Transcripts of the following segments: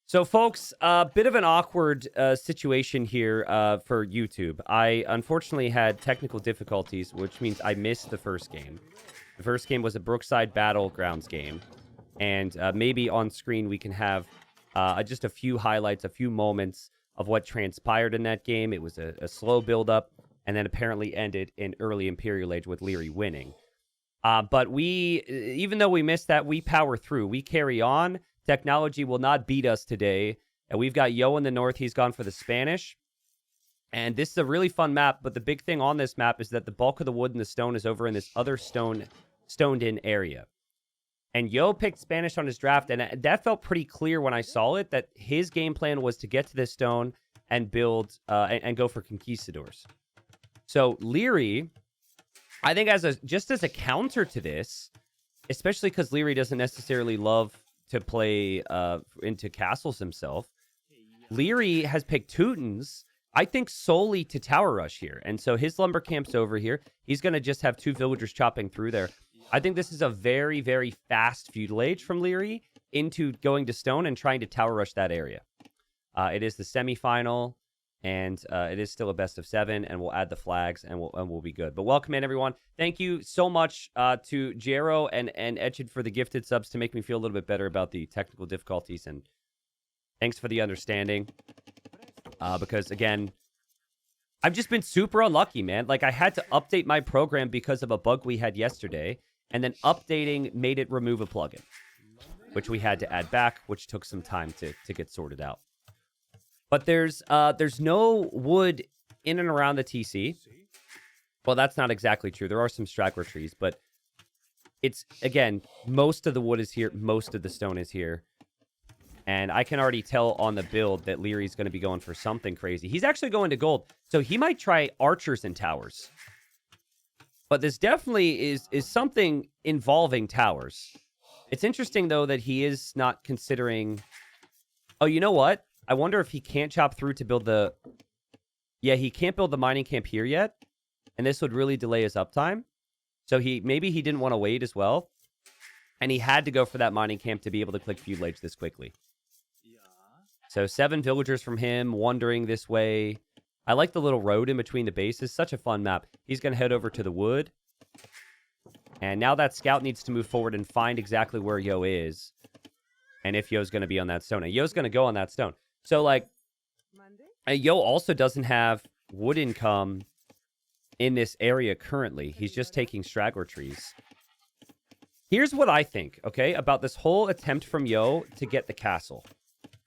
So, folks, a bit of an awkward situation here for YouTube. I unfortunately had technical difficulties, which means I missed the first game. The first game was a Brookside Battlegrounds game. And maybe on screen we can have just a few highlights, a few moments of what transpired in that game. It was a slow build-up and then apparently ended in early Imperial Age with Leary winning. But even though we missed that, we power through. We carry on. Technology will not beat us today. And we've got Yo in the north. He's gone for the Spanish. And this is a really fun map. But the big thing on this map is that the bulk of the wood and the stone is over in this other stoned-in area. And Yo picked Spanish on his draft. And that felt pretty clear when I saw it, that his game plan was to get to this stone and build and go for conquistadors. So Leary, I think just as a counter to this, especially because Leary doesn't necessarily love to play into castles himself, Leary has picked Teutons, I think, solely to tower rush here. And so his lumber camp's over here. He's going to just have two villagers chopping through there. I think this is a very, very fast feudal age from Leary into going to stone and trying to tower rush that area. It is the semifinal. And it is still a best of 7, and we'll add the flags, and we'll be good. But welcome in, everyone. Thank you so much to Jero and Etchid for the gifted subs to make me feel a little bit better about the technical difficulties. And thanks for the understanding. Because, again, I've just been super unlucky, man. Like, I had to update my program because of a bug we had yesterday, and then updating made it remove a plugin, which we had to add back, which took some time to get sorted out. But there's no wood in and around the TC. Well, that's not exactly true. There are some straggler trees, but it's, again, most of the wood is here. Most of the stone is here. And I can already tell on the build that Leary's going to be going for something crazy. He's actually going to gold. So he might try archers and towers. But this definitely is something involving towers. It's interesting, though, that he is not considering... Oh, you know what? I wonder if he can't chop through to build the... Yeah, he can't build the mining camp here yet. And this would really delay his uptime. So maybe he didn't want to wait as well. And he had to go for that mining camp to be able to click feudal age this quickly. So 7 villagers from him wandering this way. I like the little road in between the bases. Such a fun map. He's going to head over to the wood. And now that scout needs to move forward and find exactly where Yo is. And if Yo's going to be on that stone. And Yo's going to go on that stone. So, like, Yo also doesn't have wood income in this area currently. He's just taking straggler trees. Here's what I think, okay, about this whole attempt from Yo to get the castle.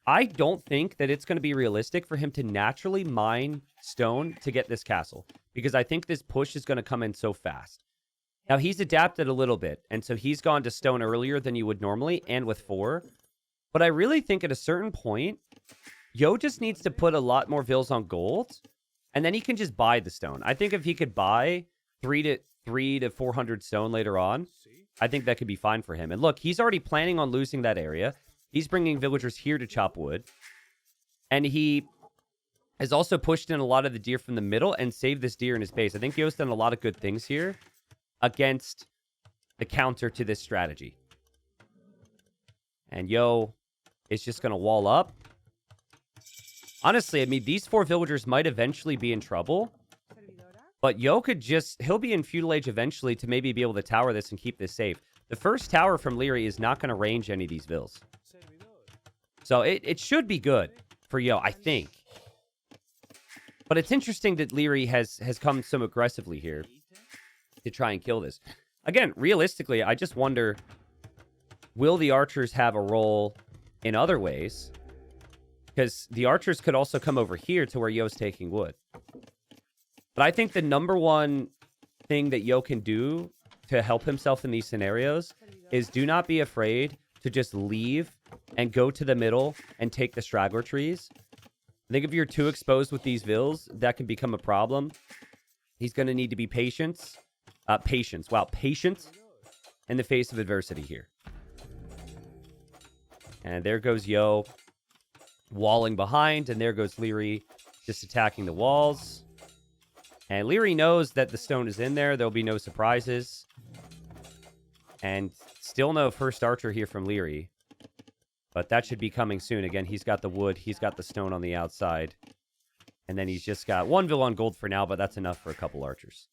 I don't think that it's going to be realistic for him to naturally mine stone to get this castle, because I think this push is going to come in so fast. Now, he's adapted a little bit, and so he's gone to stone earlier than you would normally, and with 4. But I really think at a certain point, Yo just needs to put a lot more vills on gold, and then he can just buy the stone. I think if he could buy 300 to 400 stone later on, I think that could be fine for him. And look, he's already planning on losing that area. He's bringing villagers here to chop wood. And he has also pushed in a lot of the deer from the middle and saved this deer in his base. I think Yo's done a lot of good things here against the counter to this strategy. And Yo is just going to wall up. Honestly, I mean, these 4 villagers might eventually be in trouble. But Yo could he'll be in feudal age eventually to maybe be able to tower this and keep this safe. The first tower from Leary is not going to range any of these vills. So it should be good for Yo, I think. But it's interesting that Leary has come so aggressively here to try and kill this. Again, realistically, I just wonder, will the archers have a role in other ways? Because the archers could also come over here to where Yo's taking wood. But I think the number one thing that Yo can do to help himself in these scenarios is do not be afraid to just leave and go to the middle and take the straggler trees. I think if you're too exposed with these vills, that can become a problem. He's going to need to be patient. Patience. Wow, patient in the face of adversity here. And there goes Yo walling behind, and there goes Leary just attacking the walls. And Leary knows that the stone is in there. There'll be no surprises. And still no first archer here from Leary. But that should be coming soon. Again, he's got the wood. He's got the stone on the outside. And then he's just got one vill on gold for now, but that's enough for a couple archers.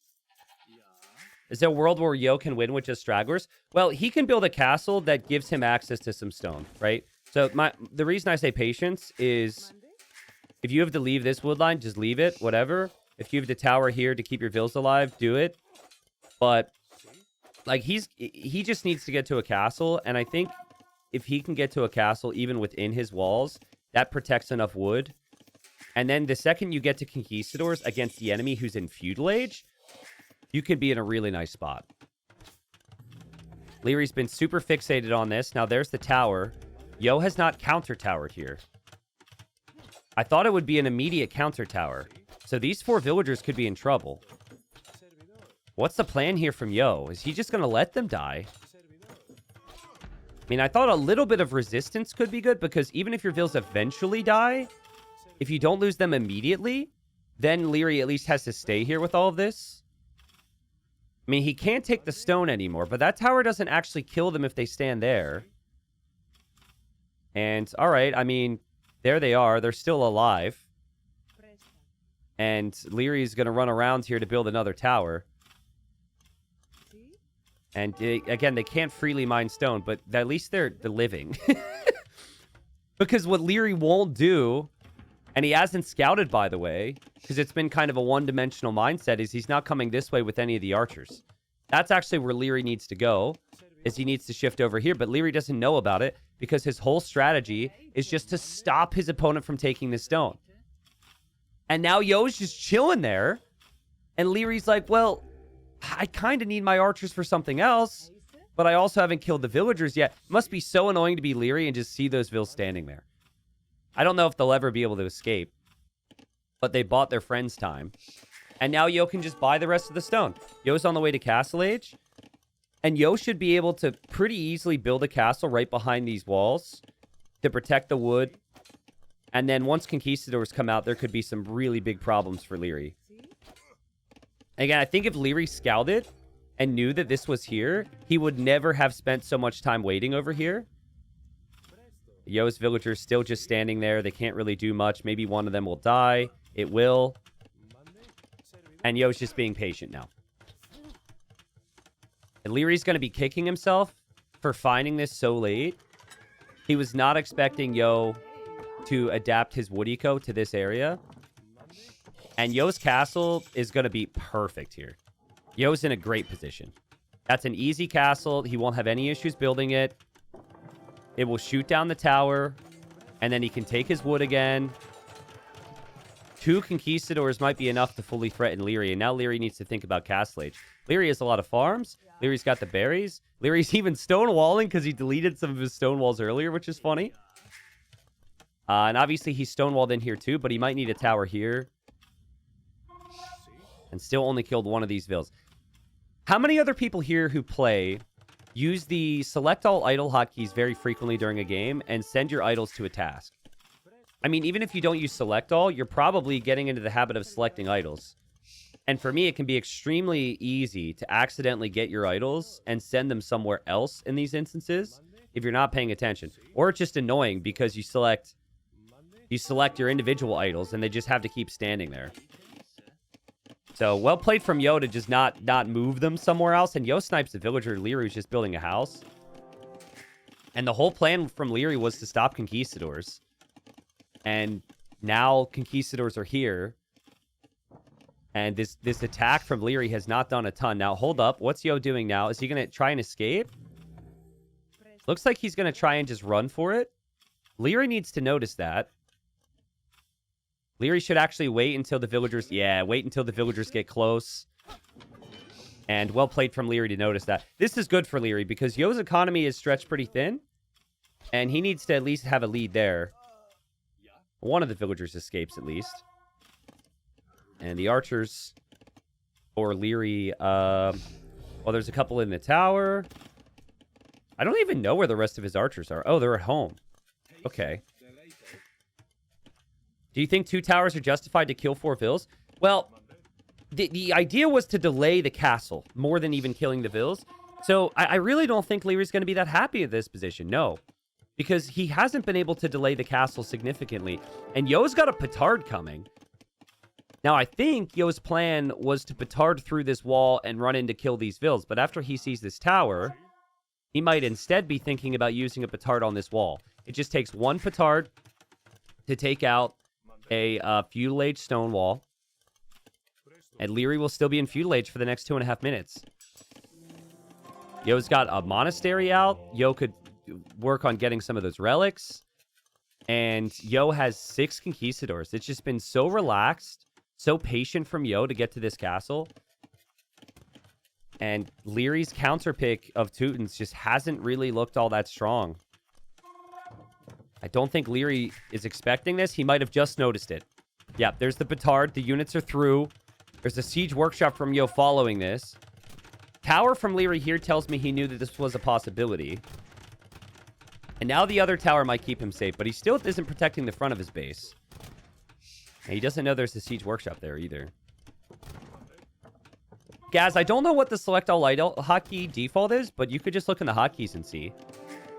Is there a world where Yo can win with just stragglers? Well, he can build a castle that gives him access to some stone, right? So the reason I say patience is if you have to leave this wood line, just leave it, whatever. If you have the tower here to keep your vills alive, do it. But like he just needs to get to a castle, and I think if he can get to a castle even within his walls, that protects enough wood. And then the second you get to conquistadors against the enemy who's in feudal age, you could be in a really nice spot. Leary's been super fixated on this. Now there's the tower. Yo has not counter-towered here. I thought it would be an immediate counter-tower. So these 4 villagers could be in trouble. What's the plan here from Yo? Is he just going to let them die? I mean, I thought a little bit of resistance could be good, because even if your vills eventually die, if you don't lose them immediately, then Leary at least has to stay here with all of this. I mean, he can't take the stone anymore, but that tower doesn't actually kill them if they stand there. And, all right, I mean, there they are. They're still alive. And Leary's going to run around here to build another tower. And, again, they can't freely mine stone, but at least they're living. Because what Leary won't do, and he hasn't scouted, by the way, because it's been kind of a one-dimensional mindset, is he's not coming this way with any of the archers. That's actually where Leary needs to go, is he needs to shift over here. But Leary doesn't know about it, because his whole strategy is just to stop his opponent from taking the stone. And now Yo's just chilling there. And Leary's like, well, I kind of need my archers for something else, but I also haven't killed the villagers yet. It must be so annoying to be Leary and just see those vills standing there. I don't know if they'll ever be able to escape, but they bought their friends time. And now Yo can just buy the rest of the stone. Yo's on the way to Castle Age, and Yo should be able to pretty easily build a castle right behind these walls to protect the wood. And then once conquistadors come out, there could be some really big problems for Leary. Again, I think if Leary scouted and knew that this was here, he would never have spent so much time waiting over here. Yo's villagers still just standing there. They can't really do much. Maybe one of them will die. It will. And Yo's just being patient now. And Leary's going to be kicking himself for finding this so late. He was not expecting Yo to adapt his wood eco to this area. And Yo's castle is going to be perfect here. Yo's in a great position. That's an easy castle. He won't have any issues building it. It will shoot down the tower. And then he can take his wood again. 2 conquistadors might be enough to fully threaten Leary. And now Leary needs to think about Castle Age. Leary has a lot of farms. Leary's got the berries. Leary's even stonewalling because he deleted some of his stone walls earlier, which is funny. And obviously he's stonewalled in here too, but he might need a tower here. And still only killed one of these vills. How many other people here who play use the select all idle hotkeys very frequently during a game and send your idols to a task? I mean, even if you don't use select all, you're probably getting into the habit of selecting idols. And for me, it can be extremely easy to accidentally get your idols and send them somewhere else in these instances if you're not paying attention. Or it's just annoying because you select your individual idols and they just have to keep standing there. So, well played from Yo to just not move them somewhere else. And Yo snipes the villager. Leary's just building a house. And the whole plan from Leary was to stop conquistadors. And now conquistadors are here. And this attack from Leary has not done a ton. Now, hold up. What's Yo doing now? Is he going to try and escape? Looks like he's going to try and just run for it. Leary needs to notice that. Leary should actually wait until the villagers... Yeah, wait until the villagers get close. And well played from Leary to notice that. This is good for Leary because Yo's economy is stretched pretty thin. And he needs to at least have a lead there. One of the villagers escapes at least. And the archers for Leary... well, there's a couple in the tower. I don't even know where the rest of his archers are. Oh, they're at home. Okay. Do you think 2 towers are justified to kill 4 vills? Well, the idea was to delay the castle more than even killing the vills. So I really don't think Leary's going to be that happy at this position. No. because he hasn't been able to delay the castle significantly. And Yo's got a petard coming. Now, I think Yo's plan was to petard through this wall and run in to kill these vills. But after he sees this tower, he might instead be thinking about using a petard on this wall. It just takes one petard to take out a feudal age stone wall. And Leary will still be in feudal age for the next 2.5 minutes. Yo's got a monastery out. Yo could work on getting some of those relics. And Yo has 6 conquistadors. It's just been so relaxed, so patient from Yo to get to this castle. And Leary's counter pick of Teutons just hasn't really looked all that strong. I don't think Leary is expecting this. He might have just noticed it. Yeah, there's the petard. The units are through. There's a siege workshop from Yo following this. Tower from Leary here tells me he knew that this was a possibility. And now the other tower might keep him safe, but he still isn't protecting the front of his base. And he doesn't know there's a siege workshop there either. Gaz, I don't know what the select all light hotkey default is, but you could just look in the hotkeys and see.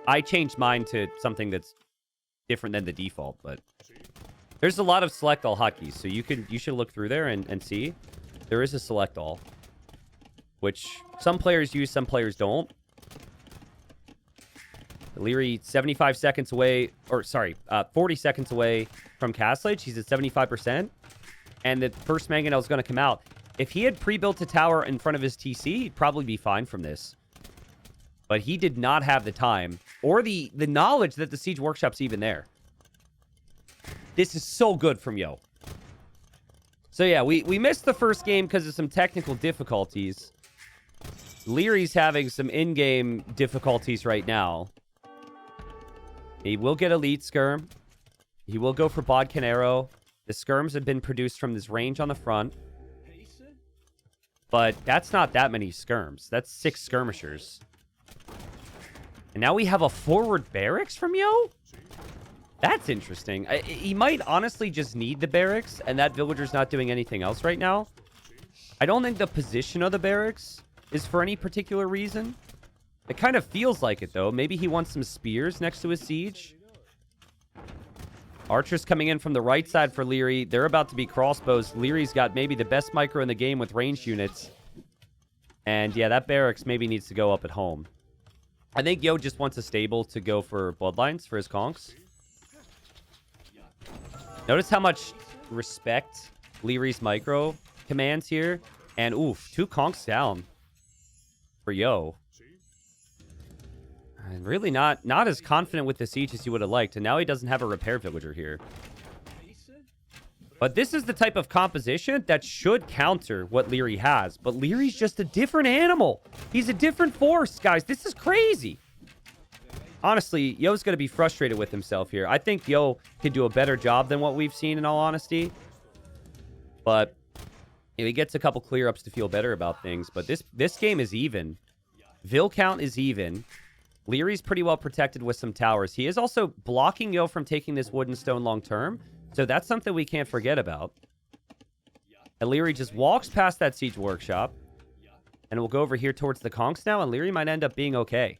I changed mine to something that's different than the default, but there's a lot of select all hotkeys, so you should look through there and see. There is a select all, which some players use, some players don't. Leary 75 seconds away, or sorry, 40 seconds away from Castle Age. He's at 75%, and the first mangonel is going to come out. If he had pre-built a tower in front of his TC, he'd probably be fine from this. But he did not have the time or the knowledge that the siege workshop's even there. This is so good from Yo. So yeah, we missed the first game because of some technical difficulties. Leary's having some in-game difficulties right now. He will get elite skirm. He will go for bodkin arrow. The skirms have been produced from this range on the front. But that's not that many skirms. That's 6 skirmishers. And now we have a forward barracks from Yo? That's interesting. He might honestly just need the barracks, and that villager's not doing anything else right now. I don't think the position of the barracks is for any particular reason. It kind of feels like it, though. Maybe he wants some spears next to his siege. Archers coming in from the right side for Leary. They're about to be crossbows. Leary's got maybe the best micro in the game with ranged units. And yeah, that barracks maybe needs to go up at home. I think Yo just wants a stable to go for bloodlines for his conks. Notice how much respect Leary's micro commands here. And oof, 2 conks down for Yo. And really not as confident with the siege as he would have liked. And now he doesn't have a repair villager here. But this is the type of composition that should counter what Leary has. But Leary's just a different animal. He's a different force, guys. This is crazy. Honestly, Yo's going to be frustrated with himself here. I think Yo can do a better job than what we've seen, in all honesty. But he gets a couple clear-ups to feel better about things. But this game is even. Vill count is even. Leary's pretty well protected with some towers. He is also blocking Yo from taking this wood and stone long-term. So that's something we can't forget about. And Leary just walks past that siege workshop. And we'll go over here towards the conks now. And Leary might end up being okay.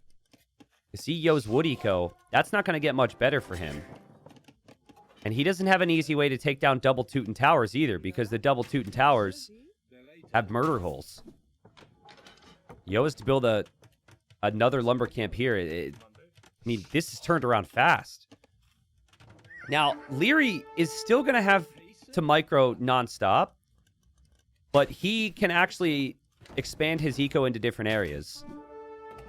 You see Yo's wood eco. That's not going to get much better for him. And he doesn't have an easy way to take down double Teuton towers either. Because the double Teuton towers have murder holes. Yo is to build another lumber camp here. I mean, this is turned around fast. Now, Leary is still going to have to micro nonstop, but he can actually expand his eco into different areas.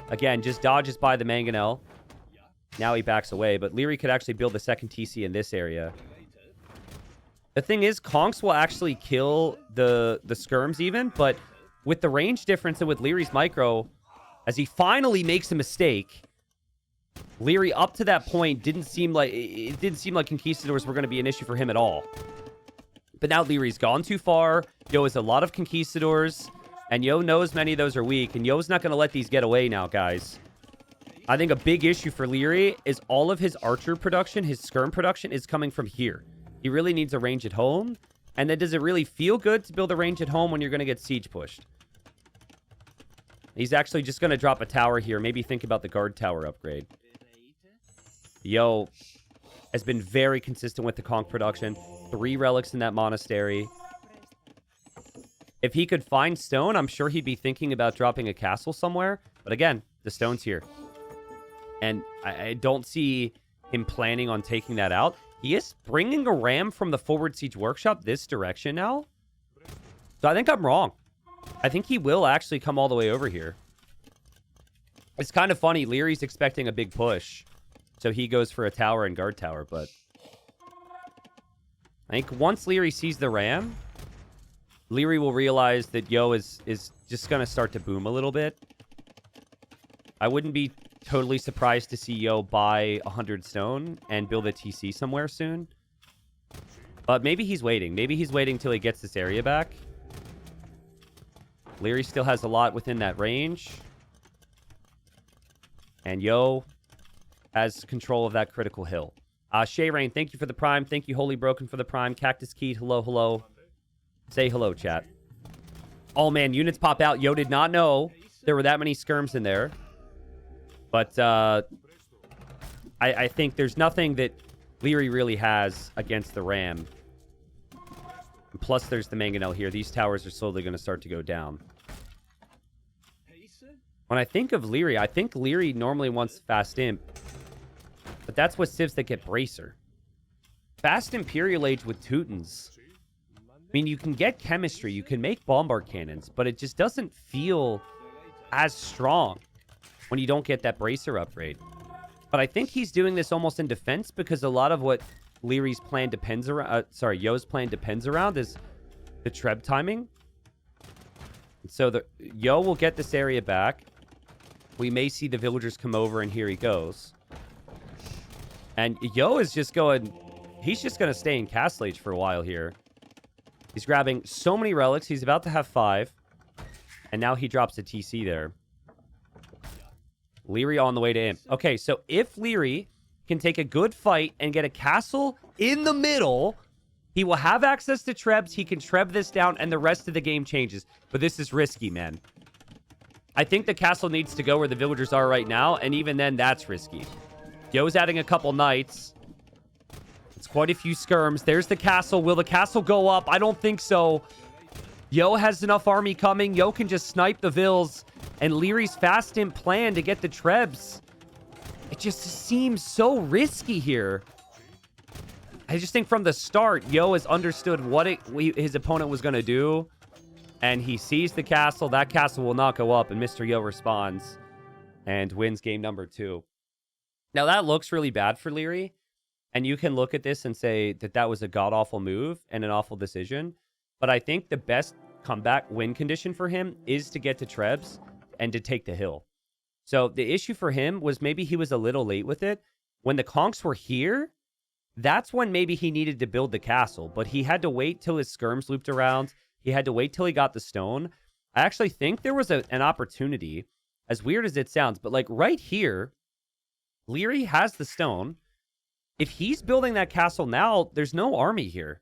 Again, just dodges by the mangonel. Now he backs away, but Leary could actually build the second TC in this area. The thing is, conks will actually kill the skirms even, but with the range difference and with Leary's micro, as he finally makes a mistake, Leary up to that point didn't seem like conquistadors were going to be an issue for him at all. But now Leary's gone too far. Yo has a lot of conquistadors, and Yo knows many of those are weak, and Yo's not going to let these get away now, guys. I think a big issue for Leary is all of his archer production, his skirm production, is coming from here. He really needs a range at home, and then does it really feel good to build a range at home when you're going to get siege pushed? He's actually just going to drop a tower here. Maybe think about the guard tower upgrade. Yo has been very consistent with the conch production. 3 relics in that monastery. If he could find stone, I'm sure he'd be thinking about dropping a castle somewhere. But again, the stone's here. And I don't see him planning on taking that out. He is bringing a ram from the forward siege workshop this direction now. So I think I'm wrong. I think he will actually come all the way over here. It's kind of funny. Leary's expecting a big push. So he goes for a tower and guard tower. But I think once Leary sees the ram, Leary will realize that Yo is just going to start to boom a little bit. I wouldn't be totally surprised to see Yo buy 100 stone and build a TC somewhere soon. But maybe he's waiting. Maybe he's waiting till he gets this area back. Leary still has a lot within that range. And Yo has control of that critical hill. Shay Rain, thank you for the prime. Thank you, Holy Broken, for the prime. Cactus Keyed, hello, hello. Say hello, chat. Oh, man, units pop out. Yo did not know there were that many skirms in there. But I think there's nothing that Leary really has against the ram. And plus, there's the mangonel here. These towers are slowly going to start to go down. When I think of Leary, I think Leary normally wants Fast Imp. But that's what civs that get Bracer. Fast Imperial Age with Teutons. I mean, you can get chemistry. You can make bombard cannons. But it just doesn't feel as strong when you don't get that Bracer upgrade. But I think he's doing this almost in defense because a lot of what Leary's plan depends around... Yo's plan depends around is the Treb timing. So Yo will get this area back. We may see the villagers come over, and here he goes. And Yo is just going... He's just going to stay in Castle Age for a while here. He's grabbing so many relics. He's about to have 5. And now he drops a TC there. Leary on the way to Imp. Okay, so if Leary can take a good fight and get a castle in the middle, he will have access to Trebs. He can Treb this down, and the rest of the game changes. But this is risky, man. I think the castle needs to go where the villagers are right now, and even then, that's risky. Yo's adding a couple knights. It's quite a few skirms. There's the castle. Will the castle go up? I don't think so. Yo has enough army coming. Yo can just snipe the vills. And Leary's Fast Imp plan to get the Trebs. It just seems so risky here. I just think from the start, Yo has understood what his opponent was going to do. And he sees the castle. That castle will not go up. And Mr. Yo responds and wins game number 2. Now, that looks really bad for Leary. And you can look at this and say that that was a god-awful move and an awful decision. But I think the best comeback win condition for him is to get to Trebs and to take the hill. So the issue for him was maybe he was a little late with it. When the conchs were here, that's when maybe he needed to build the castle. But he had to wait till his skirms looped around. He had to wait till he got the stone. I actually think there was an opportunity, as weird as it sounds, but like right here, Leary has the stone. If he's building that castle now, there's no army here.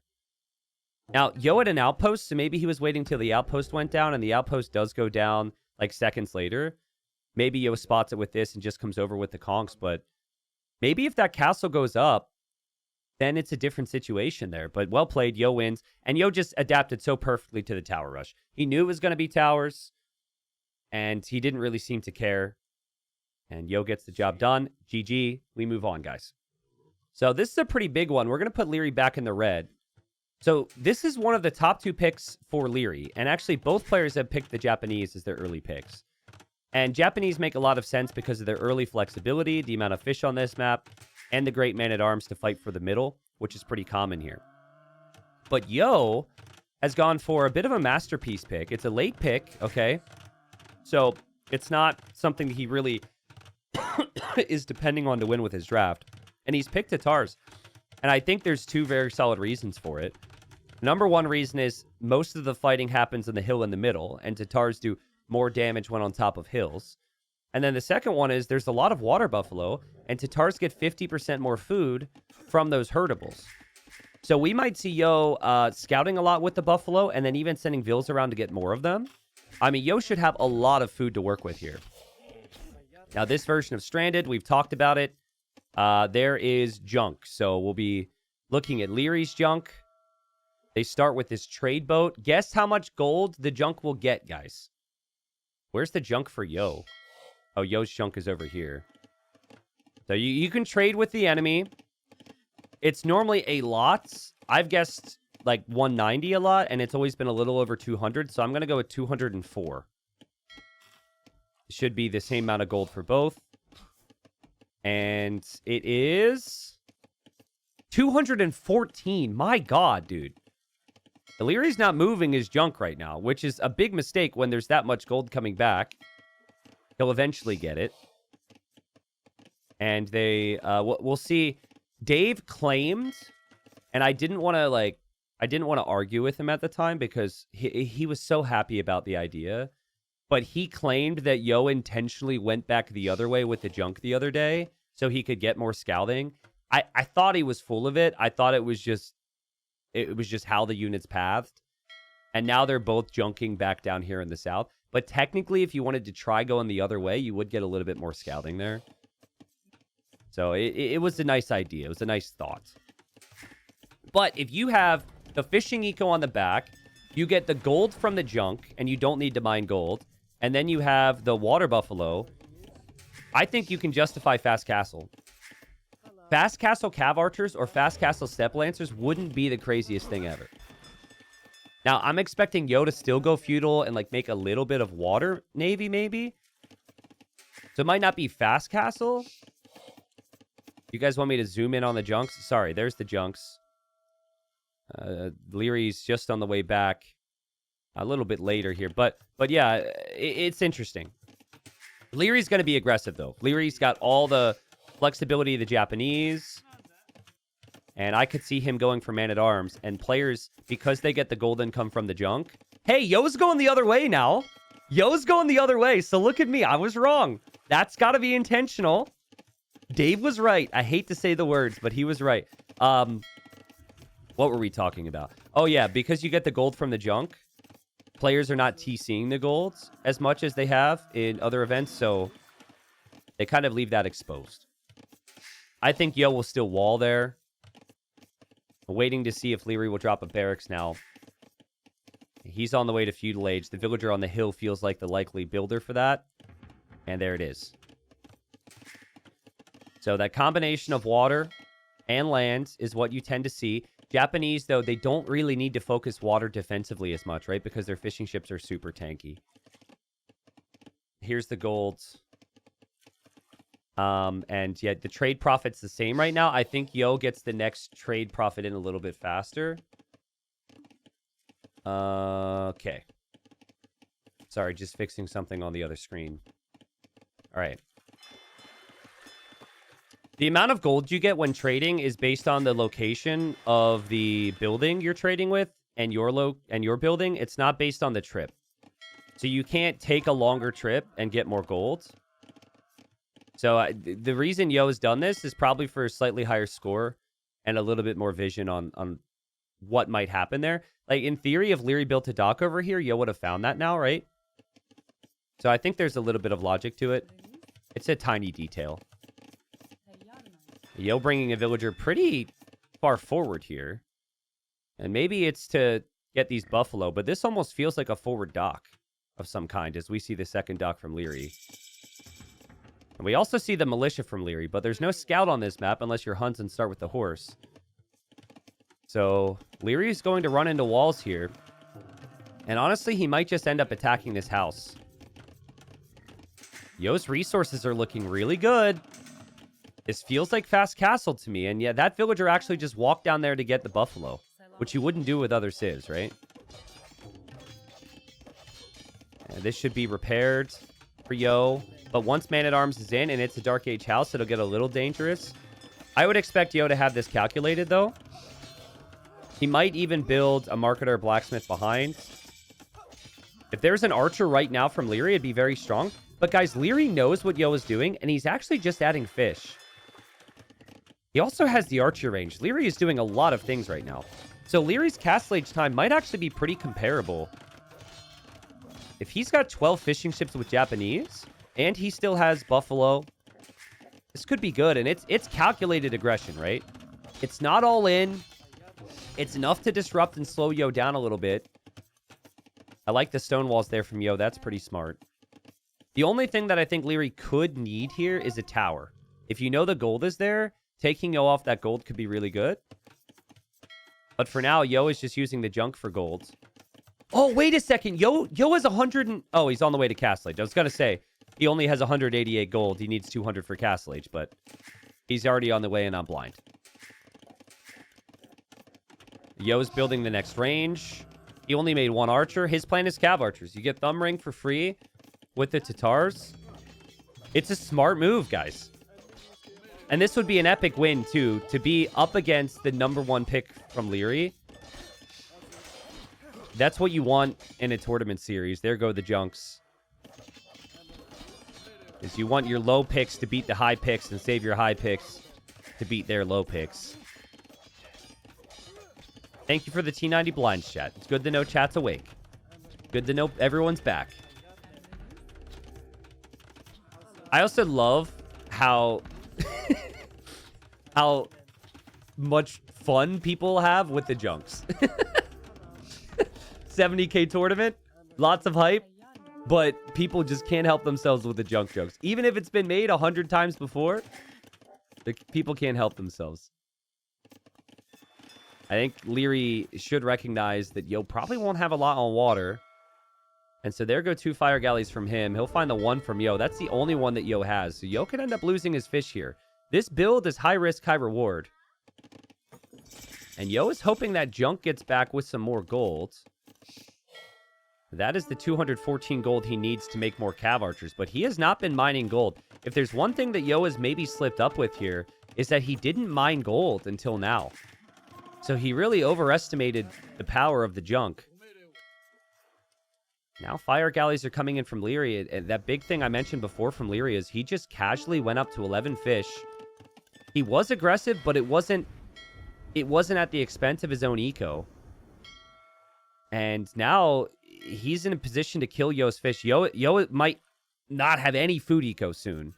Now, Yo had an outpost, so maybe he was waiting till the outpost went down, and the outpost does go down like seconds later. Maybe Yo spots it with this and just comes over with the conchs, but maybe if that castle goes up, then it's a different situation there. But well played, Yo wins, and Yo just adapted so perfectly to the tower rush. He knew it was going to be towers, and he didn't really seem to care. And Yo gets the job done. GG. We move on, guys. So this is a pretty big one. We're going to put Leary back in the red. So this is one of the top 2 picks for Leary. And actually, both players have picked the Japanese as their early picks. And Japanese make a lot of sense because of their early flexibility, the amount of fish on this map, and the great man-at-arms to fight for the middle, which is pretty common here. But Yo has gone for a bit of a masterpiece pick. It's a late pick, okay? So it's not something he really is depending on to win with his draft. And he's picked Tatars. And I think there's 2 very solid reasons for it. Number 1 reason is most of the fighting happens in the hill in the middle, and Tatars do more damage when on top of hills. And then the second one is there's a lot of water buffalo, and Tatars get 50% more food from those herdables. So we might see Yo scouting a lot with the buffalo, and then even sending vills around to get more of them. I mean, Yo should have a lot of food to work with here. Now, this version of Stranded, we've talked about it. There is junk. So we'll be looking at Leary's junk. They start with this trade boat. Guess how much gold the junk will get, guys. Where's the junk for Yo? Oh, Yo's junk is over here. So you can trade with the enemy. It's normally a lot. I've guessed like 190 a lot, and it's always been a little over 200. So I'm going to go with 204. It should be the same amount of gold for both. And it is 214. My God, dude. Illyri's not moving his junk right now, which is a big mistake when there's that much gold coming back. He'll eventually get it. And we'll see. Dave claimed, and I didn't want to argue with him at the time because he was so happy about the idea. But he claimed that Yo intentionally went back the other way with the junk the other day so he could get more scouting. I thought he was full of it. I thought it was just how the units pathed. And now they're both junking back down here in the south. But technically, if you wanted to try going the other way, you would get a little bit more scouting there. So it was a nice idea. It was a nice thought. But if you have the fishing eco on the back, you get the gold from the junk, and you don't need to mine gold. And then you have the water buffalo. I think you can justify Fast Castle. Fast Castle Cav Archers or Fast Castle Step Lancers wouldn't be the craziest thing ever. Now, I'm expecting Yo to still go feudal and like make a little bit of water navy, maybe. So it might not be Fast Castle. You guys want me to zoom in on the junks? Sorry, there's the junks. Leary's just on the way back a little bit later here. But yeah, it's interesting. Leary's going to be aggressive, though. Leary's got all the flexibility of the Japanese. And I could see him going for man-at-arms. And players, because they get the gold income from the junk. Hey, Yo's going the other way now. Yo's going the other way. So look at me. I was wrong. That's got to be intentional. Dave was right. I hate to say the words, but he was right. What were we talking about? Oh, yeah, because you get the gold from the junk, players are not TCing the golds as much as they have in other events, so they kind of leave that exposed. I think Yo will still wall there. Waiting to see if Leary will drop a barracks now. He's on the way to feudal age. The villager on the hill feels like the likely builder for that. And there it is. So that combination of water and land is what you tend to see. Japanese, though, they don't really need to focus water defensively as much, right? Because their fishing ships are super tanky. Here's the golds. And yeah, the trade profit's the same right now. I think Yo gets the next trade profit in a little bit faster. Okay. Sorry, just fixing something on the other screen. All right. The amount of gold you get when trading is based on the location of the building you're trading with and your building. It's not based on the trip. So you can't take a longer trip and get more gold. So the reason Yo has done this is probably for a slightly higher score and a little bit more vision on what might happen there. Like, in theory, if Leary built a dock over here, Yo would have found that now, right? So I think there's a little bit of logic to it. It's a tiny detail. Yo bringing a villager pretty far forward here. And maybe it's to get these buffalo, but this almost feels like a forward dock of some kind as we see the second dock from Leary. And we also see the militia from Leary, but there's no scout on this map unless you're Huns and start with the horse. So Leary is going to run into walls here. And honestly, he might just end up attacking this house. Yo's resources are looking really good. This feels like Fast Castle to me. And yeah, that villager actually just walked down there to get the buffalo, which you wouldn't do with other civs, right? And this should be repaired for Yo. But once Man-at-Arms is in and it's a Dark Age house, it'll get a little dangerous. I would expect Yo to have this calculated, though. He might even build a marketer blacksmith behind. If there's an archer right now from Leary, it'd be very strong. But guys, Leary knows what Yo is doing, and he's actually just adding fish. He also has the archer range. Leary is doing a lot of things right now. So Leary's castle age time might actually be pretty comparable. If he's got 12 fishing ships with Japanese, and he still has buffalo, This could be good, and it's calculated aggression, right? It's not all in. It's enough to disrupt and slow Yo down a little bit. I like the stone walls there from Yo. That's pretty smart. The only thing that I think Leary could need here is a tower. If you know the gold is there, taking Yo off that gold could be really good. But for now, Yo is just using the junk for gold. Oh, wait a second. Yo has 100 and... Oh, he's on the way to Castle Age. I was going to say, he only has 188 gold. He needs 200 for Castle Age, but he's already on the way and I'm blind. Yo's building the next range. He only made one archer. His plan is cav archers. You get thumb ring for free with the Tatars. It's a smart move, guys. And this would be an epic win, too, to be up against the #1 pick from Leary. That's what you want in a tournament series. There go the junks. Is you want your low picks to beat the high picks and save your high picks to beat their low picks. Thank you for the T90 blinds, chat. It's good to know chat's awake. Good to know everyone's back. I also love how how much fun people have with the junks. 70k tournament, lots of hype, but people just can't help themselves with the junk jokes. Even if it's been made 100 times before, the people can't help themselves. I think Leary should recognize that Yo probably won't have a lot on water. And so there go 2 fire galleys from him. He'll find the 1 from Yo. That's the only one that Yo has. So Yo could end up losing his fish here. This build is high risk, high reward. And Yo is hoping that junk gets back with some more gold. That is the 214 gold he needs to make more cav archers. But he has not been mining gold. If there's one thing that Yo has maybe slipped up with here, is that he didn't mine gold until now. So he really overestimated the power of the junk. Now fire galleys are coming in from Leary. And that big thing I mentioned before from Leary is he just casually went up to 11 fish. He was aggressive, but it wasn't at the expense of his own eco. And now he's in a position to kill Yo's fish. Yo might not have any food eco soon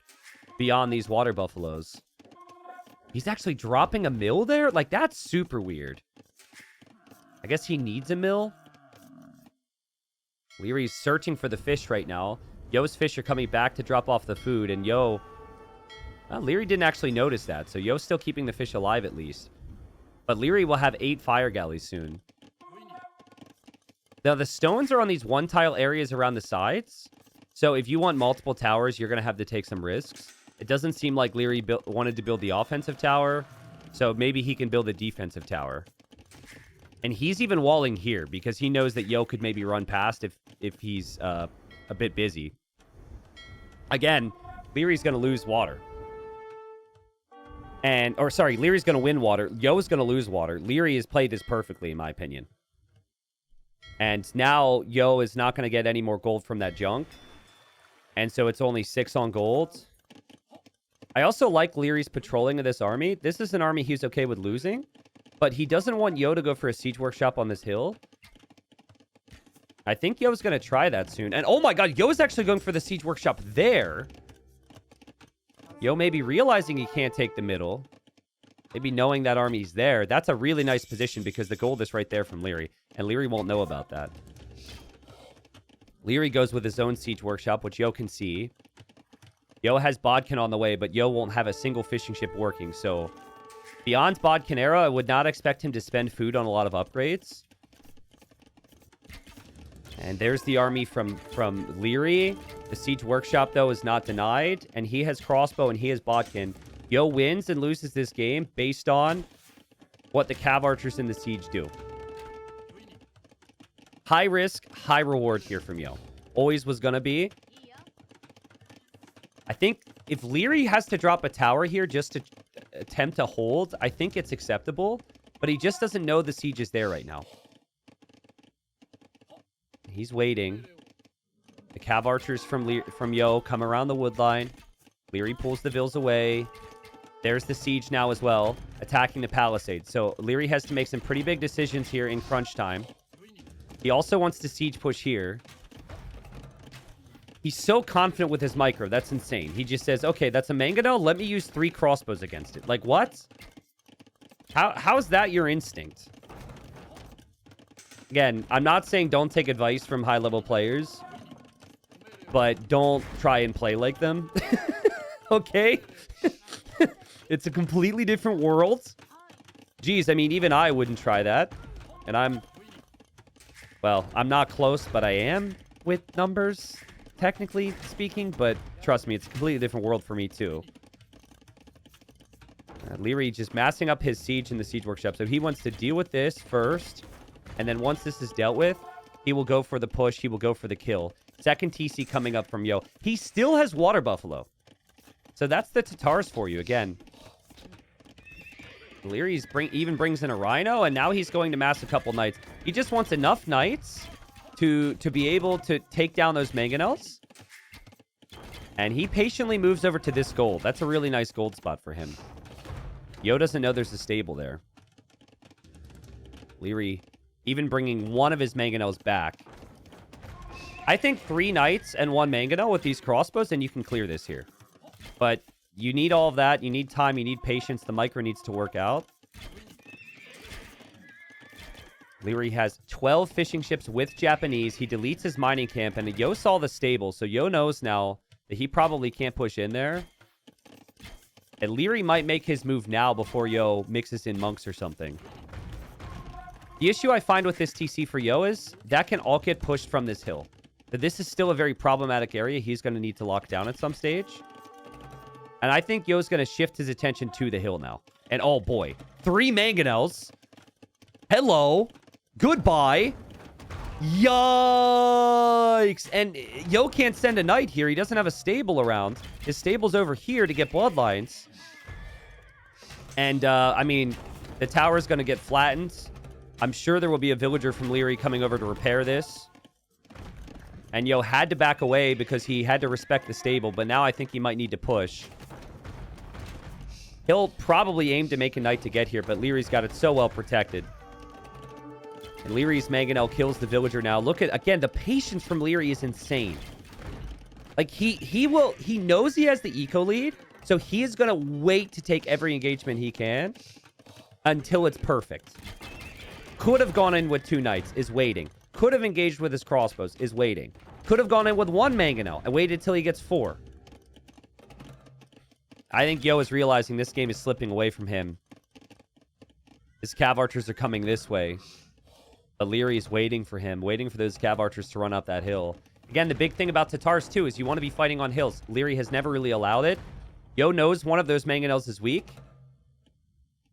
beyond these water buffaloes. He's actually dropping a mill there? Like, that's super weird. I guess he needs a mill. Leary's searching for the fish right now. Yo's fish are coming back to drop off the food, and Yo... Well, Leary didn't actually notice that, so Yo's still keeping the fish alive at least. But Leary will have 8 fire galleys soon. Now, the stones are on these one-tile areas around the sides. So if you want multiple towers, you're going to have to take some risks. It doesn't seem like Leary wanted to build the offensive tower. So maybe he can build a defensive tower. And he's even walling here because he knows that Yo could maybe run past if he's a bit busy. Again, Leary's going to lose water. Leary's going to win water. Yo's going to lose water. Leary has played this perfectly, in my opinion. And now Yo is not going to get any more gold from that junk. And so it's only 6 on gold. I also like Leary's patrolling of this army. This is an army he's okay with losing. But he doesn't want Yo to go for a siege workshop on this hill. I think Yo's going to try that soon. And oh my god, Yo's actually going for the siege workshop there. Yo maybe realizing he can't take the middle. Maybe knowing that army's there. That's a really nice position because the gold is right there from Leary. And Leary won't know about that. Leary goes with his own siege workshop, which Yo can see. Yo has Bodkin on the way, but Yo won't have a single fishing ship working. So beyond Bodkin era, I would not expect him to spend food on a lot of upgrades. And there's the army from Leary. The siege workshop, though, is not denied. And he has crossbow and he has Bodkin. Yo wins and loses this game based on what the cav archers in the siege do. High risk, high reward here from Yo. Always was going to be. I think if Leary has to drop a tower here just to attempt to hold, I think it's acceptable. But he just doesn't know the siege is there right now. He's waiting. The cav archers from Yo come around the wood line. Leary pulls the vills away. There's the siege now as well, attacking the palisade. So Leary has to make some pretty big decisions here in crunch time. He also wants to siege push here. He's so confident with his micro. That's insane. He just says, okay, that's a mangonel. Let me use 3 crossbows against it. Like, what? How is that your instinct? Again, I'm not saying don't take advice from high-level players, but don't try and play like them. Okay? It's a completely different world. Geez, I mean, even I wouldn't try that. And well, I'm not close, but I am with numbers, technically speaking. But trust me, it's a completely different world for me, too. Leary just massing up his siege in the siege workshop. So he wants to deal with this first. And then once this is dealt with, he will go for the push. He will go for the kill. Second TC coming up from Yo. He still has Water Buffalo. So that's the Tatars for you again. Leary's even brings in a Rhino, and now he's going to mass a couple Knights. He just wants enough Knights to be able to take down those Mangonels. And he patiently moves over to this gold. That's a really nice gold spot for him. Yo doesn't know there's a stable there. Leary even bringing one of his Mangonels back. I think 3 Knights and 1 Mangonel with these crossbows, and you can clear this here. But you need all of that. You need time. You need patience. The micro needs to work out. Leary has 12 fishing ships with Japanese. He deletes his mining camp, and Yo saw the stable. So Yo knows now that he probably can't push in there. And Leary might make his move now before Yo mixes in monks or something. The issue I find with this TC for Yo is that can all get pushed from this hill. But this is still a very problematic area he's going to need to lock down at some stage. And I think Yo's going to shift his attention to the hill now. And oh boy, 3 Mangonels. Hello. Goodbye. Yikes. And Yo can't send a knight here. He doesn't have a stable around. His stable's over here to get bloodlines. And, I mean, the tower's going to get flattened. I'm sure there will be a villager from Leary coming over to repair this. And Yo had to back away because he had to respect the stable. But now I think he might need to push. He'll probably aim to make a knight to get here, but Leary's got it so well protected. And Leary's Mangonel kills the villager now. Look at, again, the patience from Leary is insane. Like, he knows he has the eco lead, so he is going to wait to take every engagement he can until it's perfect. Could have gone in with 2 knights, is waiting. Could have engaged with his crossbows, is waiting. Could have gone in with 1 Mangonel and waited till he gets 4. I think Yo is realizing this game is slipping away from him. His Cav Archers are coming this way. But Leary is waiting for him, waiting for those Cav Archers to run up that hill. Again, the big thing about Tatars, too, is you want to be fighting on hills. Leary has never really allowed it. Yo knows one of those Mangonels is weak.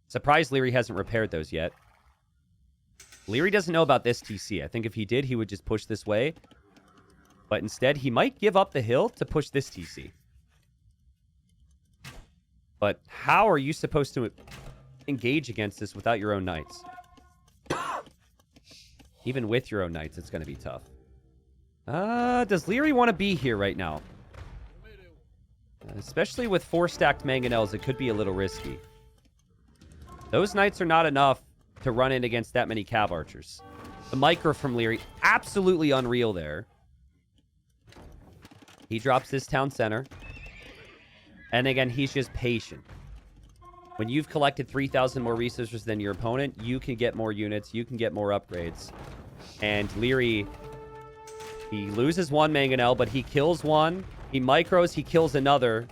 Surprised Leary hasn't repaired those yet. Leary doesn't know about this TC. I think if he did, he would just push this way. But instead, he might give up the hill to push this TC. But how are you supposed to engage against this without your own knights? Even with your own knights, it's going to be tough. Does Leary want to be here right now? Especially with 4 stacked Mangonels, it could be a little risky. Those knights are not enough to run in against that many Cav Archers. The micro from Leary, absolutely unreal there. He drops this town center. And again, he's just patient. When you've collected 3,000 more resources than your opponent, you can get more units, you can get more upgrades. And Leary, he loses 1 Mangonel, but he kills 1. He micros, he kills another.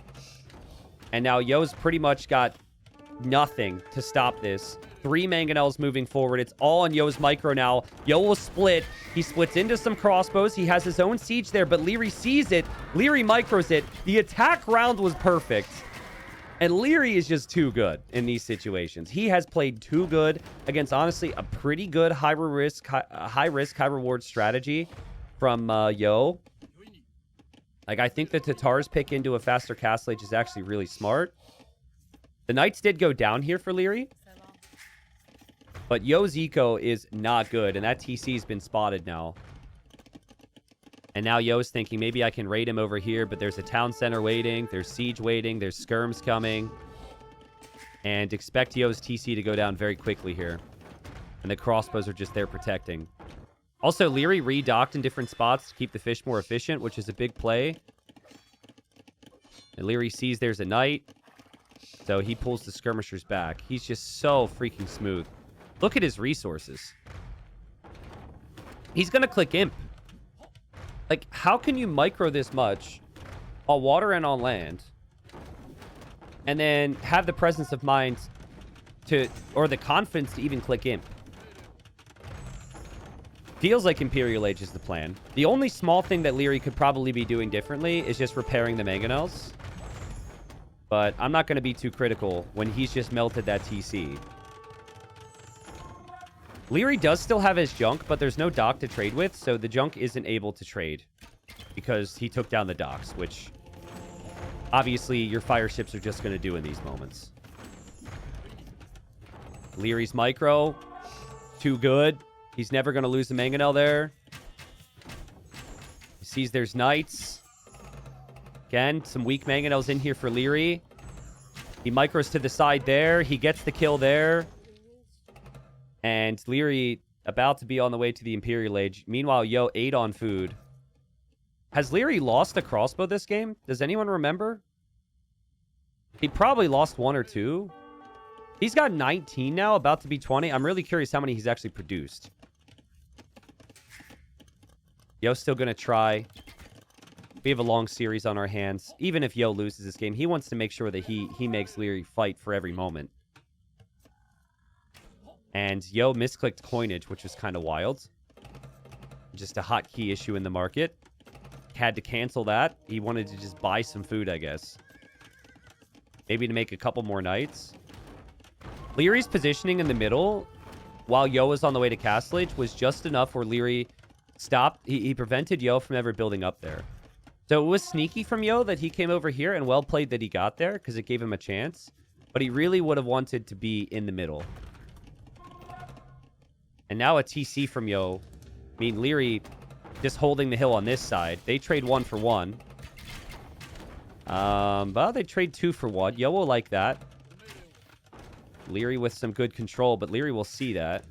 And now Yo's pretty much got nothing to stop this. 3 Mangonels moving forward. It's all on Yo's micro now. Yo will split. He splits into some crossbows. He has his own siege there, but Leary sees it. Leary micros it. The attack round was perfect. And Leary is just too good in these situations. He has played too good against, honestly, a pretty good high-risk, high-reward strategy from Yo. Like, I think the Tatars pick into a faster Castle Age is actually really smart. The Knights did go down here for Leary. But Yo's eco is not good, and that TC's been spotted now. And now Yo's thinking, maybe I can raid him over here, but there's a town center waiting, there's siege waiting, there's skirms coming. And expect Yo's TC to go down very quickly here. And the crossbows are just there protecting. Also, Leary redocked in different spots to keep the fish more efficient, which is a big play. And Leary sees there's a knight, so he pulls the skirmishers back. He's just so freaking smooth. Look at his resources. He's going to click Imp. Like, how can you micro this much on water and on land, and then have the presence of mind to, or the confidence to even click Imp? Feels like Imperial Age is the plan. The only small thing that Leary could probably be doing differently is just repairing the mangonels. But I'm not going to be too critical when he's just melted that TC. Leary does still have his junk, but there's no dock to trade with, so the junk isn't able to trade because he took down the docks, which obviously your fire ships are just going to do in these moments. Leary's micro, too good. He's never going to lose the mangonel there. He sees there's knights. Again, some weak mangonels in here for Leary. He micros to the side there. He gets the kill there. And Leary about to be on the way to the Imperial Age. Meanwhile, Yo 8 on food. Has Leary lost a crossbow this game? Does anyone remember? He probably lost 1 or 2. He's got 19 now, about to be 20. I'm really curious how many he's actually produced. Yo's still going to try. We have a long series on our hands. Even if Yo loses this game, he wants to make sure that he makes Leary fight for every moment. And Yo misclicked coinage, which was kind of wild. Just a hotkey issue in the market. Had to cancel that. He wanted to just buy some food, I guess. Maybe to make a couple more knights. Leary's positioning in the middle, while Yo was on the way to Castle Age, was just enough where Leary stopped. He prevented Yo from ever building up there. So it was sneaky from Yo that he came over here, and well played that he got there, because it gave him a chance. But he really would have wanted to be in the middle. And now a TC from Yo. I mean, Leary just holding the hill on this side. They trade 1 for 1. Well, they trade 2 for 1. Yo will like that. Leary with some good control, but Leary will see that.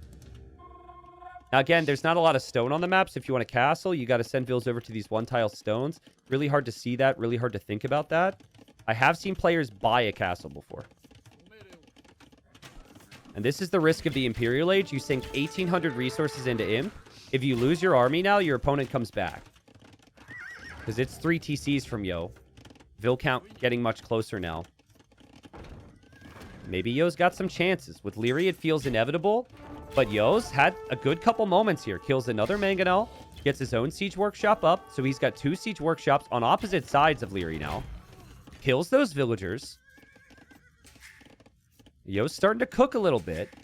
Now, again, there's not a lot of stone on the map, so if you want a castle, you got to send vills over to these one-tile stones. Really hard to see that, really hard to think about that. I have seen players buy a castle before. And this is the risk of the Imperial Age. You sink 1,800 resources into Imp. If you lose your army now, your opponent comes back. Because it's 3 TCs from Yo. Vill count getting much closer now. Maybe Yo's got some chances. With Leary, it feels inevitable. But Yo's had a good couple moments here. Kills another mangonel. Gets his own siege workshop up. So he's got 2 siege workshops on opposite sides of Leary now. Kills those villagers. Yo's starting to cook a little bit.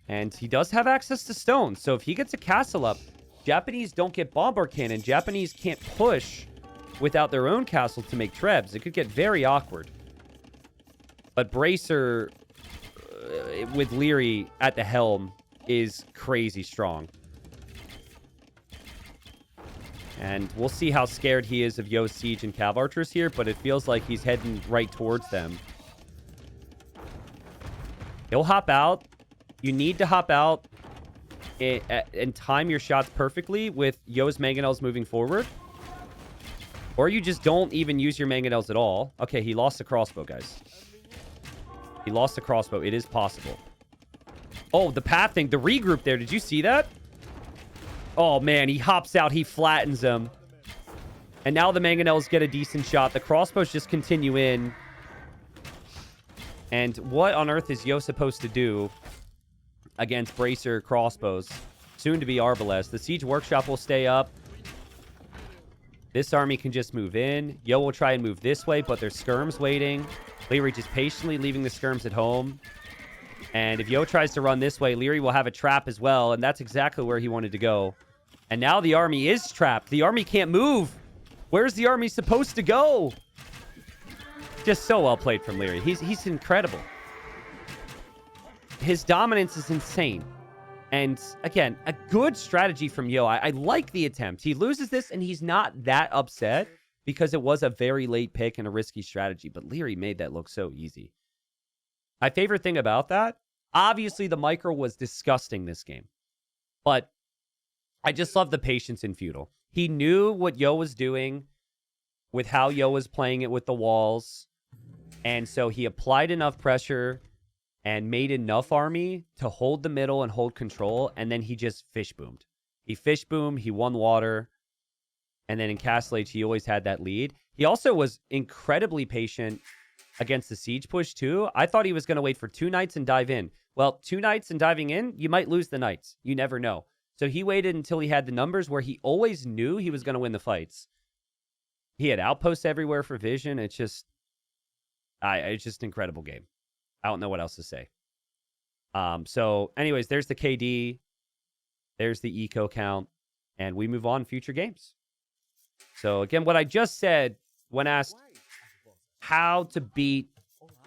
And he does have access to stone. So if he gets a castle up, Japanese don't get bombard cannon. Japanese can't push without their own castle to make trebs. It could get very awkward. But Bracer, with Leary at the helm, is crazy strong. And we'll see how scared he is of Yo's siege and cav archers here, but it feels like he's heading right towards them. He'll hop out. You need to hop out and time your shots perfectly with Yo's mangonels moving forward. Or you just don't even use your mangonels at all. Okay, he lost the crossbow, guys. He lost the crossbow. It is possible. Oh, the pathing. The regroup there. Did you see that? Oh, man. He hops out. He flattens him. And now the mangonels get a decent shot. The crossbows just continue in. And what on earth is Yo supposed to do against Bracer crossbows? Soon to be Arbalest. The siege workshop will stay up. This army can just move in. Yo will try and move this way, but there's skirms waiting. Leary just patiently leaving the skirms at home. And if Yo tries to run this way, Leary will have a trap as well. And that's exactly where he wanted to go. And now the army is trapped. The army can't move. Where's the army supposed to go? Just so well played from Leary. He's incredible. His dominance is insane. And again, a good strategy from Yo. I like the attempt. He loses this and he's not that upset because it was a very late pick and a risky strategy. But Leary made that look so easy. My favorite thing about that, obviously the micro was disgusting this game. But I just love the patience in feudal. He knew what Yo was doing with how Yo was playing it with the walls. And so he applied enough pressure and made enough army to hold the middle and hold control. And then he just fish boomed. He fish boomed. He won water. And then in Castle Age, he always had that lead. He also was incredibly patient against the siege push, too. I thought he was going to wait for 2 knights and dive in. Well, 2 knights and diving in, you might lose the knights. You never know. So he waited until he had the numbers where he always knew he was going to win the fights. He had outposts everywhere for vision. It's just an incredible game. I don't know what else to say. So anyways, there's the KD. There's the eco count. And we move on future games. So again, what I just said when asked how to beat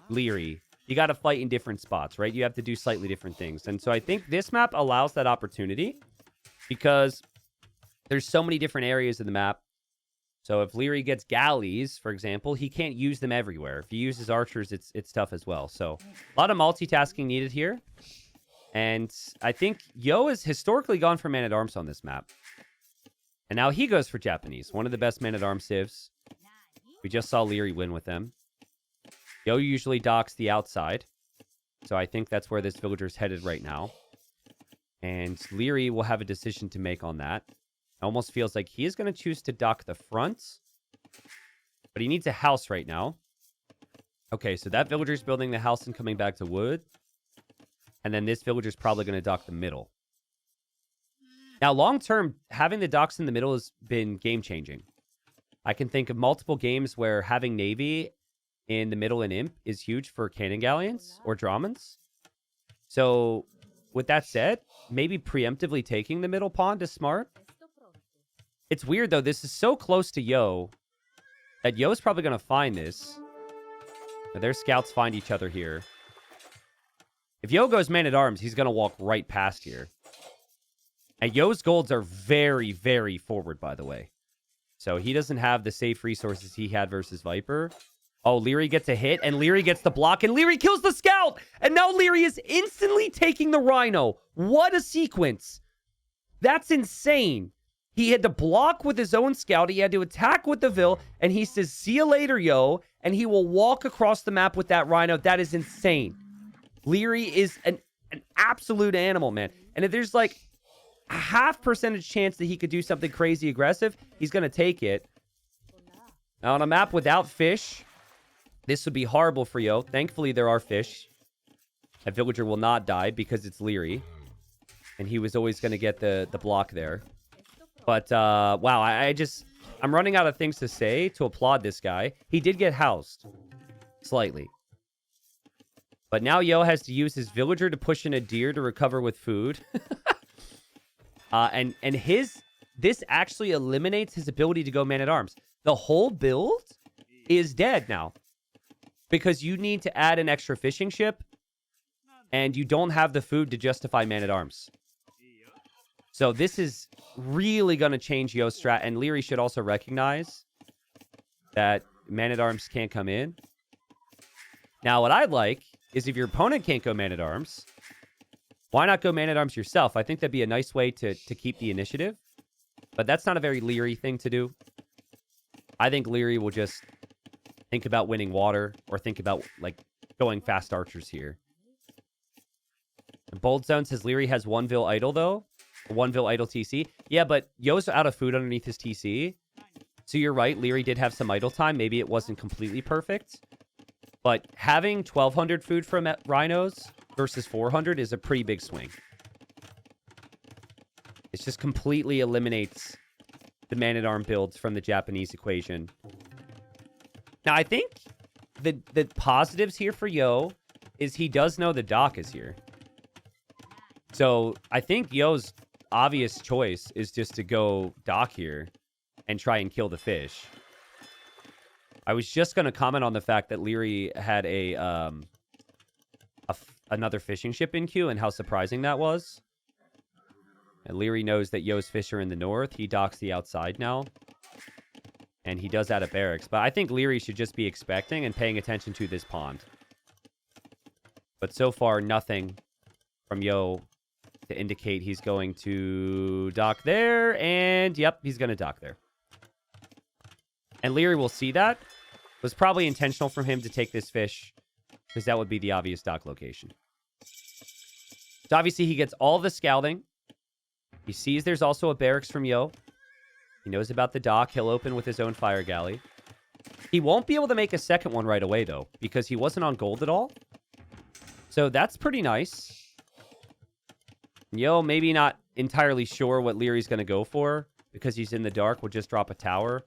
Leary, you got to fight in different spots, right? You have to do slightly different things. And so I think this map allows that opportunity because there's so many different areas of the map. So if Leary gets galleys, for example, he can't use them everywhere. If he uses archers, it's tough as well. So a lot of multitasking needed here. And I think Yo has historically gone for man-at-arms on this map. And now he goes for Japanese. One of the best man-at-arms civs. We just saw Leary win with them. Yo usually docks the outside. So I think that's where this villager's headed right now. And Leary will have a decision to make on that. It almost feels like he is going to choose to dock the front. But he needs a house right now. Okay, so that villager's building the house and coming back to wood. And then this villager's probably going to dock the middle. Now, long-term, having the docks in the middle has been game-changing. I can think of multiple games where having Navy in the middle and Imp is huge for cannon galleons or Dramans. So, with that said, maybe preemptively taking the middle pond is smart. It's weird, though. This is so close to Yo that Yo's probably going to find this. Now, their scouts find each other here. If Yo goes man-at-arms, he's going to walk right past here. And Yo's golds are very, very forward, by the way. So he doesn't have the safe resources he had versus Viper. Oh, Leary gets a hit, and Leary gets the block, and Leary kills the scout! And now Leary is instantly taking the Rhino. What a sequence. That's insane. He had to block with his own scout, he had to attack with the Vil, and he says, see you later, Yo, and he will walk across the map with that Rhino. That is insane. Leary is an absolute animal, man. And if there's like a 0.5% chance that he could do something crazy aggressive, he's going to take it. Now, on a map without fish, this would be horrible for Yo. Thankfully, there are fish. A villager will not die because it's Leary. And he was always going to get the block there. But, wow, I'm running out of things to say to applaud this guy. He did get housed. Slightly. But now Yo has to use his villager to push in a deer to recover with food. And this actually eliminates his ability to go man-at-arms. The whole build is dead now. Because you need to add an extra fishing ship. And you don't have the food to justify man-at-arms. So this is really going to change Yo's strat. And Leary should also recognize that man-at-arms can't come in. Now, what I'd like is if your opponent can't go man-at-arms, why not go man-at-arms yourself? I think that'd be a nice way to keep the initiative. But that's not a very Leary thing to do. I think Leary will just think about winning water or think about, like, going fast archers here. The Bold Zone says Leary has 1 Vil idle, though. 1 Vil idle TC. Yeah, but Yo's out of food underneath his TC. So you're right, Leary did have some idle time. Maybe it wasn't completely perfect. But having 1,200 food from Rhinos versus 400 is a pretty big swing. It just completely eliminates the man-at-arm builds from the Japanese equation. Now, I think the positives here for Yo is he does know the dock is here. So I think Yo's obvious choice is just to go dock here and try and kill the fish. I was just going to comment on the fact that Leary had another fishing ship in queue and how surprising that was. And Leary knows that Yo's fish are in the north. He docks the outside now. And he does add a barracks. But I think Leary should just be expecting and paying attention to this pond. But so far, nothing from Yo to indicate he's going to dock there. And, yep, he's going to dock there. And Leary will see that. It was probably intentional from him to take this fish, because that would be the obvious dock location. So, obviously, he gets all the scouting. He sees there's also a barracks from Yo. He knows about the dock. He'll open with his own fire galley. He won't be able to make a second one right away, though, because he wasn't on gold at all. So that's pretty nice. Yo, maybe not entirely sure what Leary's going to go for, because he's in the dark. We'll just drop a tower.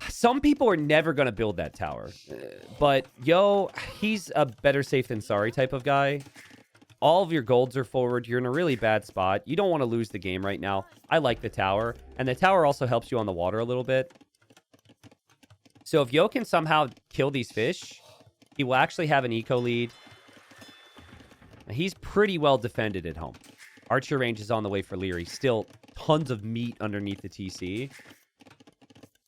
Some people are never going to build that tower. But Yo, he's a better safe than sorry type of guy. All of your golds are forward. You're in a really bad spot. You don't want to lose the game right now. I like the tower. And the tower also helps you on the water a little bit. So if Yo can somehow kill these fish, he will actually have an eco lead. He's pretty well defended at home. Archer range is on the way for Leary. Still tons of meat underneath the TC.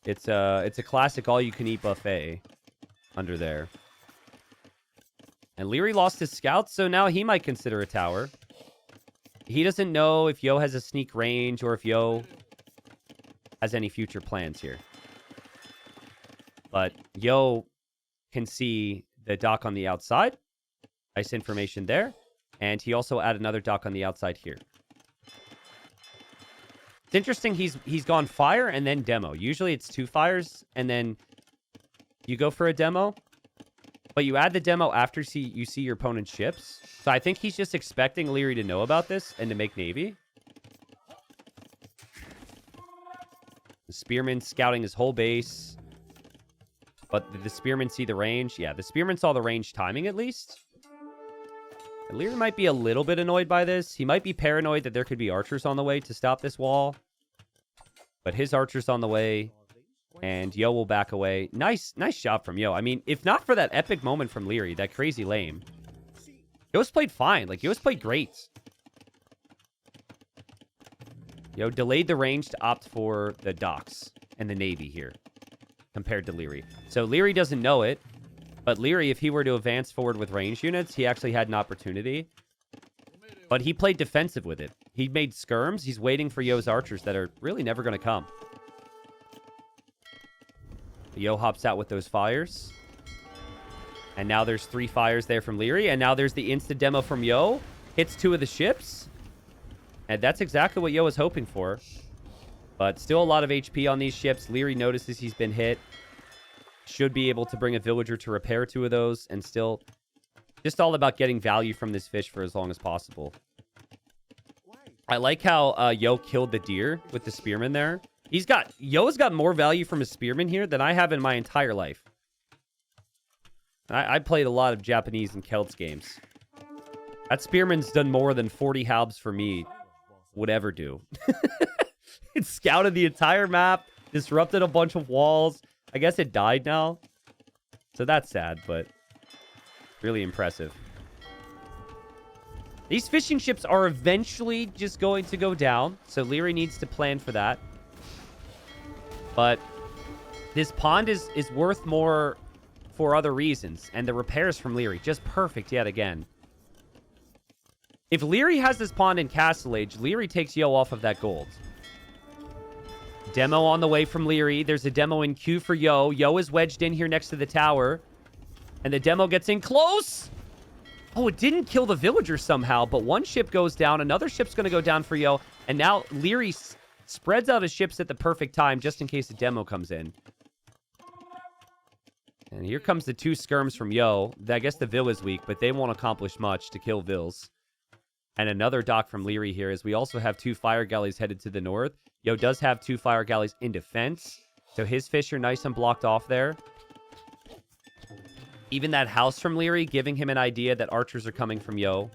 It's a classic all-you-can-eat buffet under there. And Leary lost his scouts, so now he might consider a tower. He doesn't know if Yo has a sneak range or if Yo has any future plans here. But Yo can see the dock on the outside. Nice information there. And he also added another dock on the outside here. It's interesting, he's gone fire and then demo. Usually it's 2 fires and then you go for a demo. But you add the demo after you see your opponent's ships. So I think he's just expecting Leary to know about this and to make Navy. The Spearman scouting his whole base. But did the Spearman see the range? Yeah, the Spearman saw the range timing at least. And Leary might be a little bit annoyed by this. He might be paranoid that there could be archers on the way to stop this wall. But his archer's on the way. And Yo will back away. Nice job from Yo. I mean, if not for that epic moment from Leary, that crazy lame, Yo's played fine. Like, Yo's played great. Yo delayed the range to opt for the docks and the Navy here compared to Leary. So Leary doesn't know it. But Leary, if he were to advance forward with range units, he actually had an opportunity. But he played defensive with it. He made skirms. He's waiting for Yo's archers that are really never going to come. Yo hops out with those fires. And now there's 3 fires there from Leary. And now there's the instant demo from Yo. Hits 2 of the ships. And that's exactly what Yo was hoping for. But still a lot of HP on these ships. Leary notices he's been hit. Should be able to bring a villager to repair 2 of those. And still just all about getting value from this fish for as long as possible. I like how Yo killed the deer with the spearman there. Yo's got more value from his spearman here than I have in my entire life. I played a lot of Japanese and Celts games. That spearman's done more than 40 halbs for me would ever do. It scouted the entire map, disrupted a bunch of walls. I guess it died now. So that's sad, but really impressive. These fishing ships are eventually just going to go down. So Leary needs to plan for that. But this pond is worth more for other reasons. And the repairs from Leary, just perfect yet again. If Leary has this pond in Castle Age, Leary takes Yo off of that gold. Demo on the way from Leary. There's a demo in queue for Yo. Yo is wedged in here next to the tower. And the demo gets in close. Oh, it didn't kill the villager somehow. But one ship goes down. Another ship's going to go down for Yo. And now Leary spreads out his ships at the perfect time just in case a demo comes in. And here comes the 2 skirms from Yo. I guess the Vil is weak, but they won't accomplish much to kill Vils. And another dock from Leary here, as we also have 2 fire galleys headed to the north. Yo does have 2 fire galleys in defense. So his fish are nice and blocked off there. Even that house from Leary giving him an idea that archers are coming from Yo.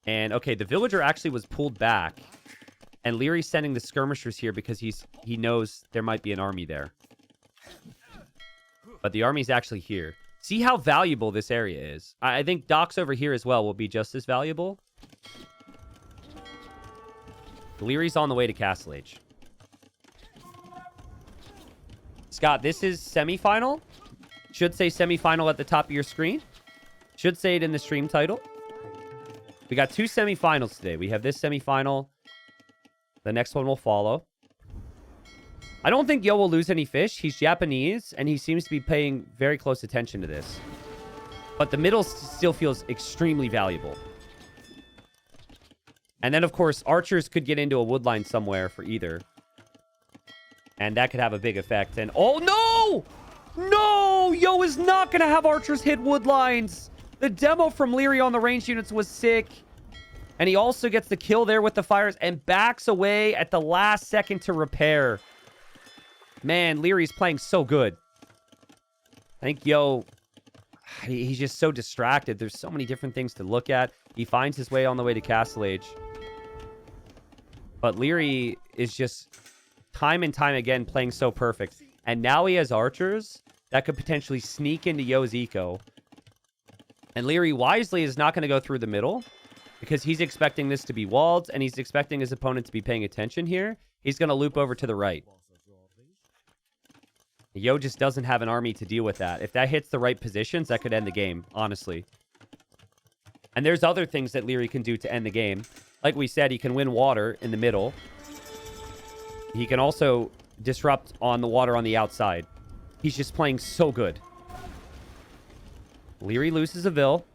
And, okay, the villager actually was pulled back. And Leary's sending the skirmishers here because he knows there might be an army there. But the army's actually here. See how valuable this area is. I think docks over here as well will be just as valuable. Leary's on the way to Castle Age. Scott, this is semifinal. Should say semifinal at the top of your screen. Should say it in the stream title. We got 2 semifinals today. We have this semifinal. The next one will follow. I don't think Yo will lose any fish. He's Japanese, and he seems to be paying very close attention to this. But the middle still feels extremely valuable. And then, of course, archers could get into a wood line somewhere for either. And that could have a big effect. And, oh, no! No! Yo is not going to have archers hit wood lines. The demo from Leary on the ranged units was sick. And he also gets the kill there with the fires and backs away at the last second to repair. Man, Leary's playing so good. I think Yo, he's just so distracted. There's so many different things to look at. He finds his way on the way to Castle Age. But Leary is just time and time again playing so perfect. And now he has archers that could potentially sneak into Yo's eco. And Leary wisely is not going to go through the middle because he's expecting this to be walled and he's expecting his opponent to be paying attention here. He's going to loop over to the right. Yo just doesn't have an army to deal with that. If that hits the right positions, that could end the game, honestly. And there's other things that Leary can do to end the game. Like we said, he can win water in the middle. He can also disrupt on the water on the outside. He's just playing so good. Leary loses a Vil.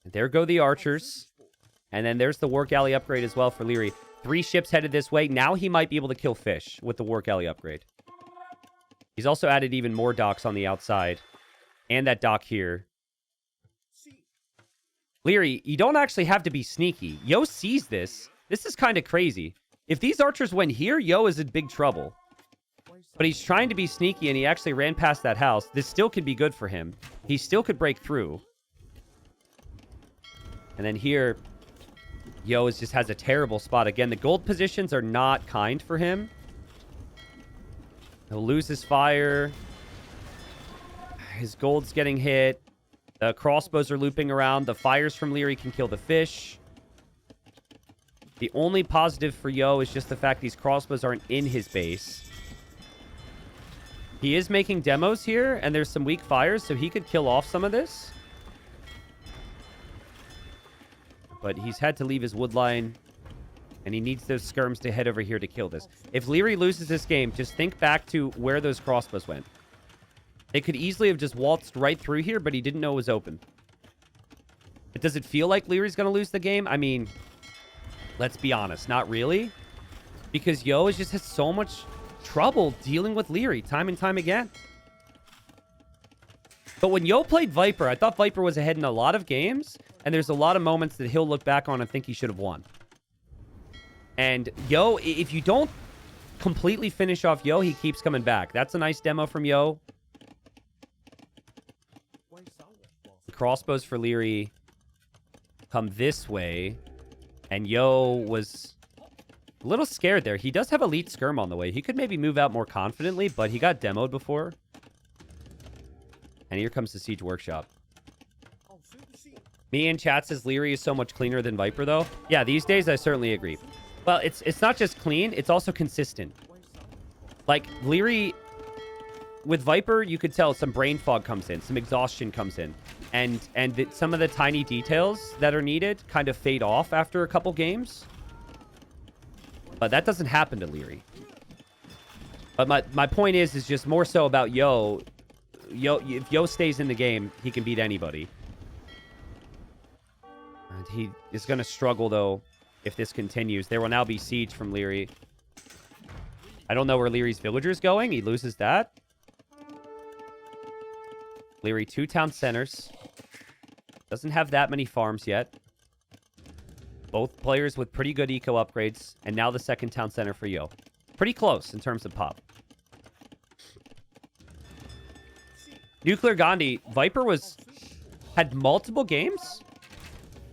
There go the archers. And then there's the War Galley upgrade as well for Leary. 3 ships headed this way. Now he might be able to kill fish with the War Galley upgrade. He's also added even more docks on the outside. And that dock here. Leary, you don't actually have to be sneaky. Yo sees this. This is kind of crazy. If these archers went here, Yo is in big trouble. But he's trying to be sneaky, and he actually ran past that house. This still could be good for him. He still could break through. And then here, Yo just has a terrible spot. Again, the gold positions are not kind for him. He'll lose his fire. His gold's getting hit. The crossbows are looping around. The fires from Leary can kill the fish. The only positive for Yo is just the fact these crossbows aren't in his base. He is making demos here, and there's some weak fires, so he could kill off some of this. But he's had to leave his wood line, and he needs those skirms to head over here to kill this. If Leary loses this game, just think back to where those crossbows went. They could easily have just waltzed right through here, but he didn't know it was open. But does it feel like Leary's going to lose the game? I mean, let's be honest, not really. Because Yo has just had so much trouble dealing with Leary time and time again. But when Yo played Viper, I thought Viper was ahead in a lot of games. And there's a lot of moments that he'll look back on and think he should have won. And Yo, if you don't completely finish off Yo, he keeps coming back. That's a nice demo from Yo. The crossbows for Leary come this way. And Yo was a little scared there. He does have elite skirm on the way. He could maybe move out more confidently, but he got demoed before. And here comes the Siege Workshop. Me in chat says Leary is so much cleaner than Viper, though. Yeah, these days I certainly agree. Well, it's not just clean, it's also consistent. Like, Leary... With Viper, you could tell some brain fog comes in, some exhaustion comes in. And some of the tiny details that are needed kind of fade off after a couple games. But that doesn't happen to Leary. But my point is just more so about Yo. If Yo stays in the game, he can beat anybody. And he is going to struggle, though, if this continues. There will now be siege from Leary. I don't know where Leary's villager's going. He loses that. Leary, 2 town centers. Doesn't have that many farms yet. Both players with pretty good eco upgrades. And now the 2nd town center for Yo. Pretty close in terms of pop. Nuclear Gandhi. Viper had multiple games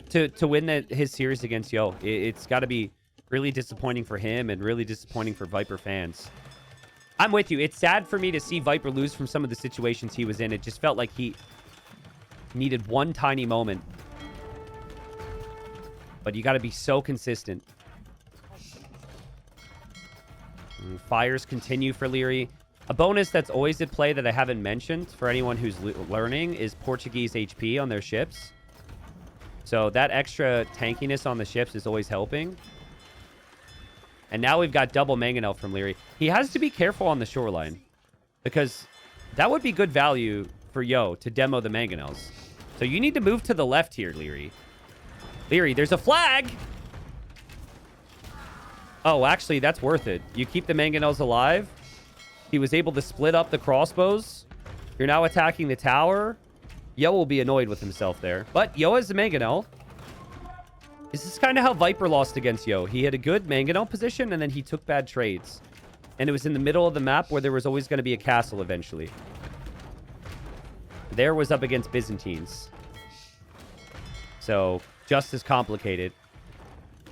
to win his series against Yo. It's got to be really disappointing for him and really disappointing for Viper fans. I'm with you. It's sad for me to see Viper lose from some of the situations he was in. It just felt like he needed one tiny moment. But you got to be so consistent. And fires continue for Leary. A bonus that's always at play that I haven't mentioned for anyone who's learning is Portuguese HP on their ships. So that extra tankiness on the ships is always helping. And now we've got double Mangonel from Leary. He has to be careful on the shoreline, because that would be good value for Yo to demo the Mangonels. So you need to move to the left here, Leary. Leary, there's a flag! Oh, actually, that's worth it. You keep the Mangonels alive. He was able to split up the crossbows. You're now attacking the tower. Yo will be annoyed with himself there. But Yo has the Mangonel. This is kind of how Viper lost against Yo. He had a good Mangonel position, and then he took bad trades. And it was in the middle of the map where there was always going to be a castle eventually. There was up against Byzantines. So, just as complicated.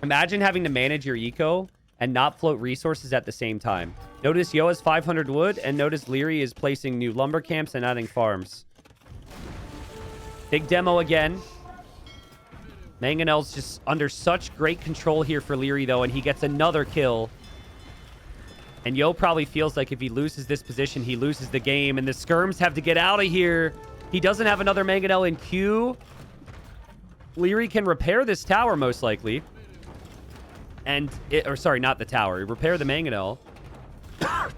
Imagine having to manage your eco and not float resources at the same time. Notice Yo has 500 wood, and notice Leary is placing new lumber camps and adding farms. Big demo again. Mangonel's just under such great control here for Leary, though, and he gets another kill. And Yo probably feels like if he loses this position, he loses the game, and the skirms have to get out of here. He doesn't have another Mangonel in queue. Leary can repair this tower, most likely. Or sorry, not the tower. Repair the Mangonel.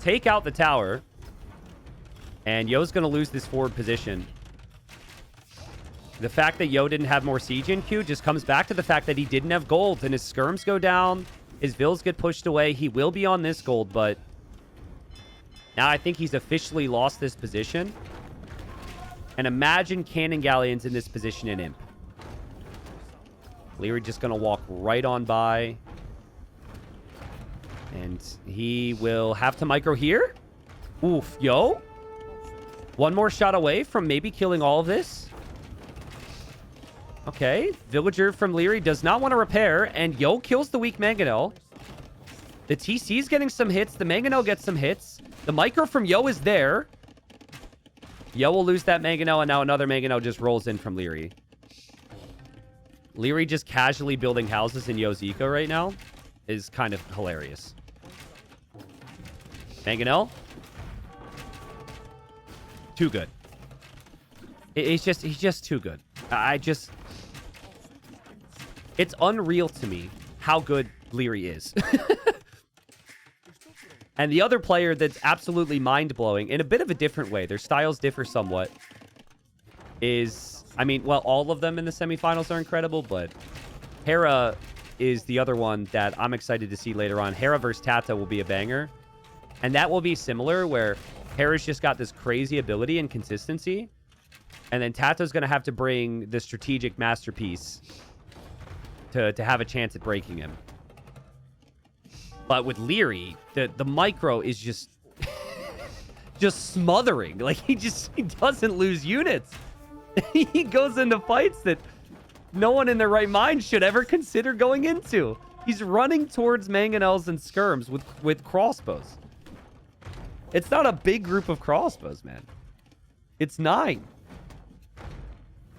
Take out the tower. And Yo's going to lose this forward position. The fact that Yo didn't have more siege in queue just comes back to the fact that he didn't have gold. And his skirms go down. His vills get pushed away. He will be on this gold, but now I think he's officially lost this position. And imagine cannon galleons in this position in Imp. Leary just going to walk right on by. And he will have to micro here. Oof, Yo. One more shot away from maybe killing all of this. Okay. Villager from Leary does not want to repair. And Yo kills the weak Mangonel. The TC's getting some hits. The Mangonel gets some hits. The micro from Yo is there. Yo will lose that Mangonel. And now another Mangonel just rolls in from Leary. Leary just casually building houses in Yo's eco right now is kind of hilarious. Mangonel. Too good. He's just too good. It's unreal to me how good Leary is. And the other player that's absolutely mind-blowing, in a bit of a different way, their styles differ somewhat, is, I mean, well, all of them in the semifinals are incredible, but Hera is the other one that I'm excited to see later on. Hera versus Tata will be a banger. And that will be similar, where Hera's just got this crazy ability and consistency. And then Tata's going to have to bring the strategic masterpiece to have a chance at breaking him. But with Leary, the micro is just smothering. Like, he doesn't lose units. He goes into fights that no one in their right mind should ever consider going into. He's running towards Mangonels and skirms with crossbows. It's not a big group of crossbows, man. It's 9.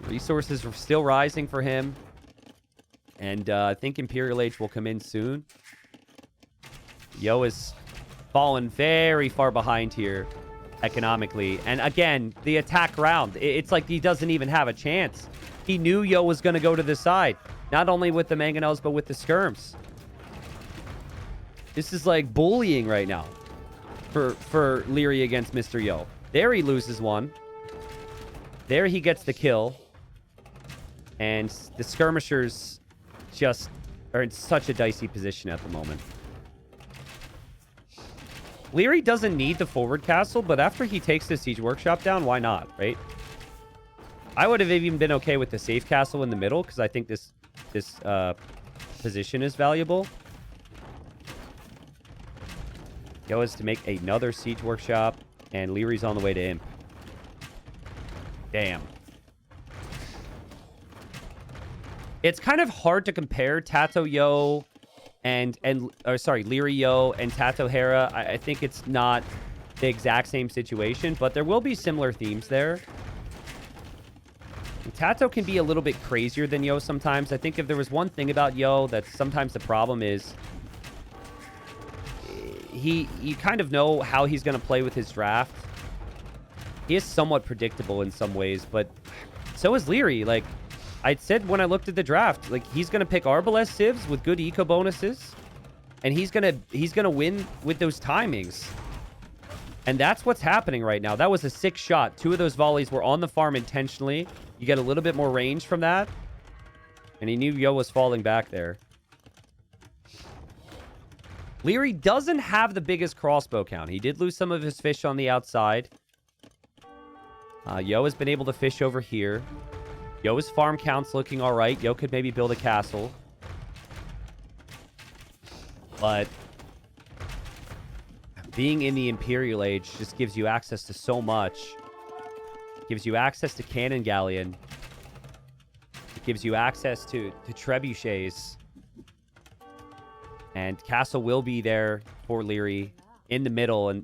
Resources are still rising for him. And I think Imperial Age will come in soon. Yo is fallen very far behind here economically. And again, the attack round, it's like he doesn't even have a chance. He knew Yo was going to go to the side. Not only with the Mangonels, but with the skirms. This is like bullying right now for Leary against Mr. Yo. There he loses one. There he gets the kill. And the skirmishers just are in such a dicey position at the moment. Leary doesn't need the forward castle, but after he takes the siege workshop down, why not, right? I would have even been okay with the safe castle in the middle, because I think this position is valuable. Yo is to make another siege workshop, and Leary's on the way to Imp. Damn. It's kind of hard to compare Tato Yo Leary Yo and Tato Hera. I think it's not the exact same situation, but there will be similar themes there. And Tato can be a little bit crazier than Yo sometimes. I think if there was one thing about Yo that sometimes the problem is, you kind of know how he's going to play with his draft. He is somewhat predictable in some ways, but so is Leary. Like, I said when I looked at the draft, like, he's going to pick Arbalest Civs with good eco bonuses. And he's gonna win with those timings. And that's what's happening right now. That was a 6 shot. 2 of those volleys were on the farm intentionally. You get a little bit more range from that. And he knew Yo was falling back there. Leary doesn't have the biggest crossbow count. He did lose some of his fish on the outside. Yo has been able to fish over here. Yo's farm count's looking all right. Yo could maybe build a castle. But being in the Imperial Age just gives you access to so much. It gives you access to Cannon Galleon. It gives you access to trebuchets. And Castle will be there for Leary in the middle. And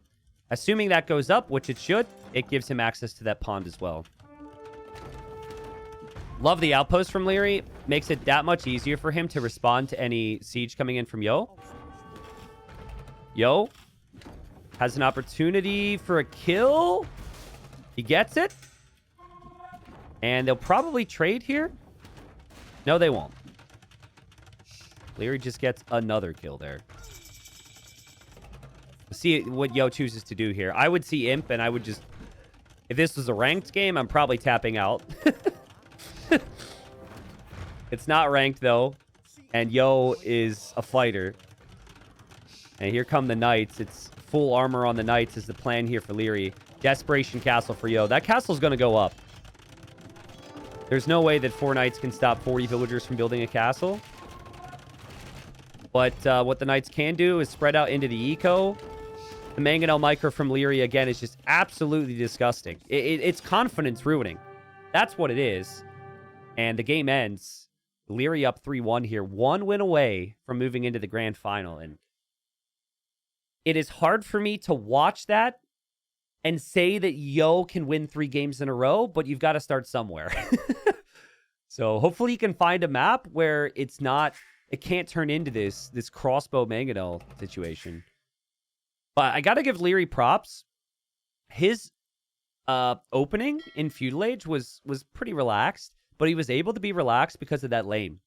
assuming that goes up, which it should, it gives him access to that pond as well. Love the outpost from Leary. Makes it that much easier for him to respond to any siege coming in from Yo. Yo has an opportunity for a kill. He gets it. And they'll probably trade here. No, they won't. Leary just gets another kill there. See what Yo chooses to do here. I would see Imp, and I would just... If this was a ranked game, I'm probably tapping out. It's not ranked, though. And Yo is a fighter. And here come the Knights. It's full armor on the Knights is the plan here for Leary. Desperation Castle for Yo. That castle's going to go up. There's no way that 4 Knights can stop 40 villagers from building a castle. But what the Knights can do is spread out into the eco. The Mangonel Micro from Leary, again, is just absolutely disgusting. It's confidence ruining. That's what it is. And the game ends. Leary up 3-1 here. 1 win away from moving into the grand final. And it is hard for me to watch that and say that Yo can win 3 games in a row, but you've got to start somewhere. So hopefully you can find a map where it's not... It can't turn into this crossbow Mangonel situation. But I got to give Leary props. His opening in Feudal Age was pretty relaxed, but he was able to be relaxed because of that lane.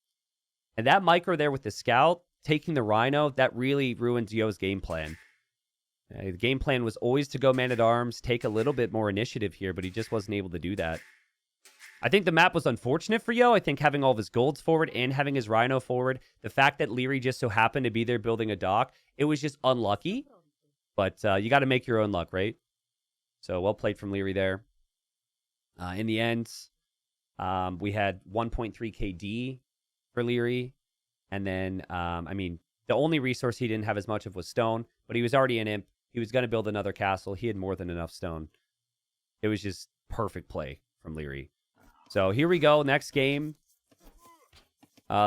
And that micro there with the scout, taking the Rhino, that really ruins Yo's game plan. The game plan was always to go man-at-arms, take a little bit more initiative here, but he just wasn't able to do that. I think the map was unfortunate for Yo. I think having all of his golds forward and having his Rhino forward, the fact that Leary just so happened to be there building a dock, it was just unlucky. But you got to make your own luck, right? So well played from Leary there. In the end, we had 1.3 KD for Leary. And then, the only resource he didn't have as much of was stone, but he was already an imp. He was going to build another castle. He had more than enough stone. It was just perfect play from Leary. So here we go. Next game.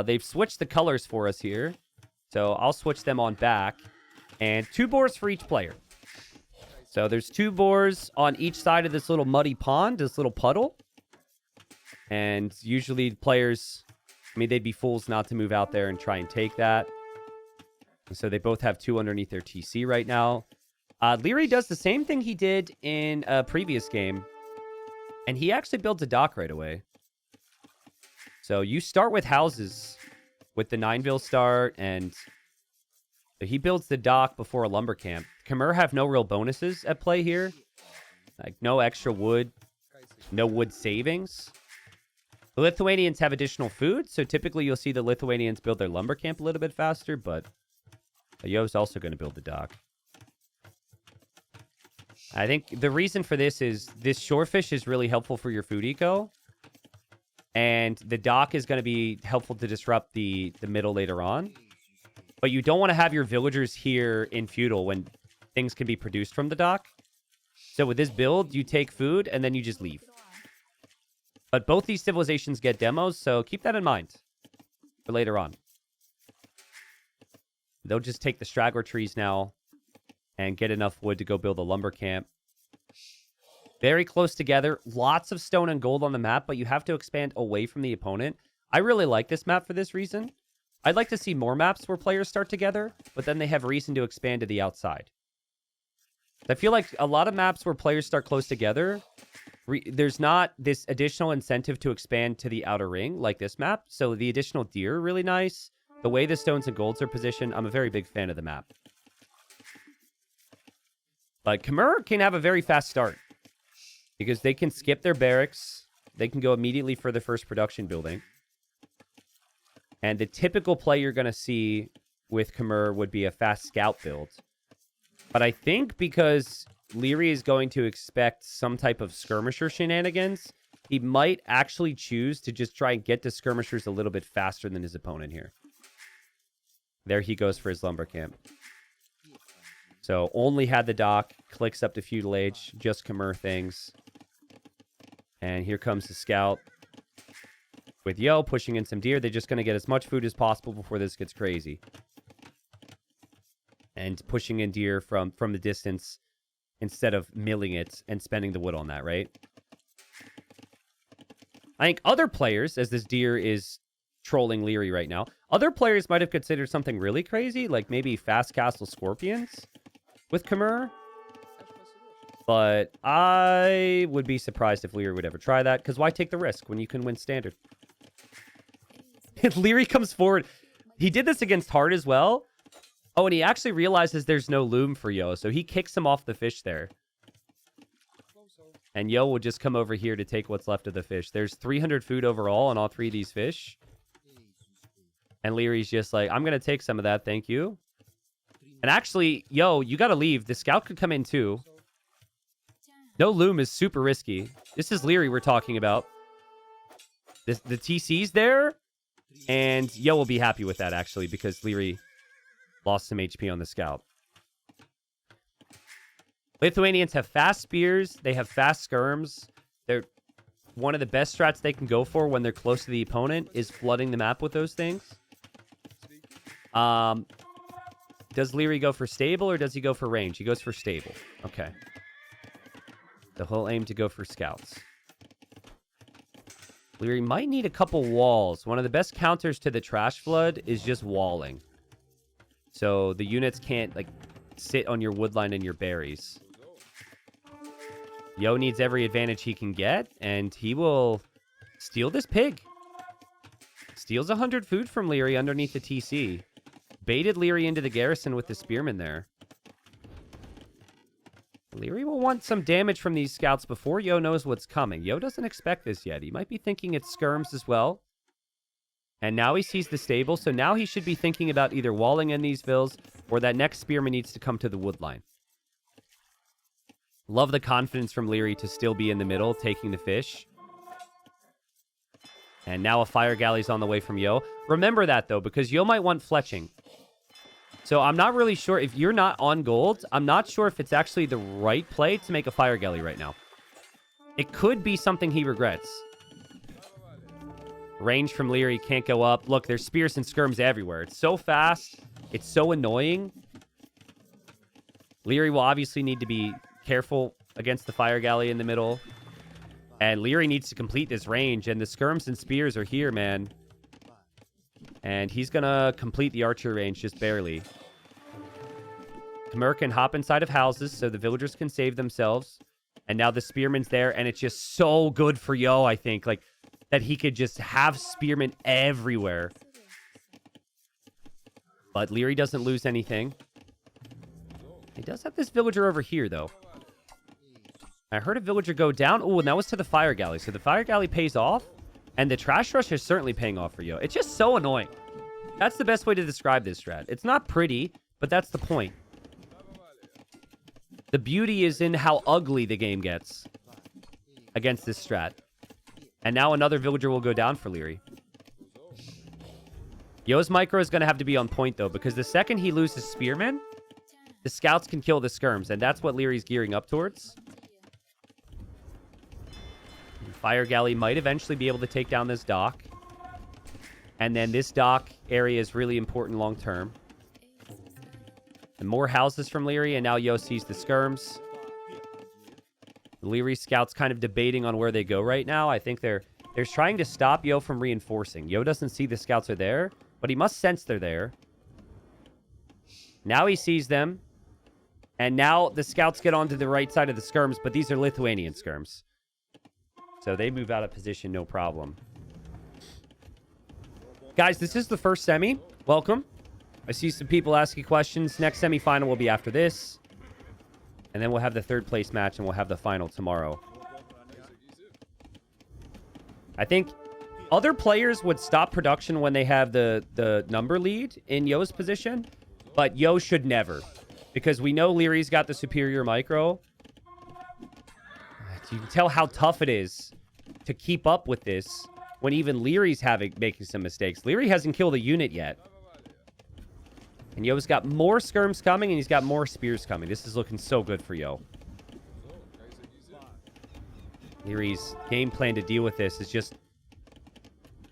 They've switched the colors for us here. So I'll switch them on back. And 2 boars for each player. So there's 2 boars on each side of this little muddy pond, this little puddle. And usually players, they'd be fools not to move out there and try and take that. So they both have 2 underneath their TC right now. Leary does the same thing he did in a previous game. And he actually builds a dock right away. So you start with houses with the 9-bill start, and he builds the dock before a lumber camp. Khmer have no real bonuses at play here. Like no extra wood, no wood savings. The Lithuanians have additional food, so typically you'll see the Lithuanians build their lumber camp a little bit faster, but Yo's also going to build the dock. I think the reason for this is this shorefish is really helpful for your food eco. And the dock is going to be helpful to disrupt the middle later on. But you don't want to have your villagers here in feudal when things can be produced from the dock. So with this build, you take food and then you just leave. But both these civilizations get demos, so keep that in mind for later on. They'll just take the straggler trees now and get enough wood to go build a lumber camp. Very close together. Lots of stone and gold on the map, but you have to expand away from the opponent. I really like this map for this reason. I'd like to see more maps where players start together, but then they have reason to expand to the outside. I feel like a lot of maps where players start close together, there's not this additional incentive to expand to the outer ring like this map. So the additional deer are really nice. The way the stones and golds are positioned, I'm a very big fan of the map. But Khmer can have a very fast start because they can skip their barracks. They can go immediately for the first production building. And the typical play you're going to see with Khmer would be a fast scout build. But I think because Leary is going to expect some type of skirmisher shenanigans, he might actually choose to just try and get to skirmishers a little bit faster than his opponent here. There he goes for his lumber camp. So only had the dock, clicks up to feudal age, just Khmer things. And here comes the scout with Yo pushing in some deer. They're just going to get as much food as possible before this gets crazy. And pushing in deer from the distance instead of milling it and spending the wood on that, right? I think other players, as this deer is trolling Leary right now, other players might have considered something really crazy, like maybe fast castle scorpions with Khmer. But I would be surprised if Leary would ever try that, because why take the risk when you can win standard? Leary comes forward. He did this against Hard as well. Oh, and he actually realizes there's no loom for Yo, so he kicks him off the fish there. And Yo will just come over here to take what's left of the fish. There's 300 food overall on all three of these fish. And Leary's just like, I'm going to take some of that, thank you. And actually, Yo, you got to leave. The scout could come in too. No loom is super risky. This is Leary we're talking about. The TC's there. And Yo will be happy with that, actually, because Leary lost some HP on the scout. Lithuanians have fast spears. They have fast skirms. They're one of the best strats they can go for when they're close to the opponent is flooding the map with those things. Does Leary go for stable or does he go for range? He goes for stable. Okay. So he'll aim to go for scouts. Leary might need a couple walls. One of the best counters to the trash flood is just walling. So the units can't, like, sit on your woodline and your berries. Yo needs every advantage he can get, and he will steal this pig. Steals 100 food from Leary underneath the TC. Baited Leary into the garrison with the spearman there. Leary will want some damage from these scouts before Yo knows what's coming. Yo doesn't expect this yet. He might be thinking it's skirms as well. And now he sees the stable, so now he should be thinking about either walling in these vills or that next spearman needs to come to the wood line. Love the confidence from Leary to still be in the middle, taking the fish. And now a fire galley's on the way from Yo. Remember that, though, because Yo might want fletching. So I'm not really sure. If you're not on gold, I'm not sure if it's actually the right play to make a fire galley right now. It could be something he regrets. Range from Leary can't go up. Look, there's spears and skirms everywhere. It's so fast. It's so annoying. Leary will obviously need to be careful against the fire galley in the middle. And Leary needs to complete this range. And the skirms and spears are here, man. And he's going to complete the archer range just barely. Khmer can hop inside of houses so the villagers can save themselves. And now the spearman's there. And it's just so good for Yo, I think. Like, that he could just have spearmen everywhere. But Leary doesn't lose anything. He does have this villager over here, though. I heard a villager go down. Oh, and that was to the fire galley. So the fire galley pays off. And the trash rush is certainly paying off for Yo. It's just so annoying. That's the best way to describe this strat. It's not pretty, but that's the point. The beauty is in how ugly the game gets against this strat. And now another villager will go down for Leary. Yo's micro is going to have to be on point, though, because the second he loses spearmen, the scouts can kill the skirms, and that's what Leary's gearing up towards. Fire galley might eventually be able to take down this dock. And then this dock area is really important long term. And more houses from Leary, and now Yo sees the skirms. The Leary scouts kind of debating on where they go right now. I think they're trying to stop Yo from reinforcing. Yo doesn't see the scouts are there, but he must sense they're there. Now he sees them. And now the scouts get onto the right side of the skirms, but these are Lithuanian skirms. So they move out of position, no problem. Guys, this is the first semi. Welcome. I see some people asking questions. Next semifinal will be after this. And then we'll have the third place match, and we'll have the final tomorrow. I think other players would stop production when they have the number lead in Yo's position. But Yo should never. Because we know Leary's got the superior micro. You can tell how tough it is to keep up with this when even Leary's making some mistakes. Leary hasn't killed a unit yet. And Yo's got more skirms coming, and he's got more spears coming. This is looking so good for Yo. Leary's game plan to deal with this is just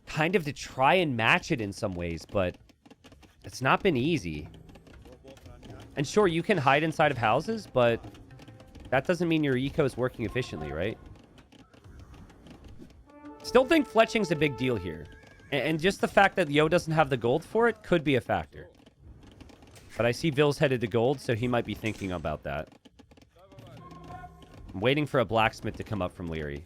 kind of to try and match it in some ways, but it's not been easy. And sure, you can hide inside of houses, but that doesn't mean your eco is working efficiently, right? Still think fletching's a big deal here. And just the fact that Yo doesn't have the gold for it could be a factor. But I see Ville's headed to gold, so he might be thinking about that. I'm waiting for a blacksmith to come up from Leary.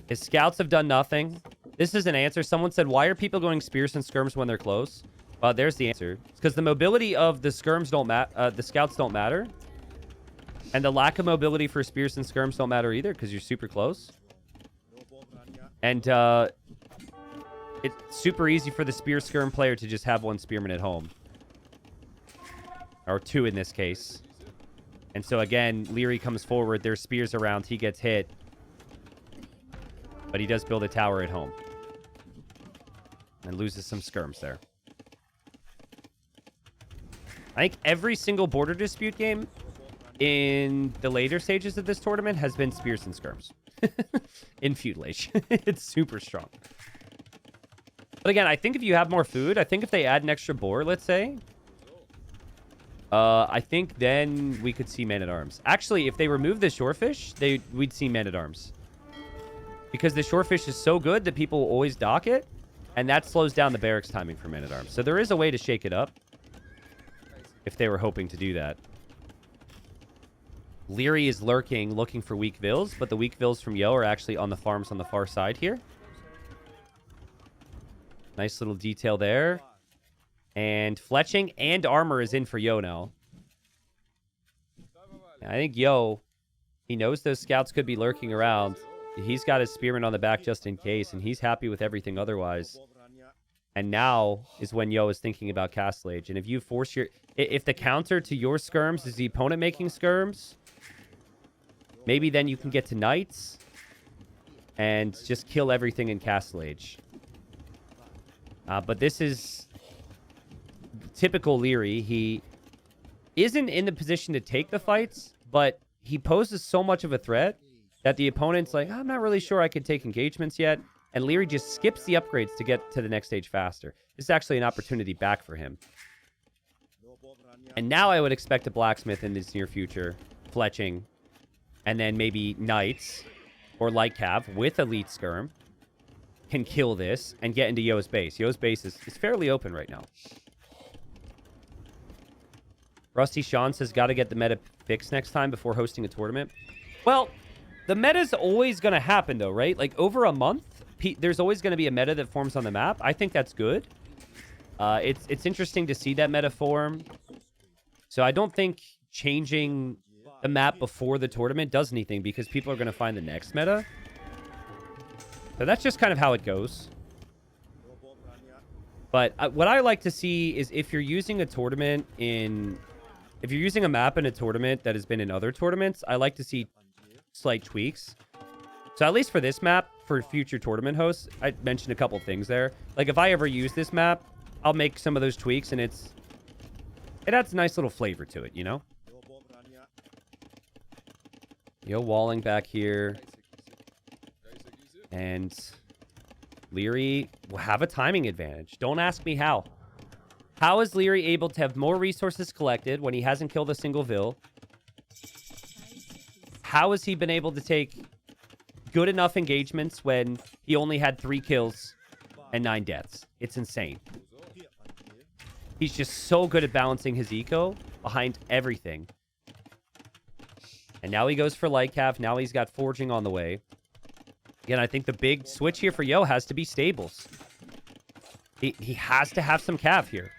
His scouts have done nothing. This is an answer. Someone said, why are people going spears and skirms when they're close? Well, there's the answer. It's because the mobility of the skirms don't matter. The scouts don't matter. And the lack of mobility for spears and skirms don't matter either because you're super close. And it's super easy for the spear skirm player to just have one spearman at home. Or two in this case. And so again, Leary comes forward. There's spears around. He gets hit. But he does build a tower at home. And loses some skirms there. I think every single border dispute game in the later stages of this tournament has been spears and skirms. In feudalage. It's super strong. But again, I think if you have more food, I think if they add an extra boar, let's say, I think then we could see men-at-arms. Actually, if they remove the shorefish, we'd see men-at-arms. Because the shorefish is so good that people will always dock it, and that slows down the barracks timing for men-at-arms. So there is a way to shake it up if they were hoping to do that. Leary is lurking, looking for weak vills, but the weak vills from Yo are actually on the farms on the far side here. Nice little detail there. And fletching and armor is in for Yo now. I think Yo, he knows those scouts could be lurking around. He's got his spearman on the back just in case, and he's happy with everything otherwise. And now is when Yo is thinking about Castle Age. And if you force your... If the counter to your skirms is the opponent making skirms, maybe then you can get to knights and just kill everything in Castle Age. But this is typical Leary. He isn't in the position to take the fights, but he poses so much of a threat that the opponent's like, I'm not really sure I could take engagements yet. And Leary just skips the upgrades to get to the next stage faster. This is actually an opportunity back for him. And now I would expect a blacksmith in this near future, fletching, and then maybe knights or light cav with elite skirm can kill this and get into Yo's base. Yo's base is fairly open right now. Rusty Sean says, got to get the meta fixed next time before hosting a tournament. Well, the meta's always going to happen, though, right? Like, over a month, there's always going to be a meta that forms on the map. I think that's good. It's interesting to see that meta form. So I don't think changing the map before the tournament does anything because people are going to find the next meta. So that's just kind of how it goes. But what I like to see is if you're using a tournament in... If you're using a map in a tournament that has been in other tournaments, I like to see slight tweaks. So at least for this map, for future tournament hosts, I mentioned a couple things there. Like if I ever use this map, I'll make some of those tweaks and it adds a nice little flavor to it, you know? Yo walling back here. And Leary will have a timing advantage. Don't ask me how. How is Leary able to have more resources collected when he hasn't killed a single Vill? How has he been able to take good enough engagements when he only had 3 kills and 9 deaths? It's insane. He's just so good at balancing his eco behind everything. And now he goes for light cav. Now he's got forging on the way. Again, I think the big switch here for Yo has to be stables. He has to have some cav here.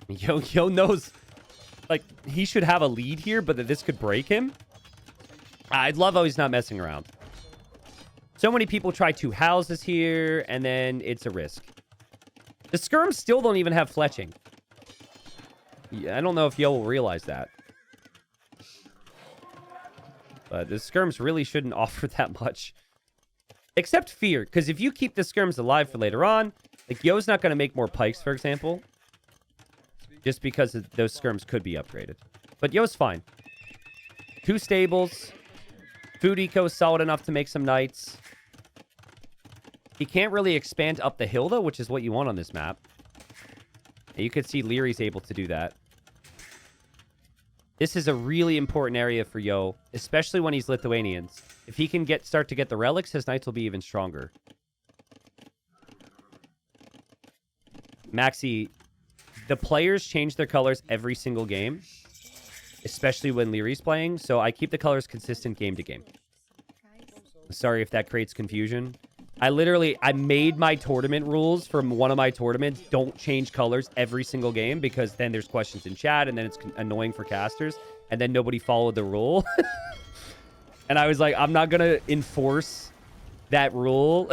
Yo knows, like, he should have a lead here, but that this could break him. I love how he's not messing around. So many people try 2 houses here, and then it's a risk. The skirms still don't even have fletching. I don't know if Yo will realize that. But the skirms really shouldn't offer that much. Except fear, because if you keep the skirms alive for later on, like, Yo's not going to make more pikes, for example. Just because those skirms could be upgraded. But Yo's fine. 2 stables. Food eco is solid enough to make some knights. He can't really expand up the hill, though, which is what you want on this map. And you can see Leary's able to do that. This is a really important area for Yo, especially when he's Lithuanians. If he can start to get the relics, his knights will be even stronger. Maxi, the players change their colors every single game, especially when Leary's playing, so I keep the colors consistent game to game. Sorry if that creates confusion. I made my tournament rules from one of my tournaments. Don't change colors every single game, because then there's questions in chat, and then it's annoying for casters, and then nobody followed the rule. And I was like, I'm not going to enforce that rule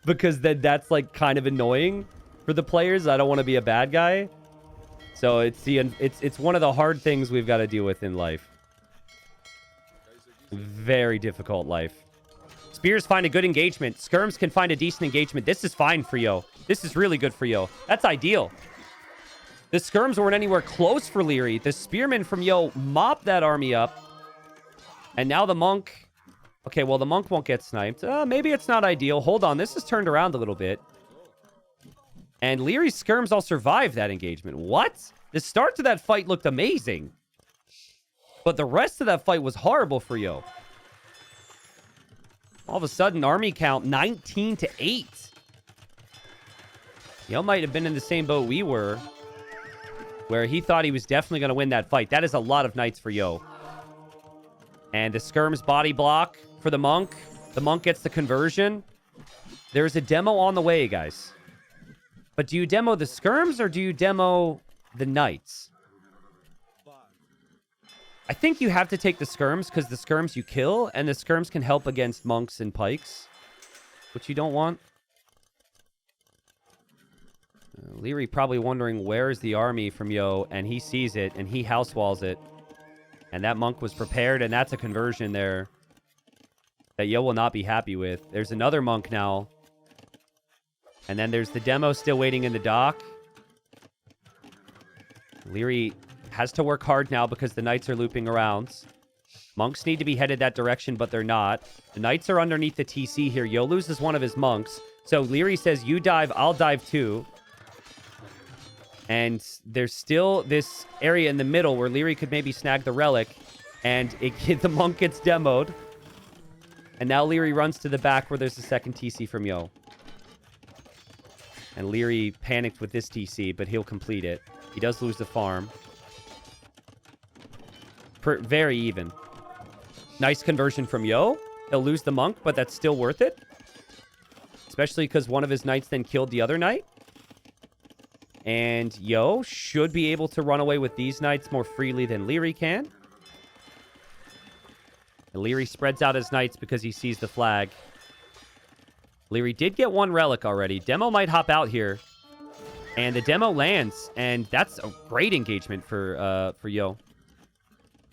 because then that's like kind of annoying for the players. I don't want to be a bad guy. So it's one of the hard things we've got to deal with in life. Very difficult life. Spears find a good engagement. Skirms can find a decent engagement. This is fine for Yo. This is really good for Yo. That's ideal. The skirms weren't anywhere close for Leary. The spearmen from Yo mopped that army up. And now the monk... Okay, well, the monk won't get sniped. Maybe it's not ideal. Hold on. This has turned around a little bit. And Leary's skirms all survived that engagement. What? The start to that fight looked amazing. But the rest of that fight was horrible for Yo. All of a sudden, army count 19-8. Yo might have been in the same boat we were, where he thought he was definitely going to win that fight. That is a lot of knights for Yo. And the skirms body block for the monk. The monk gets the conversion. There's a demo on the way, guys. But do you demo the skirms or do you demo the knights? I think you have to take the skirms because the skirms you kill, and the skirms can help against monks and pikes, which you don't want. Leary probably wondering where is the army from Yo, and he sees it, and he house walls it. And that monk was prepared, and that's a conversion there that Yo will not be happy with. There's another monk now. And then there's the demo still waiting in the dock. Leary has to work hard now because the knights are looping around. Monks need to be headed that direction, but they're not. The knights are underneath the TC here. Yo loses one of his monks. So Leary says, you dive, I'll dive too. And there's still this area in the middle where Leary could maybe snag the relic. And the monk gets demoed. And now Leary runs to the back where there's a second TC from Yo. And Leary panicked with this TC, but he'll complete it. He does lose the farm. Very even. Nice conversion from Yo. He'll lose the monk, but that's still worth it. Especially because one of his knights then killed the other knight. And Yo should be able to run away with these knights more freely than Leary can. And Leary spreads out his knights because he sees the flag. Leary did get one relic already. Demo might hop out here. And the demo lands. And that's a great engagement for Yo.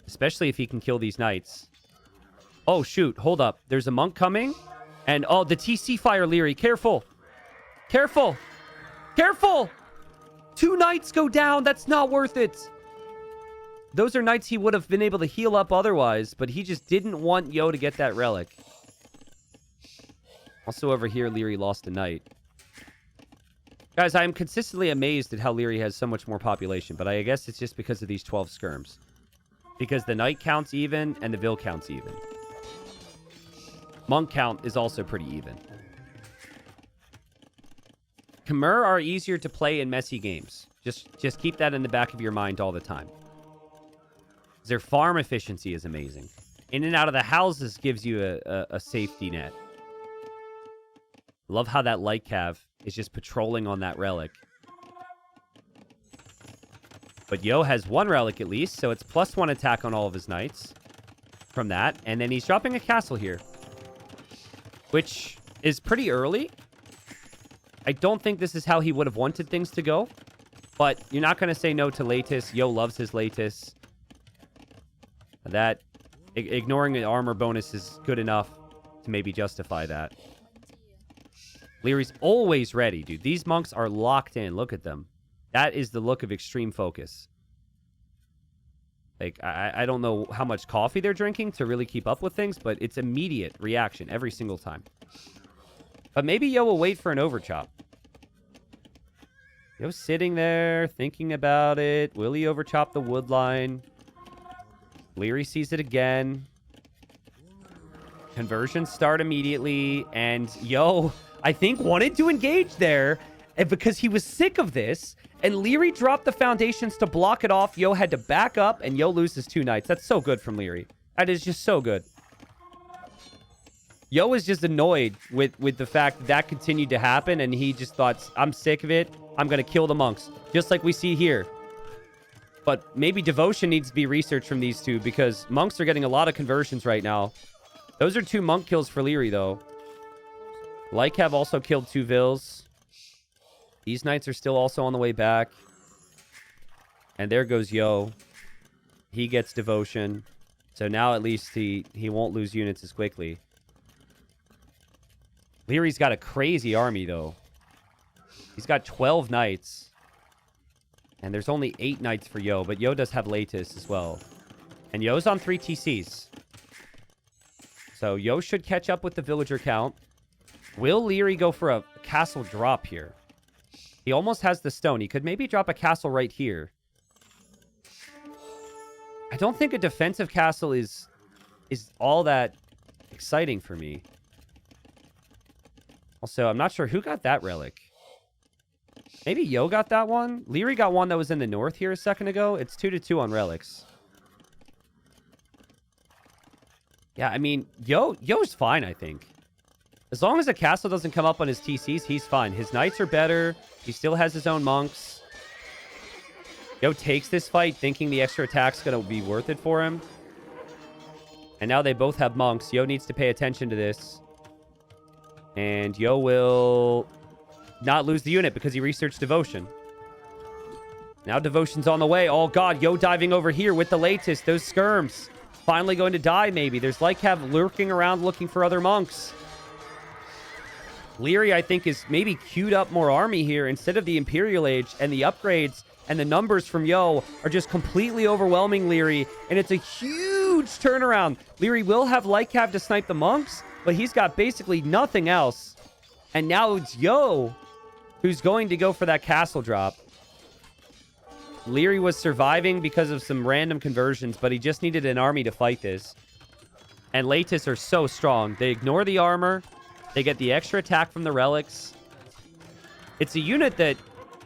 Especially if he can kill these knights. Oh, shoot. Hold up. There's a monk coming. And, oh, the TC fire, Leary. Careful. Careful. Careful. 2 knights go down. That's not worth it. Those are knights he would have been able to heal up otherwise, but he just didn't want Yo to get that relic. Also over here, Leary lost a knight. Guys, I am consistently amazed at how Leary has so much more population, but I guess it's just because of these 12 skirms. Because the knight counts even, and the Vil counts even. Monk count is also pretty even. Khmer are easier to play in messy games. Just keep that in the back of your mind all the time. Their farm efficiency is amazing. In and out of the houses gives you a safety net. Love how that light cav is just patrolling on that relic. But Yo has 1 relic at least, so it's +1 attack on all of his knights from that. And then he's dropping a castle here, which is pretty early. I don't think this is how he would have wanted things to go, but you're not going to say no to Latus. Yo loves his Latus. That, ignoring the armor bonus is good enough to maybe justify that. Leary's always ready, dude. These monks are locked in. Look at them. That is the look of extreme focus. Like, I don't know how much coffee they're drinking to really keep up with things, but it's immediate reaction every single time. But maybe Yo will wait for an overchop. Yo's sitting there, thinking about it. Will he overchop the wood line? Leary sees it again. Conversions start immediately, and Yo, I think, wanted to engage there because he was sick of this, and Leary dropped the foundations to block it off. Yo had to back up, and Yo loses 2 knights. That's so good from Leary. That is just so good. Yo was just annoyed with the fact that that continued to happen, and he just thought, I'm sick of it. I'm going to kill the monks, just like we see here. But maybe devotion needs to be researched from these two, because monks are getting a lot of conversions right now. Those are 2 monk kills for Leary, though. Lycav also killed 2 Vils. These knights are still also on the way back. And there goes Yo. He gets devotion. So now at least he won't lose units as quickly. Leary's got a crazy army, though. He's got 12 knights. And there's only 8 knights for Yo, but Yo does have Latus as well. And Yo's on 3 TCs. So Yo should catch up with the villager count. Will Leary go for a castle drop here? He almost has the stone. He could maybe drop a castle right here. I don't think a defensive castle is all that exciting for me. Also, I'm not sure who got that relic. Maybe Yo got that one? Leary got one that was in the north here a second ago. It's 2-2 on relics. Yeah, I mean, Yo's fine, I think. As long as a castle doesn't come up on his TCs, he's fine. His knights are better. He still has his own monks. Yo takes this fight thinking the extra attack's going to be worth it for him. And now they both have monks. Yo needs to pay attention to this. And Yo will not lose the unit because he researched devotion. Now devotion's on the way. Oh, God. Yo diving over here with the latest. Those skirms. Finally going to die, maybe. There's Lycav lurking around looking for other monks. Leary, I think, is maybe queued up more army here instead of the Imperial Age, and the upgrades and the numbers from Yo are just completely overwhelming Leary, and it's a huge turnaround. Leary will have Lycav to snipe the monks, but he's got basically nothing else. And now it's Yo who's going to go for that castle drop. Leary was surviving because of some random conversions, but he just needed an army to fight this. And Latus are so strong. They ignore the armor. They get the extra attack from the relics. It's a unit that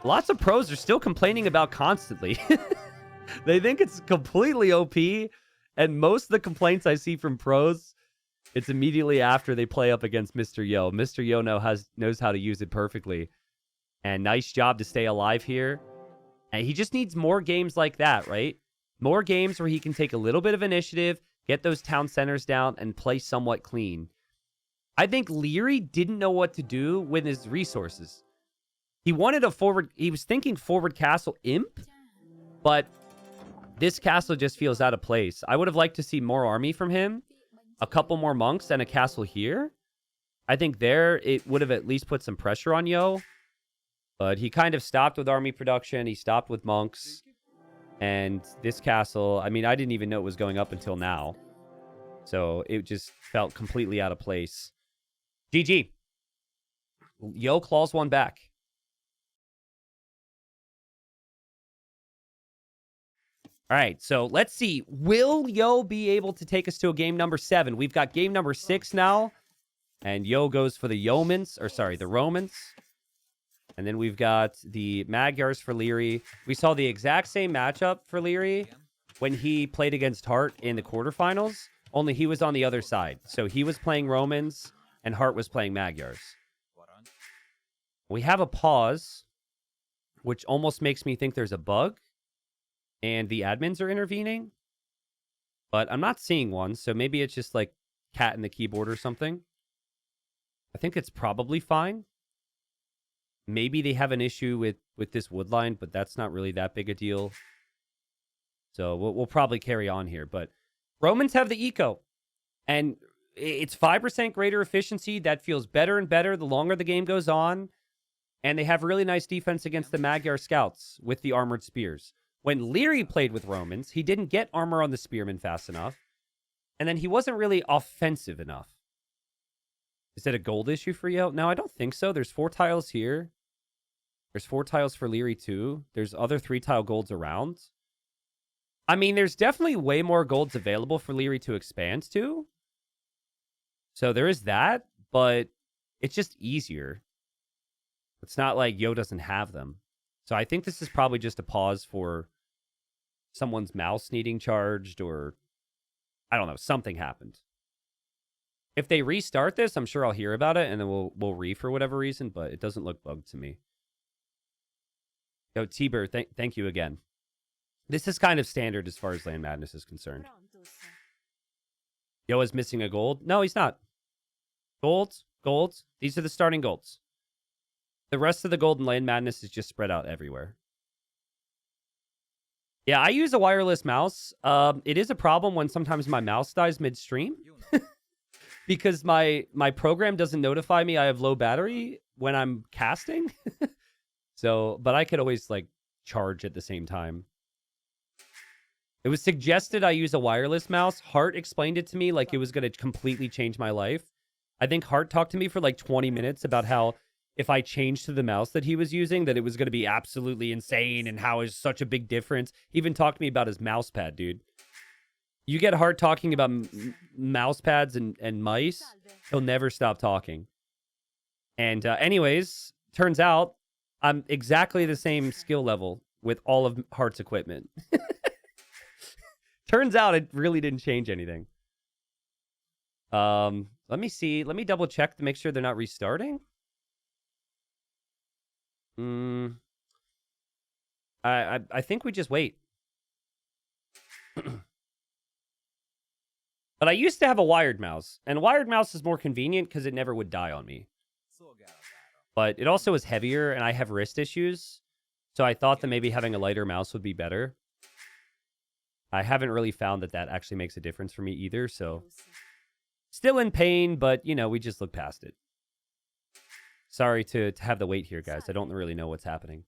lots of pros are still complaining about constantly. They think it's completely OP. And most of the complaints I see from pros, it's immediately after they play up against Mr. Yo. Mr. Yo knows how to use it perfectly. And nice job to stay alive here. And he just needs more games like that, right? More games where he can take a little bit of initiative, get those town centers down, and play somewhat clean. I think Leary didn't know what to do with his resources. He wanted a forward... He was thinking forward castle imp, but this castle just feels out of place. I would have liked to see more army from him, a couple more monks, and a castle here. I think there it would have at least put some pressure on Yo. But he kind of stopped with army production. He stopped with monks. And this castle, I mean, I didn't even know it was going up until now. So it just felt completely out of place. GG. Yo claws one back. All right, so let's see. Will Yo be able to take us to a game number 7? We've got game number 6 now. And Yo goes for the Yeomans, or sorry, the Romans. And then we've got the Magyars for Leary. We saw the exact same matchup for Leary when he played against Hart in the quarterfinals, only he was on the other side. So he was playing Romans, and Hart was playing Magyars. We have a pause, which almost makes me think there's a bug, and the admins are intervening. But I'm not seeing one, so maybe it's just like cat in the keyboard or something. I think it's probably fine. Maybe they have an issue with this wood line, but that's not really that big a deal. So we'll probably carry on here. But Romans have the eco, and it's 5% greater efficiency. That feels better and better the longer the game goes on. And they have really nice defense against the Magyar scouts with the armored spears. When Leary played with Romans, he didn't get armor on the spearmen fast enough. And then he wasn't really offensive enough. Is it a gold issue for Yo? No, I don't think so. There's 4 tiles here. There's 4 tiles for Leary too. There's other 3-tile golds around. I mean, there's definitely way more golds available for Leary to expand to. So there is that, but it's just easier. It's not like Yo doesn't have them. So I think this is probably just a pause for someone's mouse needing charged, or I don't know, something happened. If they restart this, I'm sure I'll hear about it, and then we'll re for whatever reason, but it doesn't look bugged to me. Yo, T-Bird, thank you again. This is kind of standard as far as Land Madness is concerned. Yo is missing a gold. No, he's not. Golds. These are the starting golds. The rest of the gold in Land Madness is just spread out everywhere. Yeah, I use a wireless mouse. It is a problem when sometimes my mouse dies midstream. Because my program doesn't notify me I have low battery when I'm casting. So, but I could always, like, charge at the same time. It was suggested I use a wireless mouse. Hart explained it to me like it was going to completely change my life. I think Hart talked to me for like 20 minutes about how if I changed to the mouse that he was using, that it was going to be absolutely insane and how it's such a big difference. He even talked to me about his mouse pad, dude. You get Hart talking about mouse pads and mice, he'll never stop talking. And anyways, turns out I'm exactly the same skill level with all of Hart's equipment. Turns out it really didn't change anything. Let me see. Let me double check to make sure they're not restarting. I think we just wait. But I used to have a wired mouse, and a wired mouse is more convenient because it never would die on me. But it also is heavier, and I have wrist issues, so I thought that maybe having a lighter mouse would be better. I haven't really found that that actually makes a difference for me either, so still in pain, but, you know, we just look past it. Sorry to have the wait here, guys. I don't really know what's happening.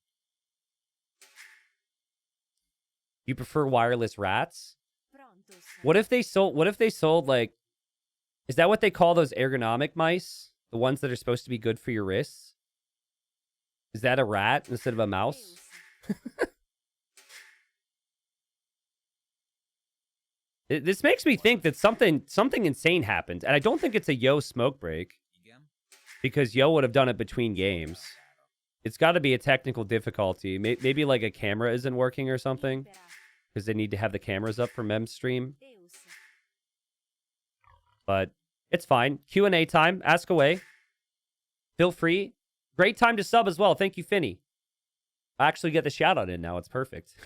You prefer wireless rats? What if they sold like, is that what they call those ergonomic mice? The ones that are supposed to be good for your wrists? Is that a rat instead of a mouse? This makes me think that something insane happened. And I don't think it's a Yo smoke break. Because Yo would have done it between games. It's got to be a technical difficulty. Maybe like a camera isn't working or something. Because they need to have the cameras up for Mem stream. But it's fine. Q&A time. Ask away. Feel free. Great time to sub as well. Thank you, Finny. I actually get the shout out in now. It's perfect.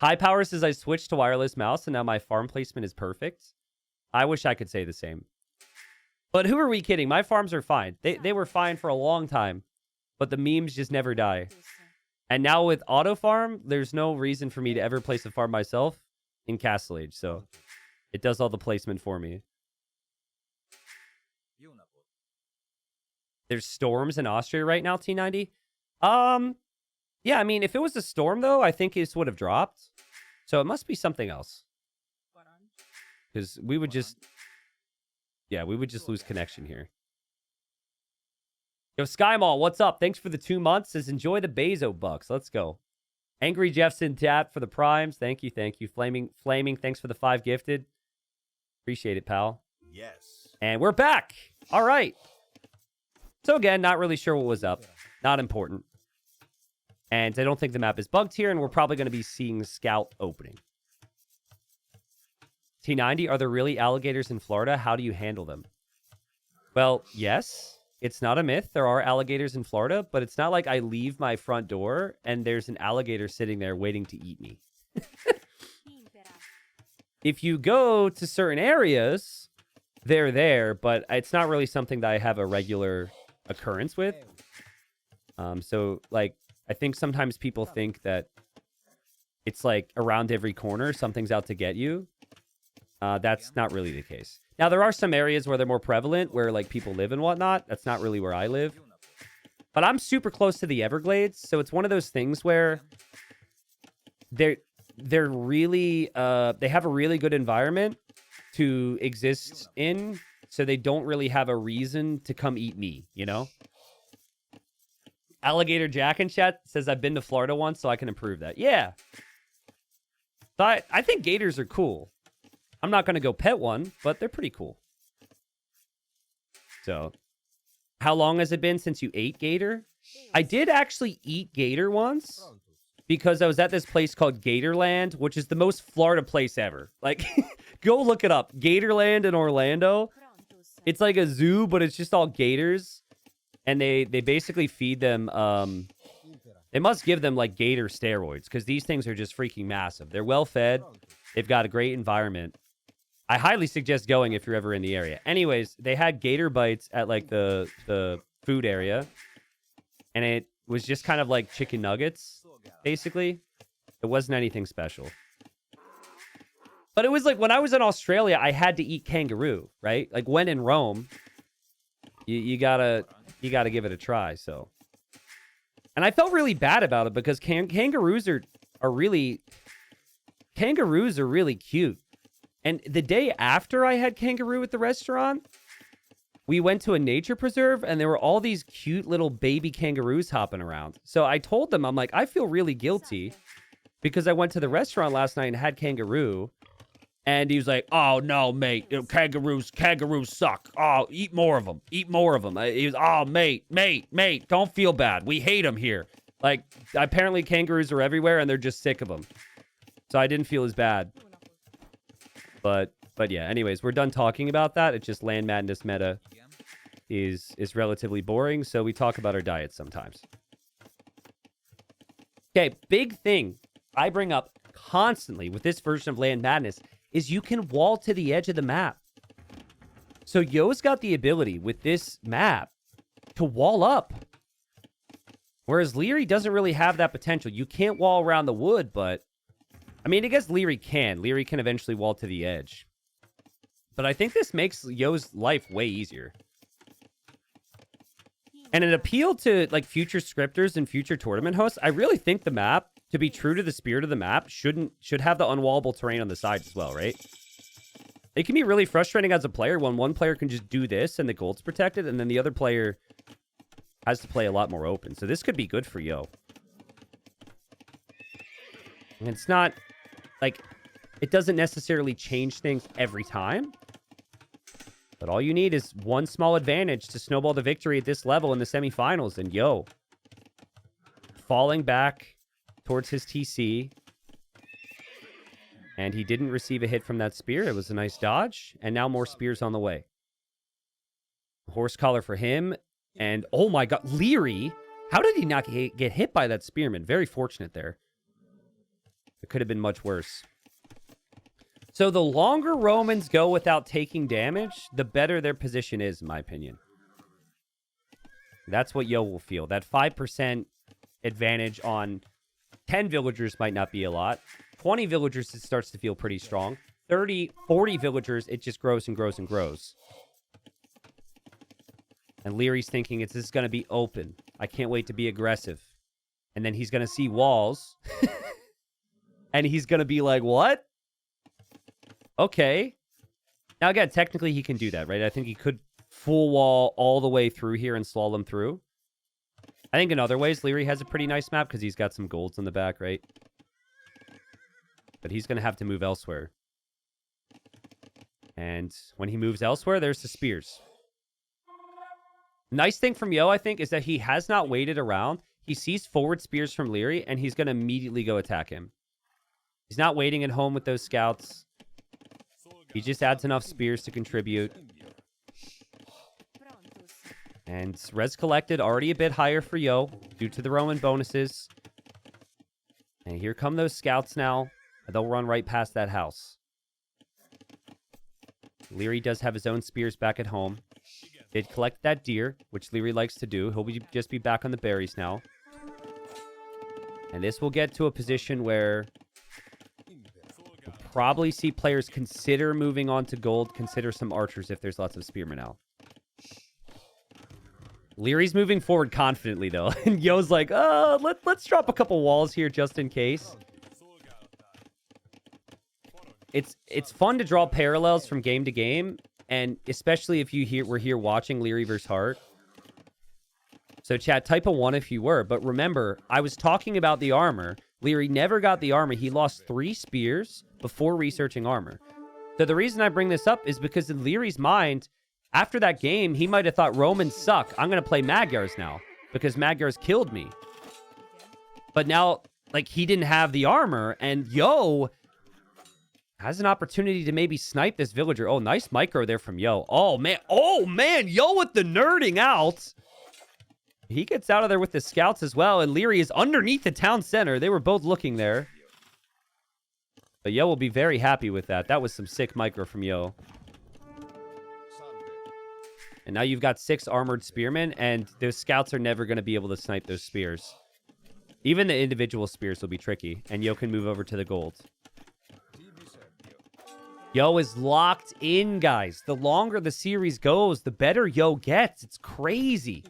High Power says I switched to wireless mouse and now my farm placement is perfect. I wish I could say the same. But who are we kidding? My farms are fine. They were fine for a long time. But the memes just never die. And now with Auto Farm, there's no reason for me to ever place a farm myself in Castle Age. So it does all the placement for me. There's storms in Austria right now, T90. Yeah, I mean, if it was a storm, though, I think this would have dropped. So it must be something else. Because we would just... Yeah, we would just lose connection here. Yo, SkyMall, what's up? Thanks for the 2 months. Says enjoy the Bezo bucks. Let's go. Angry Jeff's in chat for the primes. Thank you, thank you. Flaming, thanks for the 5 gifted. Appreciate it, pal. Yes. And we're back. All right. So again, not really sure what was up. Not important. And I don't think the map is bugged here, and we're probably going to be seeing Scout opening. T90, are there really alligators in Florida? How do you handle them? Well, yes. It's not a myth. There are alligators in Florida, but it's not like I leave my front door and there's an alligator sitting there waiting to eat me. If you go to certain areas, they're there, but it's not really something that I have a regular occurrence with. So, like, I think sometimes people think that it's like around every corner, something's out to get you. That's not really the case. Now, there are some areas where they're more prevalent, where, like, people live and whatnot. That's not really where I live. But I'm super close to the Everglades, so it's one of those things where they're really... they have a really good environment to exist in, so they don't really have a reason to come eat me, you know? Alligator Jack in chat says, I've been to Florida once, so I can improve that. Yeah. So I think gators are cool. I'm not going to go pet one, but they're pretty cool. So, how long has it been since you ate gator? I did actually eat gator once because I was at this place called Gatorland, which is the most Florida place ever. Like, go look it up. Gatorland in Orlando. It's like a zoo, but it's just all gators. And they basically feed them... they must give them, like, gator steroids because these things are just freaking massive. They're well-fed. They've got a great environment. I highly suggest going if you're ever in the area. Anyways, they had gator bites at, like, the food area. And it was just kind of like chicken nuggets, basically. It wasn't anything special. But it was like, when I was in Australia, I had to eat kangaroo, right? Like, when in Rome, you gotta give it a try, so. And I felt really bad about it because kangaroos are really cute. And the day after I had kangaroo at the restaurant, we went to a nature preserve and there were all these cute little baby kangaroos hopping around. So I told them, I'm like, I feel really guilty because I went to the restaurant last night and had kangaroo. And he was like, oh, no, mate, kangaroos suck. Oh, eat more of them. Eat more of them. He was, oh, mate, don't feel bad. We hate them here. Like, apparently kangaroos are everywhere and they're just sick of them. So I didn't feel as bad. But yeah, anyways, we're done talking about that. It's just Land Madness meta is relatively boring, so we talk about our diets sometimes. Okay, big thing I bring up constantly with this version of Land Madness is you can wall to the edge of the map. So Yo's got the ability with this map to wall up. Whereas Leary doesn't really have that potential. You can't wall around the wood, but... I mean, I guess Leary can. Leary can eventually wall to the edge. But I think this makes Yo's life way easier. And an appeal to, like, future scripters and future tournament hosts, I really think the map, to be true to the spirit of the map, should have the unwallable terrain on the sides as well, right? It can be really frustrating as a player when one player can just do this and the gold's protected, and then the other player has to play a lot more open. So this could be good for Yo. And it's not... like, it doesn't necessarily change things every time. But all you need is one small advantage to snowball the victory at this level in the semifinals. And Yo, falling back towards his TC. And he didn't receive a hit from that spear. It was a nice dodge. And now more spears on the way. Horse collar for him. And, oh my god, Leary. How did he not get hit by that spearman? Very fortunate there. It could have been much worse. So the longer Romans go without taking damage, the better their position is, in my opinion. That's what Yo will feel. That 5% advantage on 10 villagers might not be a lot. 20 villagers, it starts to feel pretty strong. 30, 40 villagers, it just grows and grows and grows. And Leary's thinking this is going to be open. I can't wait to be aggressive. And then he's going to see walls. And he's going to be like, what? Okay. Now, again, technically he can do that, right? I think he could full wall all the way through here and slalom through. I think in other ways, Leary has a pretty nice map because he's got some golds in the back, right? But he's going to have to move elsewhere. And when he moves elsewhere, there's the spears. Nice thing from Yo, I think, is that he has not waited around. He sees forward spears from Leary, and he's going to immediately go attack him. He's not waiting at home with those scouts. He just adds enough spears to contribute. And res collected already a bit higher for Yo due to the Roman bonuses. And here come those scouts now. They'll run right past that house. Leary does have his own spears back at home. Did collect that deer, which Leary likes to do. He'll just be back on the berries now. And this will get to a position where we'll probably see players consider moving on to gold, consider some archers if there's lots of spearmen out. Leary's moving forward confidently, though. And Yo's like, let's drop a couple walls here just in case. It's fun to draw parallels from game to game, and especially if we're here watching Leary versus Hart. So chat, type a 1 if you were. But remember, I was talking about the armor. Leary never got the armor. He lost 3 spears before researching armor. So the reason I bring this up is because in Leary's mind, after that game, he might have thought Romans suck. I'm going to play Magyars now because Magyars killed me. But now, like, he didn't have the armor, and Yo has an opportunity to maybe snipe this villager. Oh, nice micro there from Yo. Oh, man. Yo with the nerding out. He gets out of there with the scouts as well, and Leary is underneath the town center. They were both looking there. But Yo will be very happy with that. That was some sick micro from Yo. And now you've got 6 armored spearmen, and those scouts are never going to be able to snipe those spears. Even the individual spears will be tricky, and Yo can move over to the gold. Yo is locked in, guys. The longer the series goes, the better Yo gets. It's crazy.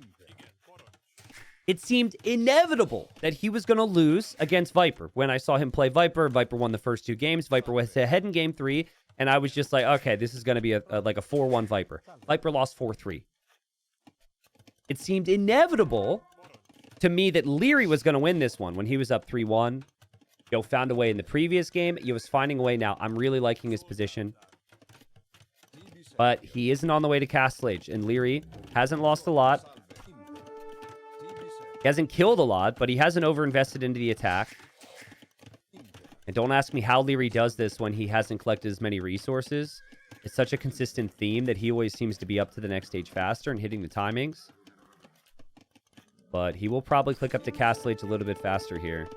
It seemed inevitable that he was going to lose against Viper. When I saw him play Viper, Viper won the first 2 games. Viper was ahead in game 3. And I was just like, okay, this is going to be like a 4-1 Viper. Viper lost 4-3. It seemed inevitable to me that Leary was going to win this one when he was up 3-1. Yo found a way in the previous game. He was finding a way now. I'm really liking his position. But he isn't on the way to Castle Age. And Leary hasn't lost a lot. He hasn't killed a lot, but he hasn't overinvested into the attack. And don't ask me how Leary does this when he hasn't collected as many resources. It's such a consistent theme that he always seems to be up to the next stage faster and hitting the timings. But he will probably click up the Castle Age a little bit faster here.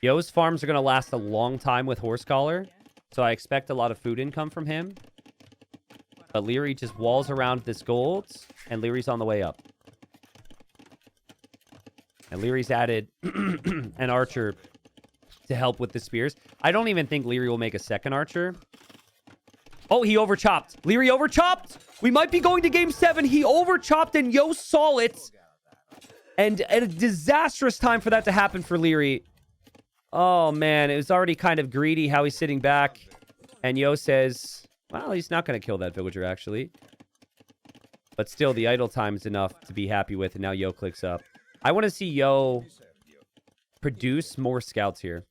Yo's farms are going to last a long time with Horse Collar, so I expect a lot of food income from him. But Leary just walls around this gold, and Leary's on the way up. And Leary's added an archer to help with the spears. I don't even think Leary will make a second archer. Oh, he overchopped. Leary overchopped. We might be going to game 7. He overchopped and Yo saw it. And at a disastrous time for that to happen for Leary. Oh, man. It was already kind of greedy how he's sitting back. And Yo says, well, he's not going to kill that villager, actually. But still, the idle time is enough to be happy with. And now Yo clicks up. I want to see Yo produce more scouts here.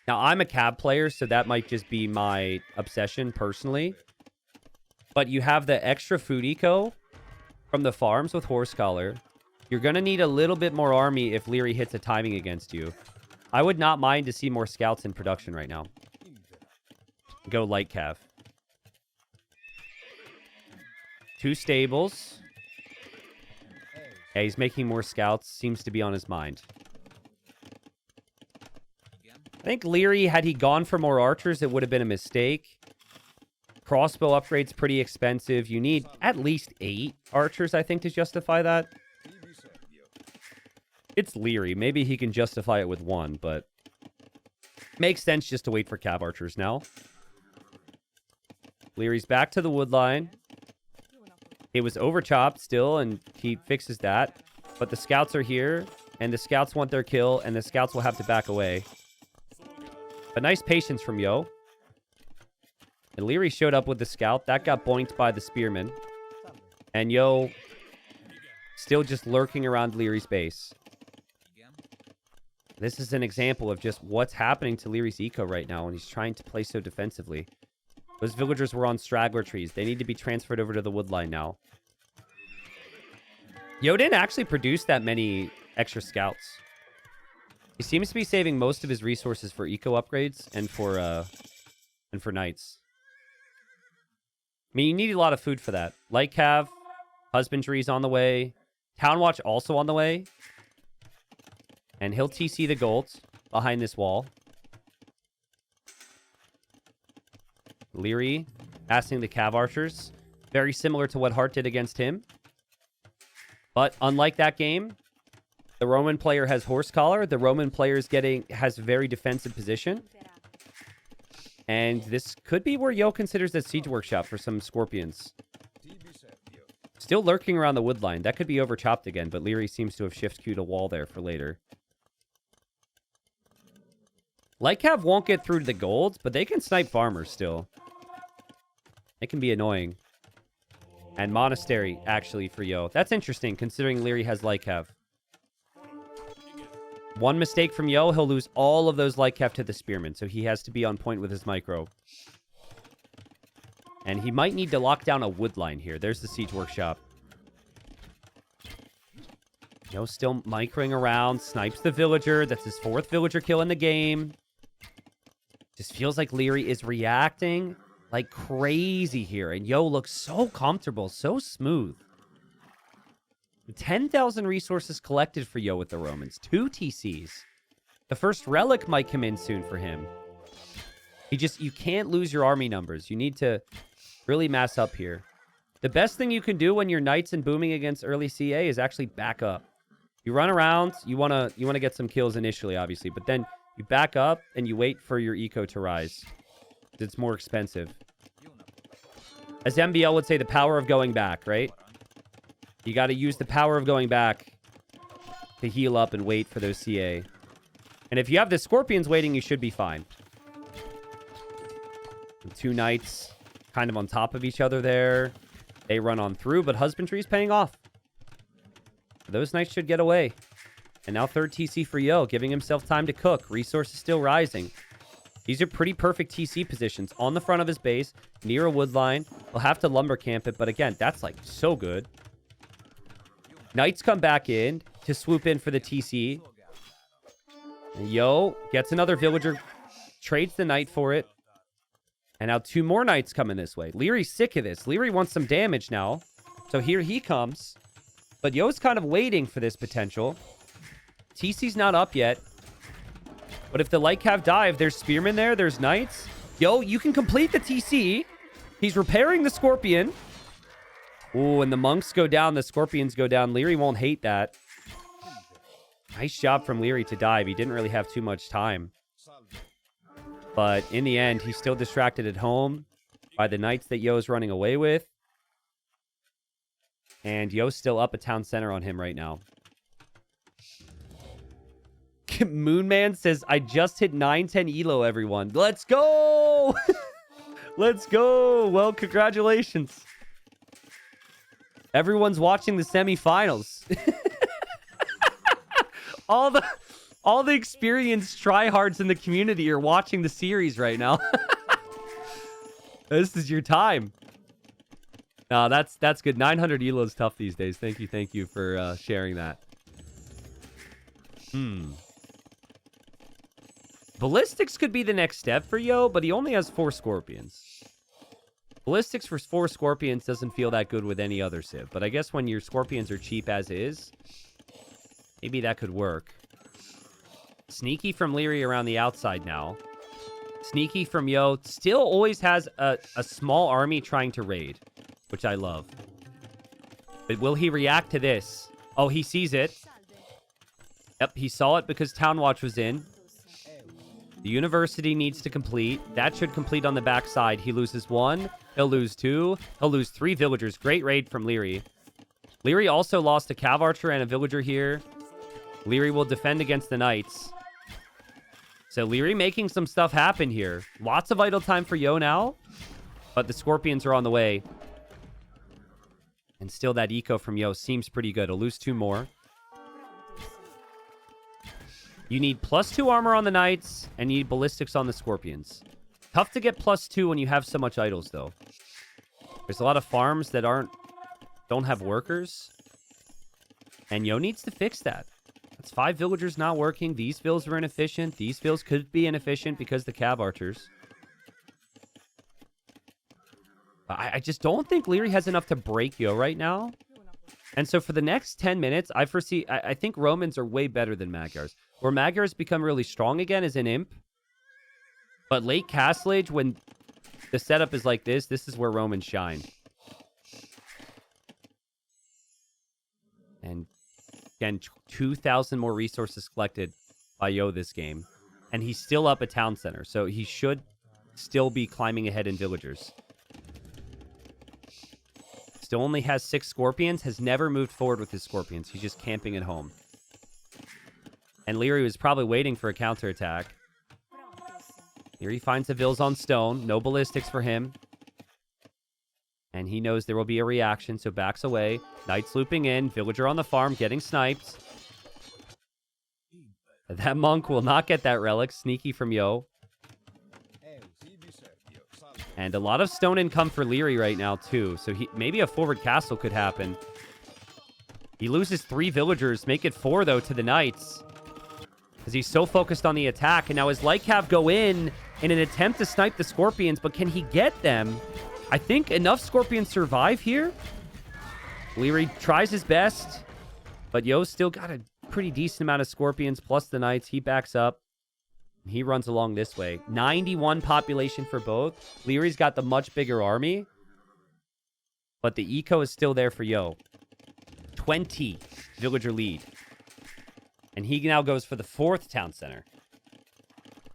Now, I'm a cab player, so that might just be my obsession personally. But you have the extra food eco from the farms with Horse Collar. You're going to need a little bit more army if Leary hits a timing against you. I would not mind to see more scouts in production right now. Go light cav. 2 stables. Yeah, he's making more scouts. Seems to be on his mind. I think Leary, had he gone for more archers, it would have been a mistake. Crossbow upgrade's pretty expensive. You need at least 8 archers, I think, to justify that. It's Leary. Maybe he can justify it with 1, but makes sense just to wait for cab archers now. Leary's back to the wood line. It was overchopped still, and he fixes that. But the scouts are here, and the scouts want their kill, and the scouts will have to back away. But nice patience from Yo. And Leary showed up with the scout. That got boinked by the spearman. And Yo still just lurking around Leary's base. This is an example of just what's happening to Leary's eco right now, and he's trying to play so defensively. Those villagers were on straggler trees. They need to be transferred over to the wood line now. Yo didn't actually produce that many extra scouts. He seems to be saving most of his resources for eco upgrades and for knights. I mean, you need a lot of food for that. Light cav, husbandry's on the way. Town watch also on the way. And he'll TC the gold behind this wall. Leary passing the cav archers. Very similar to what Hart did against him. But unlike that game, the Roman player has horse collar. The Roman player has very defensive position. And this could be where Yo considers a siege workshop for some scorpions. Still lurking around the wood line. That could be overchopped again, but Leary seems to have shift queued a wall there for later. Light Cav won't get through to the golds, but they can snipe farmers still. It can be annoying. And Monastery, actually, for Yo. That's interesting, considering Leary has Light Cav. One mistake from Yo, he'll lose all of those Light Cav to the Spearman, so he has to be on point with his micro. And he might need to lock down a wood line here. There's the siege workshop. Yo still microing around, snipes the villager. That's his 4th villager kill in the game. Just feels like Leary is reacting like crazy here. And Yo looks so comfortable, so smooth. 10,000 resources collected for Yo with the Romans. 2 TCs. The first relic might come in soon for him. You can't lose your army numbers. You need to really mass up here. The best thing you can do when you're knights and booming against early CA is actually back up. You run around, you wanna get some kills initially, obviously, but then you back up and you wait for your eco to rise. It's more expensive. As MBL would say, the power of going back, right? You got to use the power of going back to heal up and wait for those CA. And if you have the Scorpions waiting, you should be fine. The 2 knights kind of on top of each other there. They run on through, but husbandry's paying off. Those knights should get away. And now 3rd TC for Yo, giving himself time to cook. Resources still rising. These are pretty perfect TC positions. On the front of his base, near a wood line. He'll have to lumber camp it, but again, that's like so good. Knights come back in to swoop in for the TC. Yo gets another villager, trades the knight for it. And now 2 more knights coming this way. Leary's sick of this. Leary wants some damage now. So here he comes. But Yo's kind of waiting for this potential. TC's not up yet. But if the Light Cav dive, there's Spearmen there, there's knights. Yo, you can complete the TC. He's repairing the Scorpion. Ooh, and the monks go down, the scorpions go down. Leary won't hate that. Nice job from Leary to dive. He didn't really have too much time. But in the end, he's still distracted at home by the knights that Yo's running away with. And Yo's still up at town center on him right now. Moonman says, I just hit 910 elo, everyone. Let's go! Let's go! Well, congratulations. Everyone's watching the semifinals. all the experienced tryhards in the community are watching the series right now. This is your time. No, that's good. 900 elo is tough these days. Thank you for sharing that. Ballistics could be the next step for Yo, but he only has 4 scorpions. Ballistics for 4 scorpions doesn't feel that good with any other civ, but I guess when your scorpions are cheap as is, maybe that could work. Sneaky from Leary around the outside now. Sneaky from Yo. Still always has a small army trying to raid, which I love. But will he react to this? Oh, he sees it. Yep, he saw it because Town Watch was in. The university needs to complete. That should complete on the backside. He loses 1. He'll lose 2. He'll lose 3 villagers. Great raid from Leary. Leary also lost a cav archer and a villager here. Leary will defend against the knights. So Leary making some stuff happen here. Lots of idle time for Yo now. But the scorpions are on the way. And still that eco from Yo seems pretty good. He'll lose 2 more. You need +2 armor on the knights, and you need ballistics on the scorpions. Tough to get +2 when you have so much idols, though. There's a lot of farms that don't have workers. And Yo needs to fix that. That's 5 villagers not working. These fills are inefficient. These fills could be inefficient because the cav archers. I just don't think Leary has enough to break Yo right now. And so for the next 10 minutes, I think Romans are way better than Magyars. Where Magyars become really strong again is in Imp. But late Castle Age, when the setup is like this is where Romans shine. And again, 2,000 more resources collected by Yo this game. And he's still up at Town Center, so he should still be climbing ahead in villagers. Still only has 6 Scorpions, has never moved forward with his Scorpions. He's just camping at home. And Leary was probably waiting for a counterattack. Leary finds the Vills on stone. No ballistics for him. And he knows there will be a reaction, so backs away. Knights looping in. Villager on the farm getting sniped. That monk will not get that relic. Sneaky from Yo. And a lot of stone income for Leary right now, too. So maybe a forward castle could happen. He loses 3 villagers. Make it 4, though, to the Knights. Because he's so focused on the attack. And now his Light Cav go in an attempt to snipe the Scorpions. But can he get them? I think enough Scorpions survive here. Leary tries his best. But Yo's still got a pretty decent amount of Scorpions plus the Knights. He backs up. He runs along this way. 91 population for both. Leary's got the much bigger army. But the eco is still there for Yo. 20 villager lead. And he now goes for the 4th town center.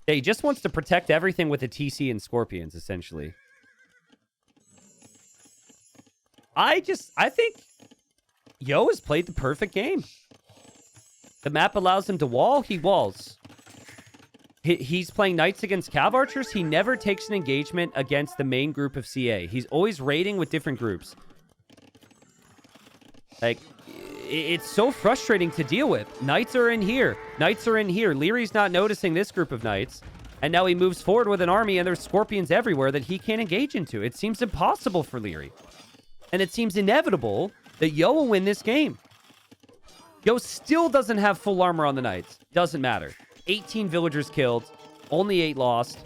Yeah, he just wants to protect everything with the TC and Scorpions, essentially. I think Yo has played the perfect game. The map allows him to wall. He walls. He's playing Knights against Cav Archers. He never takes an engagement against the main group of CA. He's always raiding with different groups. Like, it's so frustrating to deal with. Knights are in here. Knights are in here. Leary's not noticing this group of Knights. And now he moves forward with an army, and there's Scorpions everywhere that he can't engage into. It seems impossible for Leary. And it seems inevitable that Yo will win this game. Yo still doesn't have full armor on the Knights. Doesn't matter. 18 villagers killed. Only 8 lost.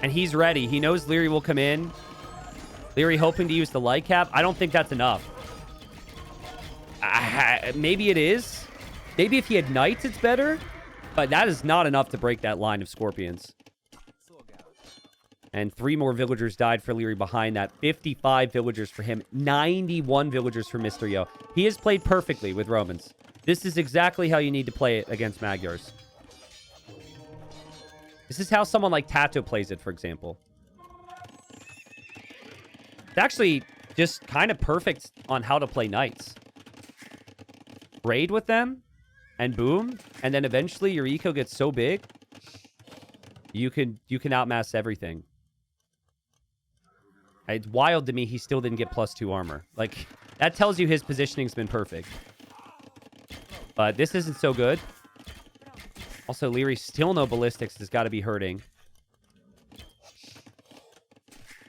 And he's ready. He knows Leary will come in. Leary hoping to use the Light Cap. I don't think that's enough. Maybe it is. Maybe if he had Knights, it's better. But that is not enough to break that line of Scorpions. And 3 more villagers died for Leary behind that. 55 villagers for him. 91 villagers for Mr. Yo. He has played perfectly with Romans. This is exactly how you need to play it against Magyars. This is how someone like Tato plays it, for example. It's actually just kind of perfect on how to play Knights. Raid with them, and boom. And then eventually your eco gets so big, you can outmass everything. It's wild to me he still didn't get +2 armor. Like, that tells you his positioning's been perfect. But this isn't so good. Also, Leary still no ballistics. Has got to be hurting.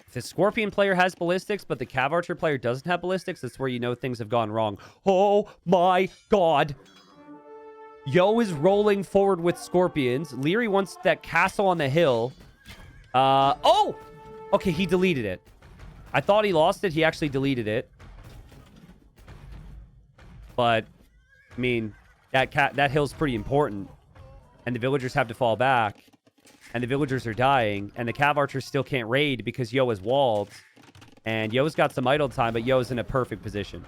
If the Scorpion player has ballistics, but the Cav Archer player doesn't have ballistics, that's where you know things have gone wrong. Oh my god. Yo is rolling forward with Scorpions. Leary wants that castle on the hill. Oh! Okay, he deleted it. I thought he lost it. He actually deleted it. But, I mean, that hill's pretty important. And the villagers have to fall back. And the villagers are dying. And the Cav Archers still can't raid because Yo is walled. And Yo's got some idle time, but Yo's in a perfect position.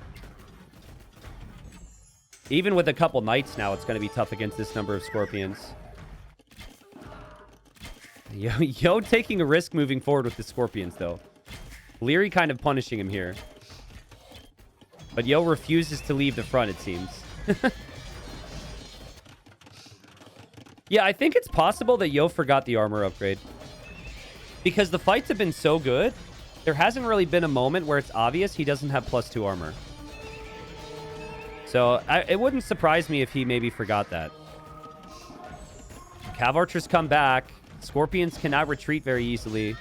Even with a couple Knights now, it's going to be tough against this number of Scorpions. Yo taking a risk moving forward with the Scorpions, though. Leary kind of punishing him here. But Yo refuses to leave the front, it seems. Yeah, I think it's possible that Yo forgot the armor upgrade. Because the fights have been so good, there hasn't really been a moment where it's obvious he doesn't have +2 armor. So, it wouldn't surprise me if he maybe forgot that. Cav Archers come back. Scorpions cannot retreat very easily.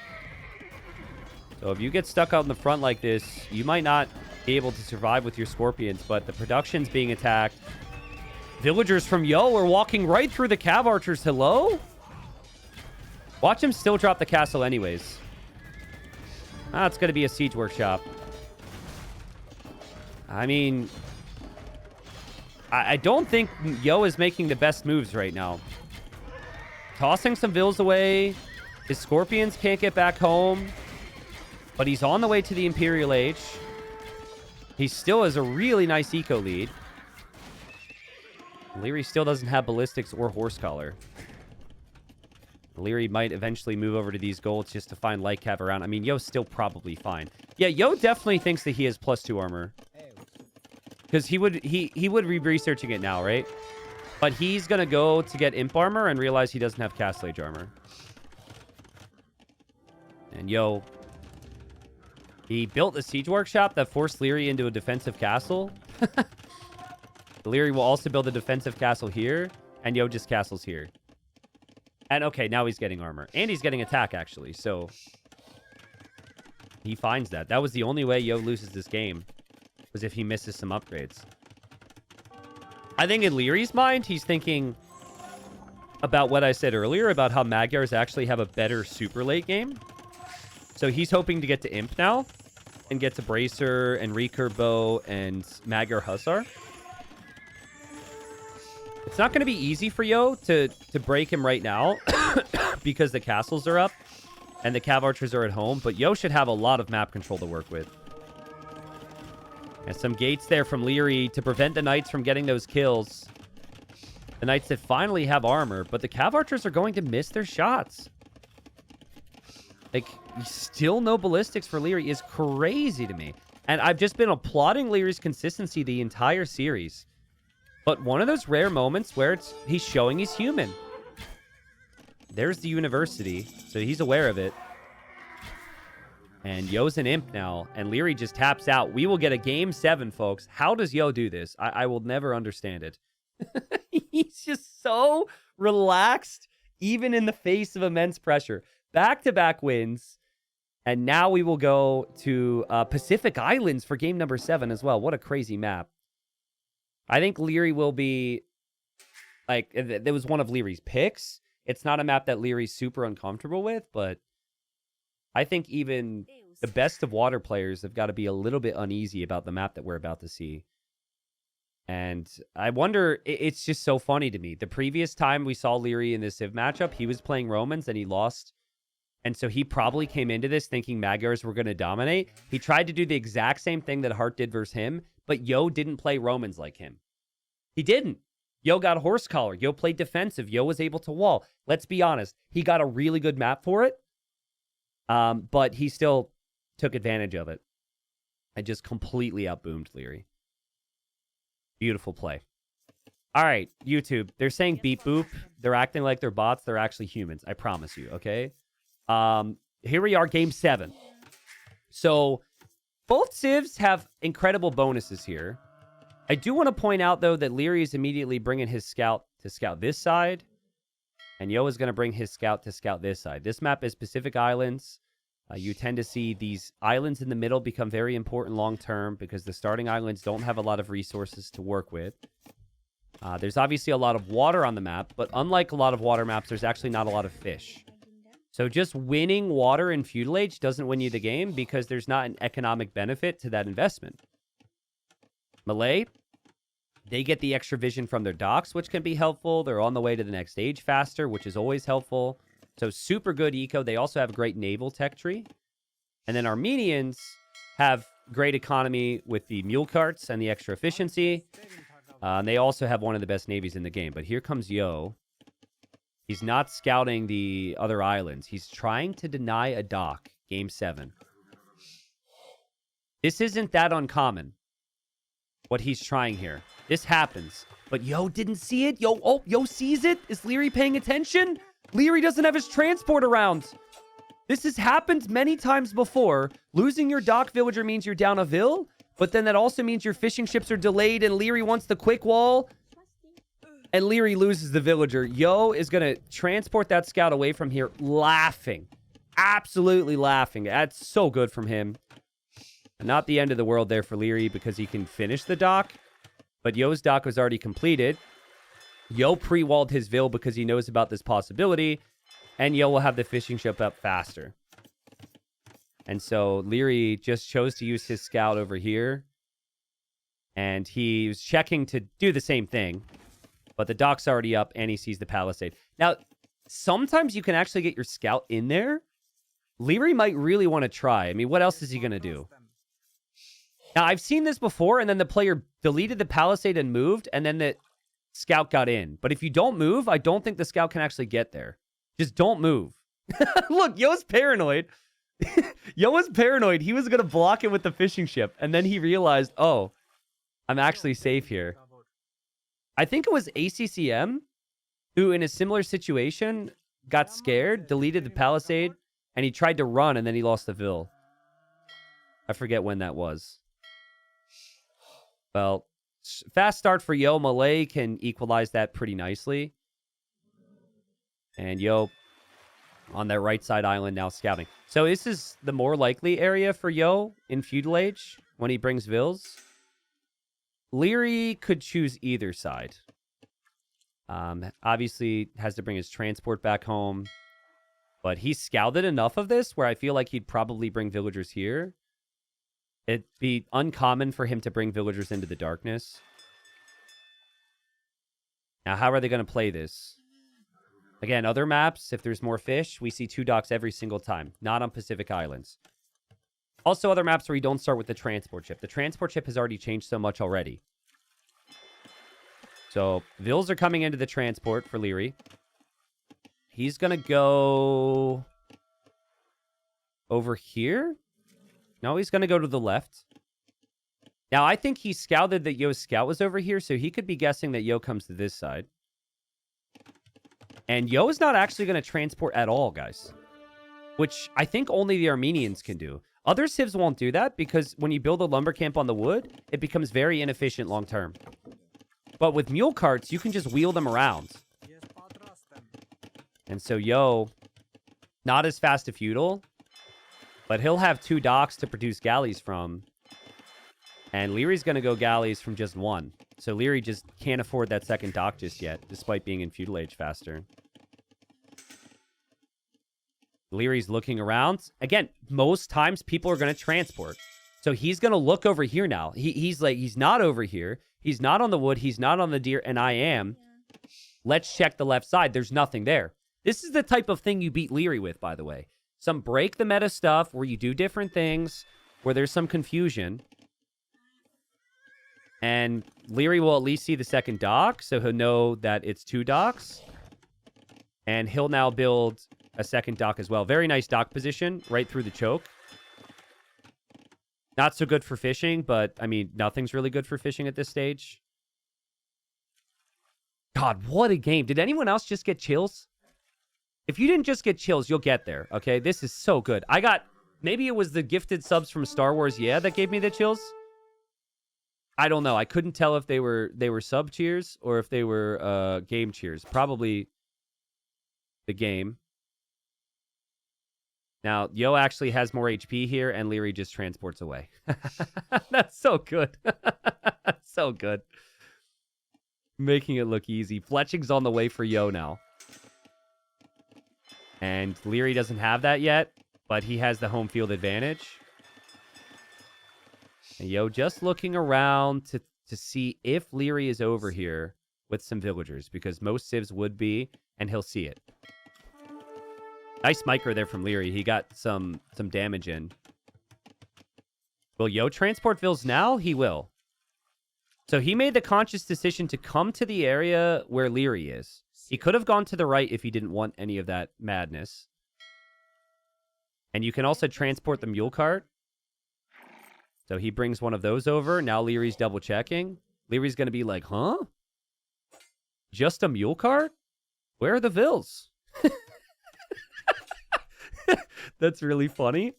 So if you get stuck out in the front like this, you might not be able to survive with your Scorpions, but the production's being attacked. Villagers from Yo are walking right through the Cav Archers. Hello? Watch him still drop the castle anyways. Ah, it's going to be a siege workshop. I mean, I don't think Yo is making the best moves right now. Tossing some vills away. His Scorpions can't get back home. But he's on the way to the Imperial Age. He still has a really nice eco lead. Leary still doesn't have ballistics or horse collar. Leary might eventually move over to these golds just to find light cav around. I mean, Yo's still probably fine. Yeah, Yo definitely thinks that he has +2 armor. Because he would be researching it now, right? But he's going to go to get imp armor and realize he doesn't have Castle Age armor. And Yo, he built a siege workshop that forced Leary into a defensive castle. Leary will also build a defensive castle here, and Yo just castles here. And okay, now he's getting armor. And he's getting attack, actually, so he finds that. That was the only way Yo loses this game, was if he misses some upgrades. I think in Leary's mind, he's thinking about what I said earlier, about how Magyars actually have a better super late game. So he's hoping to get to Imp now, and get to Bracer, and Recurve Bow, and Magyar Hussar. It's not going to be easy for Yo to break him right now, because the castles are up, and the Cav Archers are at home, but Yo should have a lot of map control to work with. And some gates there from Leary to prevent the Knights from getting those kills. The Knights that finally have armor, but the Cav Archers are going to miss their shots. Like, still no ballistics for Leary is crazy to me. And I've just been applauding Leary's consistency the entire series. But one of those rare moments where he's showing he's human. There's the university, so he's aware of it. And Yo's an imp now, and Leary just taps out. We will get a game 7, folks. How does Yo do this? I will never understand it. He's just so relaxed, even in the face of immense pressure. Back-to-back wins. And now we will go to Pacific Islands for game number 7 as well. What a crazy map. I think Leary will be, like, it was one of Leary's picks. It's not a map that Leary's super uncomfortable with, but I think even the best of water players have got to be a little bit uneasy about the map that we're about to see. And I wonder, it's just so funny to me. The previous time we saw Leary in this Civ matchup, he was playing Romans and he lost. And so he probably came into this thinking Magyars were going to dominate. He tried to do the exact same thing that Hart did versus him, but Yo didn't play Romans like him. He didn't. Yo got horse collar. Yo played defensive. Yo was able to wall. Let's be honest. He got a really good map for it. But he still took advantage of it. And just completely outboomed Leary. Beautiful play. All right, YouTube. They're saying beep boop. They're acting like they're bots. They're actually humans. I promise you, okay? Here we are, game 7. So both civs have incredible bonuses here. I do want to point out, though, that Leary is immediately bringing his scout to scout this side. And Yo is going to bring his scout to scout this side. This map is Pacific Islands. You tend to see these islands in the middle become very important long-term because the starting islands don't have a lot of resources to work with. There's obviously a lot of water on the map, but unlike a lot of water maps, there's actually not a lot of fish. So just winning water in Feudal Age doesn't win you the game because there's not an economic benefit to that investment. Malay, they get the extra vision from their docks, which can be helpful. They're on the way to the next stage faster, which is always helpful. So super good eco. They also have a great naval tech tree. And then Armenians have great economy with the mule carts and the extra efficiency. They also have one of the best navies in the game. But here comes Yo. He's not scouting the other islands. He's trying to deny a dock. Game 7. This isn't that uncommon, what he's trying here. This happens. But Yo didn't see it. Yo sees it. Is Leary paying attention? Leary doesn't have his transport around. This has happened many times before. Losing your dock villager means you're down a vill, but then that also means your fishing ships are delayed and Leary wants the quick wall. And Leary loses the villager. Yo is going to transport that scout away from here, laughing. Absolutely laughing. That's so good from him. Not the end of the world there for Leary because he can finish the dock. But Yo's dock was already completed. Yo pre-walled his Vil because he knows about this possibility. And Yo will have the fishing ship up faster. And so Leary just chose to use his scout over here. And he was checking to do the same thing. But the dock's already up and he sees the palisade. Now, sometimes you can actually get your scout in there. Leary might really want to try. I mean, what else is he going to do? Now, I've seen this before, and then the player deleted the palisade and moved, and then the scout got in. But if you don't move, I don't think the scout can actually get there. Just don't move. Look, Yo's paranoid. Yo was paranoid. He was going to block it with the fishing ship, and then he realized, oh, I'm actually safe here. I think it was ACCM who, in a similar situation, got scared, deleted the palisade, and he tried to run, and then he lost the Vil. I forget when that was. Well, fast start for Yo. Malay can equalize that pretty nicely. And Yo on that right side island now scouting. So this is the more likely area for Yo in Feudal Age when he brings Vils. Leary could choose either side. Obviously has to bring his transport back home. But he scouted enough of this where I feel like he'd probably bring villagers here. It'd be uncommon for him to bring villagers into the darkness. Now, how are they going to play this? Again, other maps, if there's more fish, we see 2 docks every single time. Not on Pacific Islands. Also, other maps where you don't start with the transport ship. The transport ship has already changed so much already. So, Vils are coming into the transport for Leary. He's going to go over here. No, he's going to go to the left. Now, I think he scouted that Yo's scout was over here, so he could be guessing that Yo comes to this side. And Yo is not actually going to transport at all, guys. Which I think only the Armenians can do. Other civs won't do that because when you build a lumber camp on the wood, it becomes very inefficient long term. But with mule carts, you can just wheel them around. And so Yo, not as fast to feudal, but he'll have 2 docks to produce galleys from. And Leary's going to go galleys from just 1. So Leary just can't afford that second dock just yet, despite being in Feudal Age faster. Leary's looking around. Again, most times people are going to transport. So he's going to look over here now. He's like, he's not over here. He's not on the wood. He's not on the deer. And I am. Let's check the left side. There's nothing there. This is the type of thing you beat Leary with, by the way. Some break the meta stuff where you do different things, where there's some confusion. And Leary will at least see the second dock, so he'll know that it's 2 docks. And he'll now build a second dock as well. Very nice dock position, right through the choke. Not so good for fishing, but, I mean, nothing's really good for fishing at this stage. God, what a game. Did anyone else just get chills? If you didn't just get chills, you'll get there, okay? This is so good. I got... Maybe it was the gifted subs from Star Wars, yeah, that gave me the chills? I don't know. I couldn't tell if they were sub cheers or if they were game cheers. Probably the game. Now, Yo actually has more HP here, and Leary just transports away. That's so good. So good. Making it look easy. Fletching's on the way for Yo now. And Leary doesn't have that yet, but he has the home field advantage. And Yo just looking around to see if Leary is over here with some villagers, because most civs would be, and he'll see it. Nice micro there from Leary. He got some damage in. Will Yo transport Vils now? He will. So he made the conscious decision to come to the area where Leary is. He could have gone to the right if he didn't want any of that madness. And you can also transport the mule cart. So he brings one of those over. Now Leary's double checking. Leary's going to be like, huh? Just a mule cart? Where are the Vils? That's really funny.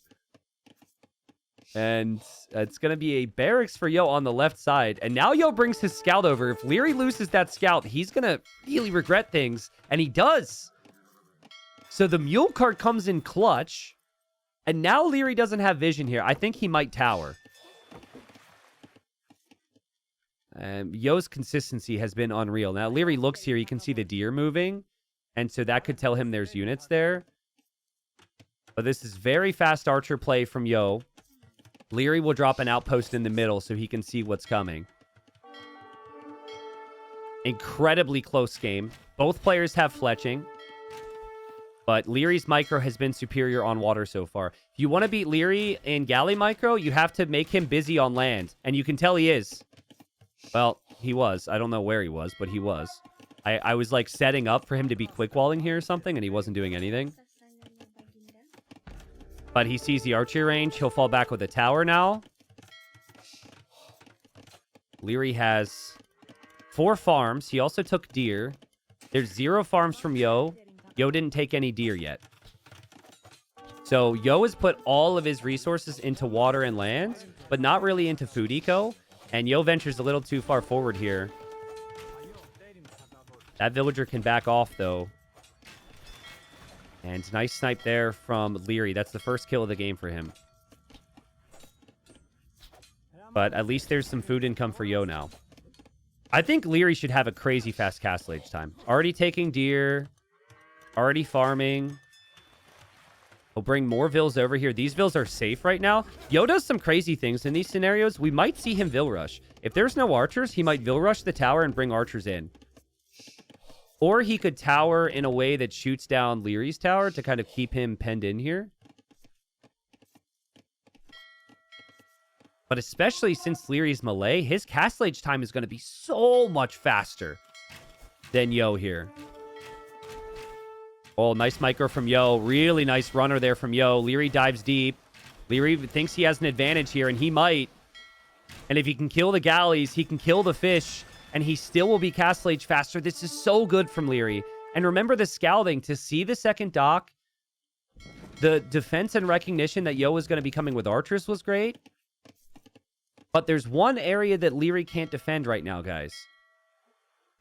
And it's going to be a barracks for Yo on the left side. And now Yo brings his scout over. If Leary loses that scout, he's going to really regret things. And he does. So the mule cart comes in clutch. And now Leary doesn't have vision here. I think he might tower. Yo's consistency has been unreal. Now Leary looks here. You can see the deer moving. And so that could tell him there's units there. But this is very fast archer play from Yo. Leary will drop an outpost in the middle so he can see what's coming. Incredibly close game. Both players have fletching. But Leary's micro has been superior on water so far. If you want to beat Leary in galley micro, you have to make him busy on land. And you can tell he is. Well, he was. I don't know where he was, but he was. I was like setting up for him to be quick walling here or something, and he wasn't doing anything. But he sees the archery range. He'll fall back with a tower now. Leary has 4 farms. He also took deer. There's 0 farms from Yo. Yo didn't take any deer yet. So Yo has put all of his resources into water and land, but not really into food eco. And Yo ventures a little too far forward here. That villager can back off, though. And nice snipe there from Leary. That's the first kill of the game for him. But at least there's some food income for Yo now. I think Leary should have a crazy fast castle age time. Already taking deer. Already farming. He'll bring more vills over here. These vills are safe right now. Yo does some crazy things in these scenarios. We might see him vill rush. If there's no archers, he might vill rush the tower and bring archers in. Or he could tower in a way that shoots down Leary's tower to kind of keep him penned in here. But especially since Leary's melee, his castle age time is going to be so much faster than Yo here. Oh, nice micro from Yo. Really nice runner there from Yo. Leary dives deep. Leary thinks he has an advantage here, and he might. And if he can kill the galleys, he can kill the fish. And he still will be castle age faster. This is so good from Leary. And remember the scouting. To see the second dock, the defense and recognition that Yo was going to be coming with archers was great. But there's one area that Leary can't defend right now, guys.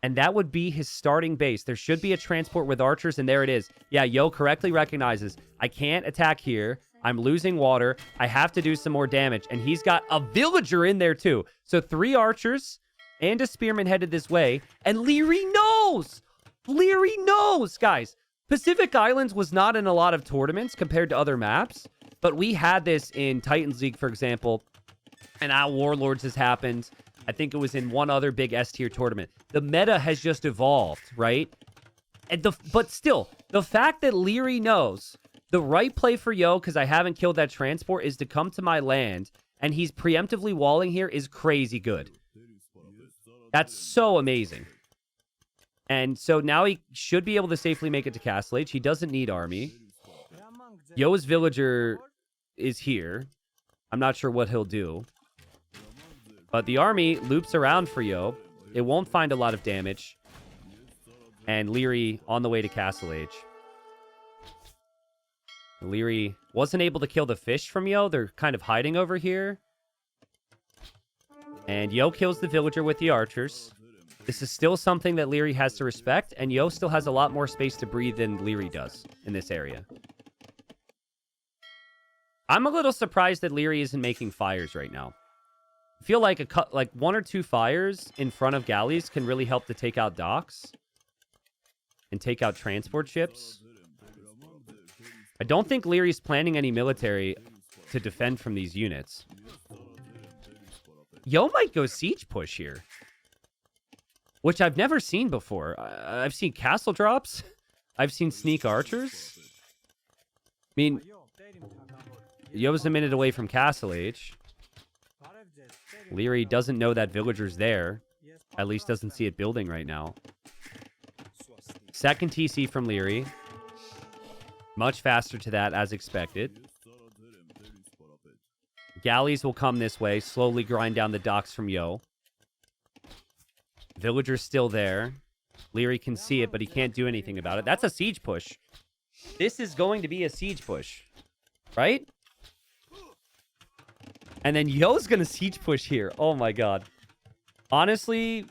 And that would be his starting base. There should be a transport with archers, and there it is. Yeah, Yo correctly recognizes, I can't attack here. I'm losing water. I have to do some more damage. And he's got a villager in there, too. So 3 archers and a spearman headed this way. And Leary knows! Leary knows, guys. Pacific Islands was not in a lot of tournaments compared to other maps. But we had this in Titans League, for example. And now Warlords has happened. I think it was in one other big S-tier tournament. The meta has just evolved, right? But still, the fact that Leary knows the right play for Yo, because I haven't killed that transport, is to come to my land, and he's preemptively walling here, is crazy good. That's so amazing. And so now he should be able to safely make it to Castle Age. He doesn't need army. Yo's villager is here. I'm not sure what he'll do. But the army loops around for Yo. It won't find a lot of damage. And Leary on the way to Castle Age. Leary wasn't able to kill the fish from Yo. They're kind of hiding over here. And Yo kills the villager with the archers. This is still something that Leary has to respect. And Yo still has a lot more space to breathe than Leary does in this area. I'm a little surprised that Leary isn't making fires right now. I feel like like 1 or 2 fires in front of galleys can really help to take out docks and take out transport ships. I don't think Leary's planning any military to defend from these units. Yo might go siege push here, which I've never seen before. I've seen castle drops. I've seen sneak archers. I mean, Yo's a minute away from Castle Age. Leary doesn't know that villager's there. At least doesn't see it building right now. Second TC from Leary. Much faster to that as expected. Galleys will come this way. Slowly grind down the docks from Yo. Villager's still there. Leary can see it, but he can't do anything about it. That's a siege push. This is going to be a siege push. Right? And then Yo's going to siege push here. Oh, my God. Honestly,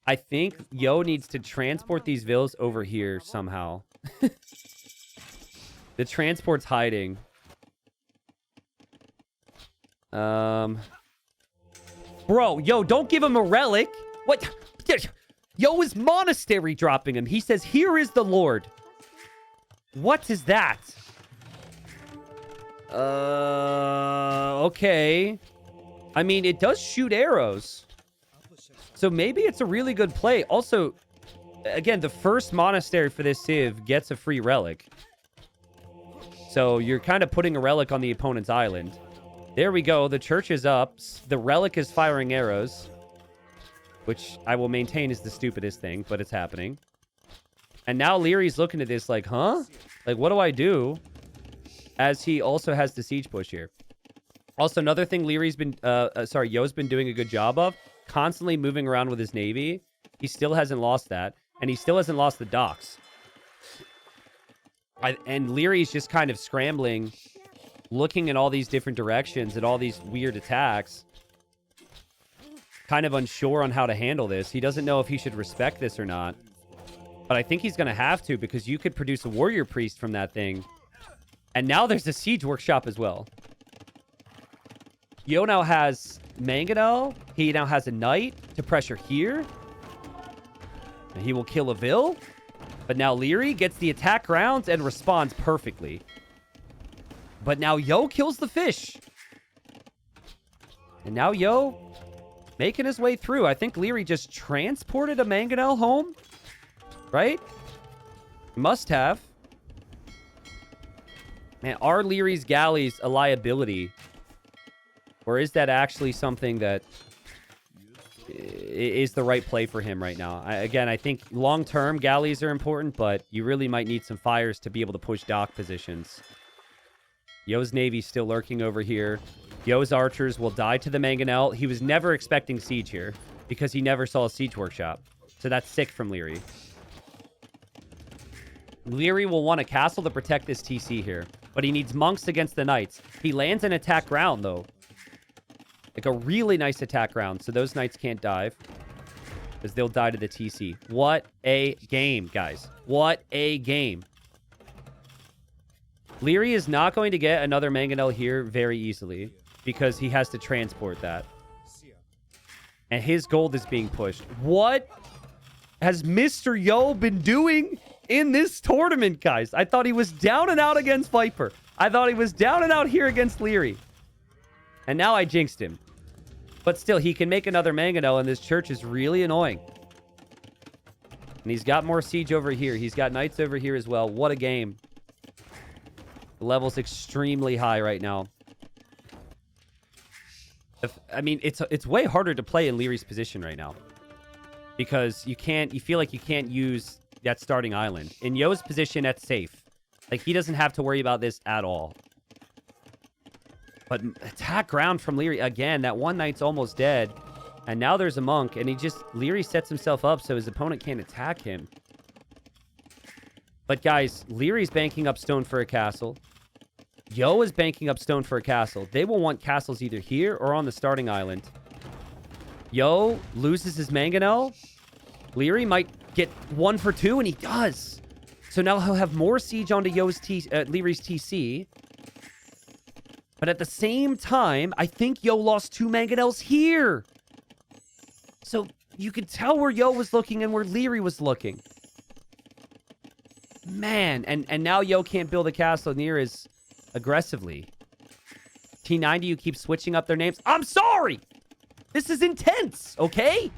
I think Yo needs to transport these villas over here somehow. The transport's hiding. Bro, Yo, don't give him a relic. What? Yo is monastery dropping him. He says, here is the Lord. What is that? Okay. I mean, it does shoot arrows. So maybe it's a really good play. Also, again, the first monastery for this civ gets a free relic. So you're kind of putting a relic on the opponent's island. There we go. The church is up. The relic is firing arrows. Which I will maintain is the stupidest thing, but it's happening. And now Leary's looking at this like, huh? Like, what do I do? As he also has the siege push here. Also, another thing Leary's been, Yo's been doing a good job of, constantly moving around with his navy. He still hasn't lost that. And he still hasn't lost the docks. And Leary's just kind of scrambling, looking in all these different directions at all these weird attacks. Kind of unsure on how to handle this. He doesn't know if he should respect this or not. But I think he's going to have to, because you could produce a warrior priest from that thing. And now there's a siege workshop as well. Yo now has Mangonel. He now has a knight to pressure here. And he will kill a Vil. But now Leary gets the attack rounds and responds perfectly. But now Yo kills the fish. And now Yo making his way through. I think Leary just transported a Mangonel home. Right? Must have. Man, are Leary's galleys a liability? Or is that actually something that is the right play for him right now? Again, I think long-term galleys are important, but you really might need some fires to be able to push dock positions. Yo's navy's still lurking over here. Yo's archers will die to the Mangonel. He was never expecting siege here because he never saw a siege workshop. So that's sick from Leary. Leary will want a castle to protect this TC here. But he needs monks against the knights. He lands an attack round, though. Like a really nice attack round. So those knights can't dive. Because they'll die to the TC. What a game, guys. What a game. Leary is not going to get another Mangonel here very easily. Because he has to transport that. And his gold is being pushed. What has Mr. Yo been doing in this tournament, guys? I thought he was down and out against Viper. I thought he was down and out here against Leary. And now I jinxed him. But still, he can make another Mangonel, and this church is really annoying. And he's got more siege over here. He's got knights over here as well. What a game. The level's extremely high right now. I mean, it's way harder to play in Leary's position right now. Because you feel like you can't use that starting island. In Yo's position, that's safe. Like, he doesn't have to worry about this at all. But attack ground from Leary. Again, that one knight's almost dead. And now there's a monk, and Leary sets himself up so his opponent can't attack him. But guys, Leary's banking up stone for a castle. Yo is banking up stone for a castle. They will want castles either here or on the starting island. Yo loses his Mangonel. Leary might get 1 for 2, and he does. So now he'll have more siege onto Leary's TC. But at the same time, I think Yo lost 2 Mangonels here. So you can tell where Yo was looking and where Leary was looking. Man, and now Yo can't build a castle near as aggressively. T90, you keep switching up their names. I'm sorry! This is intense, okay?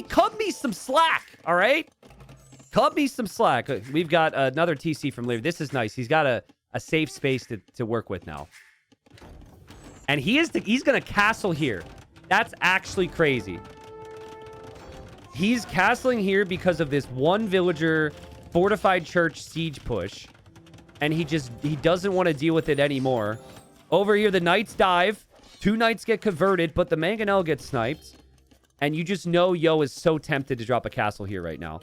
Cut me some slack, all right? Cut me some slack. We've got another TC from Leary. This is nice. He's got a safe space to work with now. And he's going to castle here. That's actually crazy. He's castling here because of this one villager fortified church siege push. And he doesn't want to deal with it anymore. Over here, the knights dive. 2 knights get converted, but the Mangonel gets sniped. And you just know Yo is so tempted to drop a castle here right now.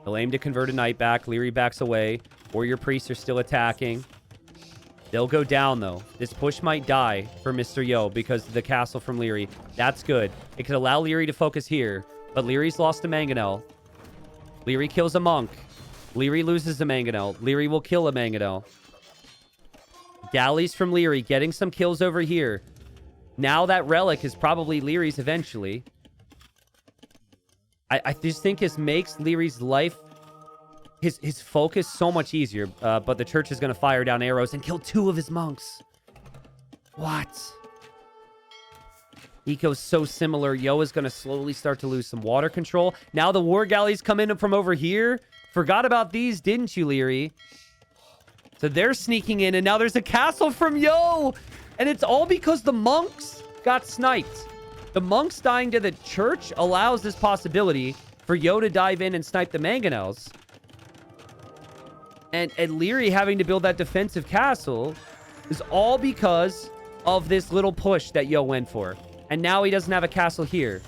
He'll aim to convert a knight back. Leary backs away. Warrior priests are still attacking. They'll go down, though. This push might die for Mr. Yo because of the castle from Leary. That's good. It could allow Leary to focus here. But Leary's lost a Mangonel. Leary kills a Monk. Leary loses a Mangonel. Leary will kill a Mangonel. Galleys from Leary getting some kills over here. Now that Relic is probably Leary's eventually. I just think this makes Leary's life... His focus so much easier, but the church is going to fire down arrows and kill 2 of his monks. What? Eco's so similar. Yo is going to slowly start to lose some water control. Now the war galleys come in from over here. Forgot about these, didn't you, Leary? So they're sneaking in, and now there's a castle from Yo! And it's all because the monks got sniped. The monks dying to the church allows this possibility for Yo to dive in and snipe the Mangonels. And Leary having to build that defensive castle is all because of this little push that Yo went for. And now he doesn't have a castle here.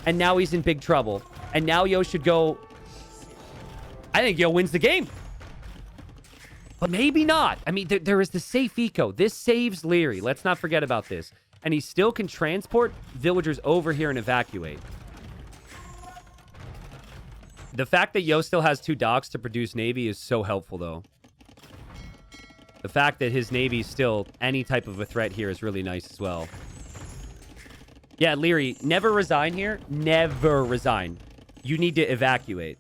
And now he's in big trouble. And now Yo should go... I think Yo wins the game. But maybe not. I mean, there is the safe eco. This saves Leary. Let's not forget about this. And he still can transport villagers over here and evacuate. The fact that Yo still has 2 docks to produce navy is so helpful, though. The fact that his navy is still any type of a threat here is really nice as well. Yeah, Leary, never resign here. Never resign. You need to evacuate.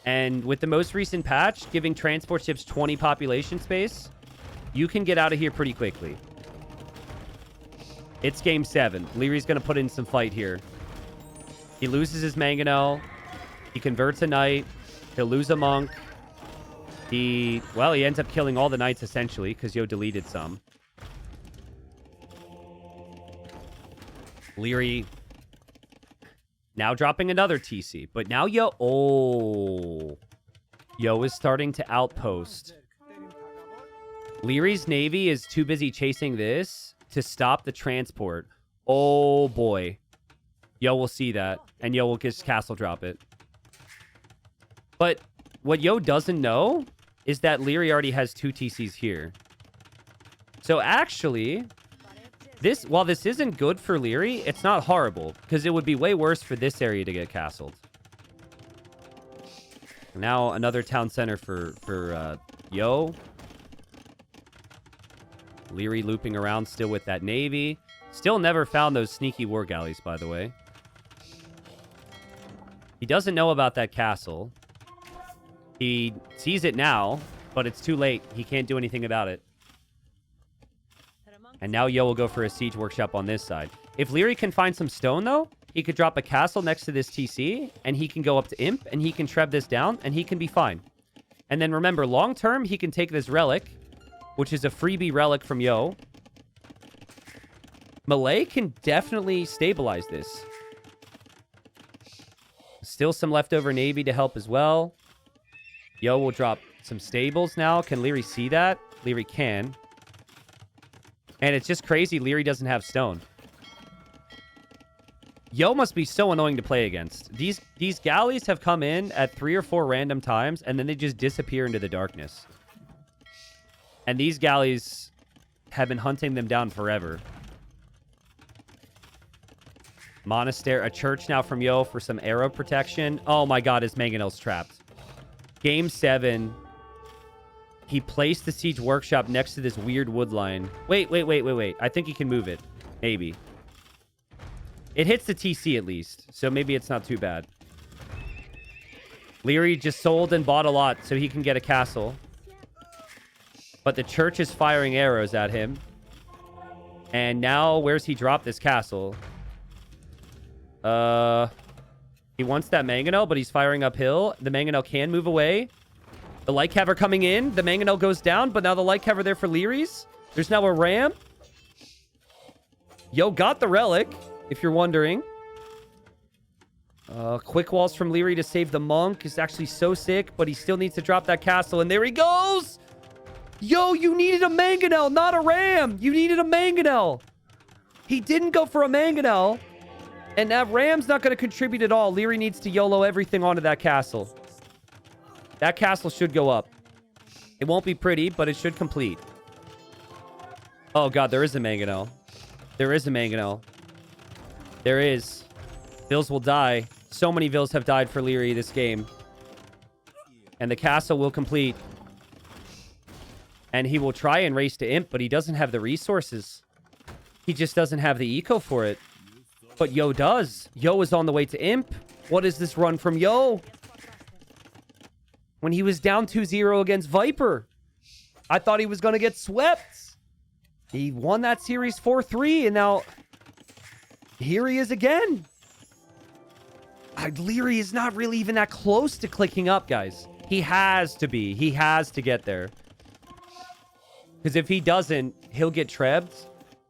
And with the most recent patch, giving transport ships 20 population space, you can get out of here pretty quickly. It's game 7. Leary's going to put in some fight here. He loses his Mangonel. He converts a knight. He'll lose a monk. He ends up killing all the knights, essentially, because Yo deleted some. Leary now dropping another TC. But now Yo... Oh. Yo is starting to outpost. Leary's navy is too busy chasing this to stop the transport. Oh, boy. Yo will see that. And Yo will just castle drop it. But what Yo doesn't know is that Leary already has 2 TCs here. So actually, while this isn't good for Leary, it's not horrible. Because it would be way worse for this area to get castled. Now another town center for Yo. Leary looping around still with that navy. Still never found those sneaky war galleys, by the way. He doesn't know about that castle. He sees it now, but it's too late. He can't do anything about it. And now Yo will go for a siege workshop on this side. If Leary can find some stone, though, he could drop a castle next to this TC, and he can go up to Imp, and he can treb this down, and he can be fine. And then remember, long term, he can take this relic, which is a freebie relic from Yo. Malay can definitely stabilize this. Still some leftover navy to help as well. Yo will drop some stables now. Can Leary see that? Leary can. And it's just crazy Leary doesn't have stone. Yo must be so annoying to play against. These galleys have come in at 3 or 4 random times, and then they just disappear into the darkness. And these galleys have been hunting them down forever. Monastery, a church now from Yo for some arrow protection. Oh my god, his Mangonel's trapped. Game 7. He placed the siege workshop next to this weird wood line. Wait. I think he can move it. Maybe. It hits the TC at least, so maybe it's not too bad. Leary just sold and bought a lot so he can get a castle. But the church is firing arrows at him. And now, where's he dropped this castle? He wants that Mangonel, but he's firing uphill. The Mangonel can move away. The light cav are coming in. The Mangonel goes down, but now the light cav are there for Leary's. There's now a ram. Yo got the relic, if you're wondering. Quick walls from Leary to save the monk is actually so sick, but he still needs to drop that castle, and there he goes! Yo, you needed a Mangonel, not a ram! You needed a Mangonel! He didn't go for a Mangonel, and that ram's not going to contribute at all. Leary needs to YOLO everything onto that castle. That castle should go up. It won't be pretty, but it should complete. Oh, God, there is a mangonel. There is a mangonel. There is. Vills will die. So many Vills have died for Leary this game. And the castle will complete. And he will try and race to Imp, but he doesn't have the resources. He just doesn't have the eco for it. But Yo does. Yo is on the way to Imp. What is this run from Yo? When he was down 2-0 against Viper, I thought he was going to get swept. He won that series 4-3, and now here he is again. Leary is not really even that close to clicking up, guys. He has to be. He has to get there. Because if he doesn't, he'll get trebbed,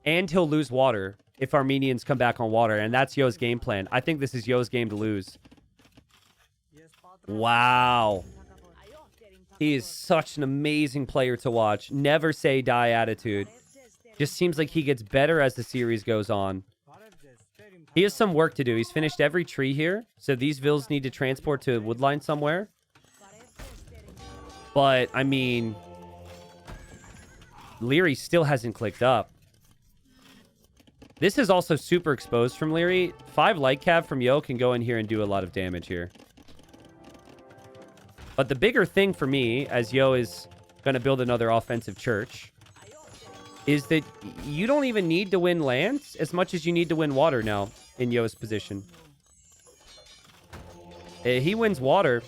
and he'll lose water if Armenians come back on water, and that's Yo's game plan. I think this is Yo's game to lose. Wow. He is such an amazing player to watch. Never say die attitude. Just seems like he gets better as the series goes on. He has some work to do. He's finished every tree here, so these Vills need to transport to a woodline somewhere. But, I mean, Leary still hasn't clicked up. This is also super exposed from Leary. 5 light cav from Yo can go in here and do a lot of damage here. But the bigger thing for me, as Yo is going to build another offensive church, is that you don't even need to win lands as much as you need to win water now in Yo's position. He wins water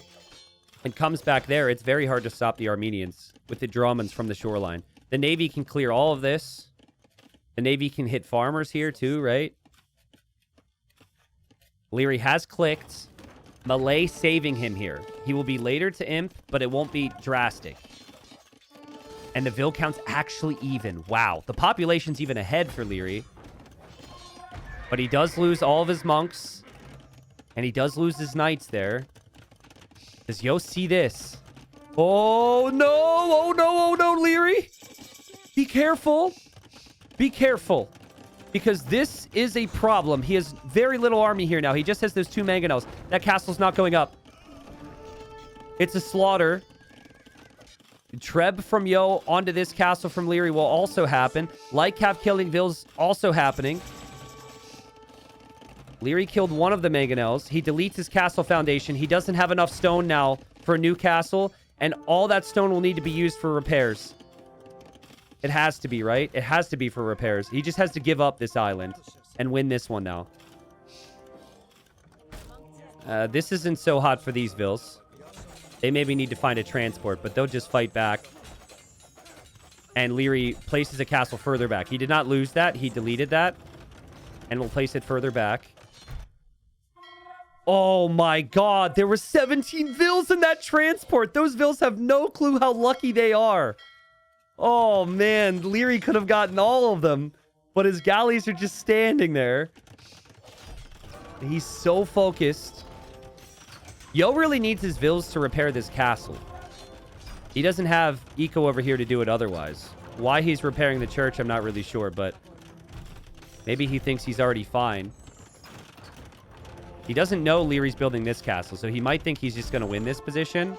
and comes back there. It's very hard to stop the Armenians with the Dromans from the shoreline. The Navy can clear all of this. The Navy can hit farmers here too, right? Leary has clicked. Malay saving him here. He will be later to Imp, but it won't be drastic. And the Vill count's actually even. Wow. The population's even ahead for Leary. But he does lose all of his monks. And he does lose his knights there. Does Yo see this? Oh, no. Oh, no. Oh, no, Leary. Be careful. Be careful. Because this is a problem. He has very little army here now. He just has those 2 mangonels. That castle's not going up. It's a slaughter. Treb from Yo onto this castle from Leary will also happen. Light cav killing Vills also happening. Leary killed one of the mangonels. He deletes his castle foundation. He doesn't have enough stone now for a new castle. And all that stone will need to be used for repairs. It has to be, right? It has to be for repairs. He just has to give up this island and win this one now. This isn't so hot for these Vills. They maybe need to find a transport, but they'll just fight back. And Leary places a castle further back. He did not lose that. He deleted that. And will place it further back. Oh my god. There were 17 Vills in that transport. Those Vills have no clue how lucky they are. Oh, man. Leary could have gotten all of them. But his galleys are just standing there. He's so focused. Yo really needs his Vills to repair this castle. He doesn't have eco over here to do it otherwise. Why he's repairing the church, I'm not really sure. But maybe he thinks he's already fine. He doesn't know Leary's building this castle. So he might think he's just going to win this position.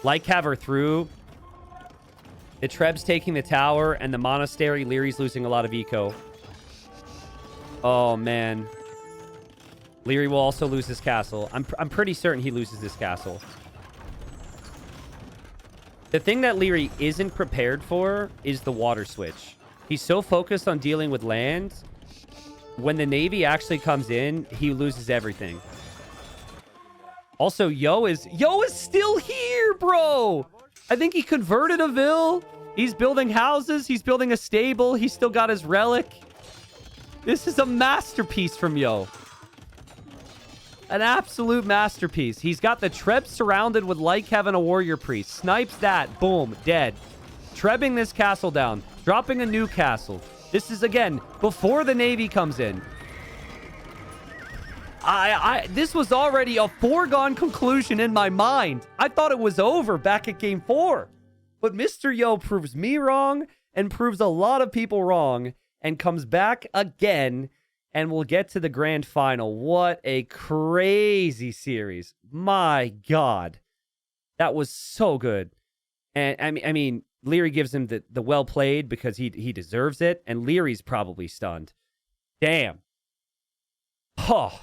Light cav are through. The Treb's taking the tower and the monastery. Leary's losing a lot of eco. Oh, man. Leary will also lose his castle. I'm pretty certain he loses this castle. The thing that Leary isn't prepared for is the water switch. He's so focused on dealing with land. When the Navy actually comes in, he loses everything. Also, Yo is still here, bro. I think he converted a Vill. He's building houses. He's building a stable. He's still got his relic. This is a masterpiece from Yo. An absolute masterpiece. He's got the Treb surrounded with Light Cav and a Warrior Priest. Snipes that. Boom. Dead. Trebbing this castle down. Dropping a new castle. This is, again, before the Navy comes in. This was already a foregone conclusion in my mind. I thought it was over back at Game 4. But Mr. Yo proves me wrong and proves a lot of people wrong and comes back again and we'll get to the grand final. What a crazy series. My God. That was so good. And I mean, Leary gives him the well played because he deserves it, and Leary's probably stunned. Damn. Oh.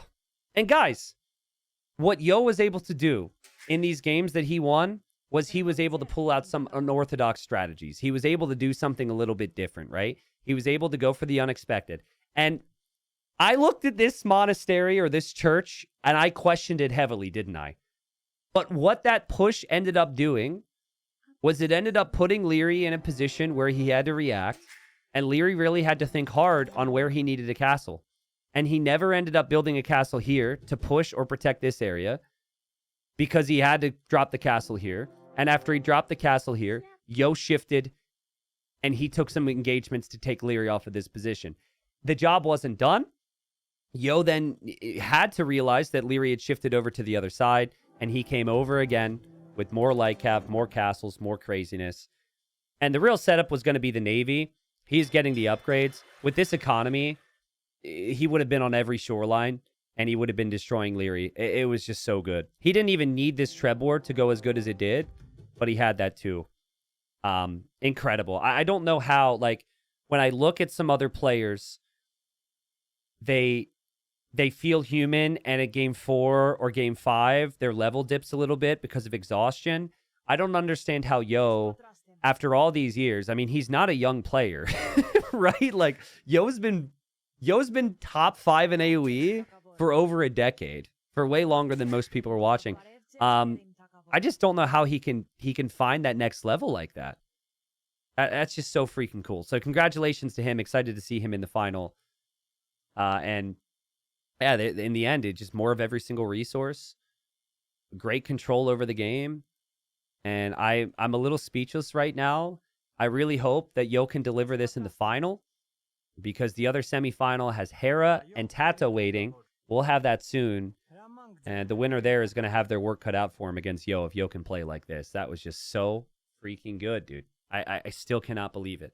And guys, what Yo was able to do in these games that he won was he was able to pull out some unorthodox strategies. He was able to do something a little bit different, right? He was able to go for the unexpected. And I looked at this monastery or this church, and I questioned it heavily, didn't I? But what that push ended up doing was it ended up putting Leary in a position where he had to react, and Leary really had to think hard on where he needed a castle. And he never ended up building a castle here to push or protect this area because he had to drop the castle here. And after he dropped the castle here, Yo shifted, and he took some engagements to take Leary off of this position. The job wasn't done. Yo then had to realize that Leary had shifted over to the other side, and he came over again with more light cav, more castles, more craziness. And the real setup was going to be the Navy. He's getting the upgrades. With this economy, he would have been on every shoreline, and he would have been destroying Leary. It was just so good. He didn't even need this Trebor to go as good as it did, but he had that too. Incredible. I don't know how, like, when I look at some other players, they feel human, and at game 4 or game 5, their level dips a little bit because of exhaustion. I don't understand how Yo, after all these years, I mean, he's not a young player, right? Like, Yo's been top 5 in AoE for over a decade, for way longer than most people are watching. I just don't know how he can find that next level like that. That's just so freaking cool. So congratulations to him. Excited to see him in the final. And yeah, in the end, it's just more of every single resource. Great control over the game. And I'm a little speechless right now. I really hope that Yo can deliver this in the final, because the other semifinal has Hera and Tata waiting. We'll have that soon. And the winner there is going to have their work cut out for him against Yo if Yo can play like this. That was just so freaking good, dude. I still cannot believe it.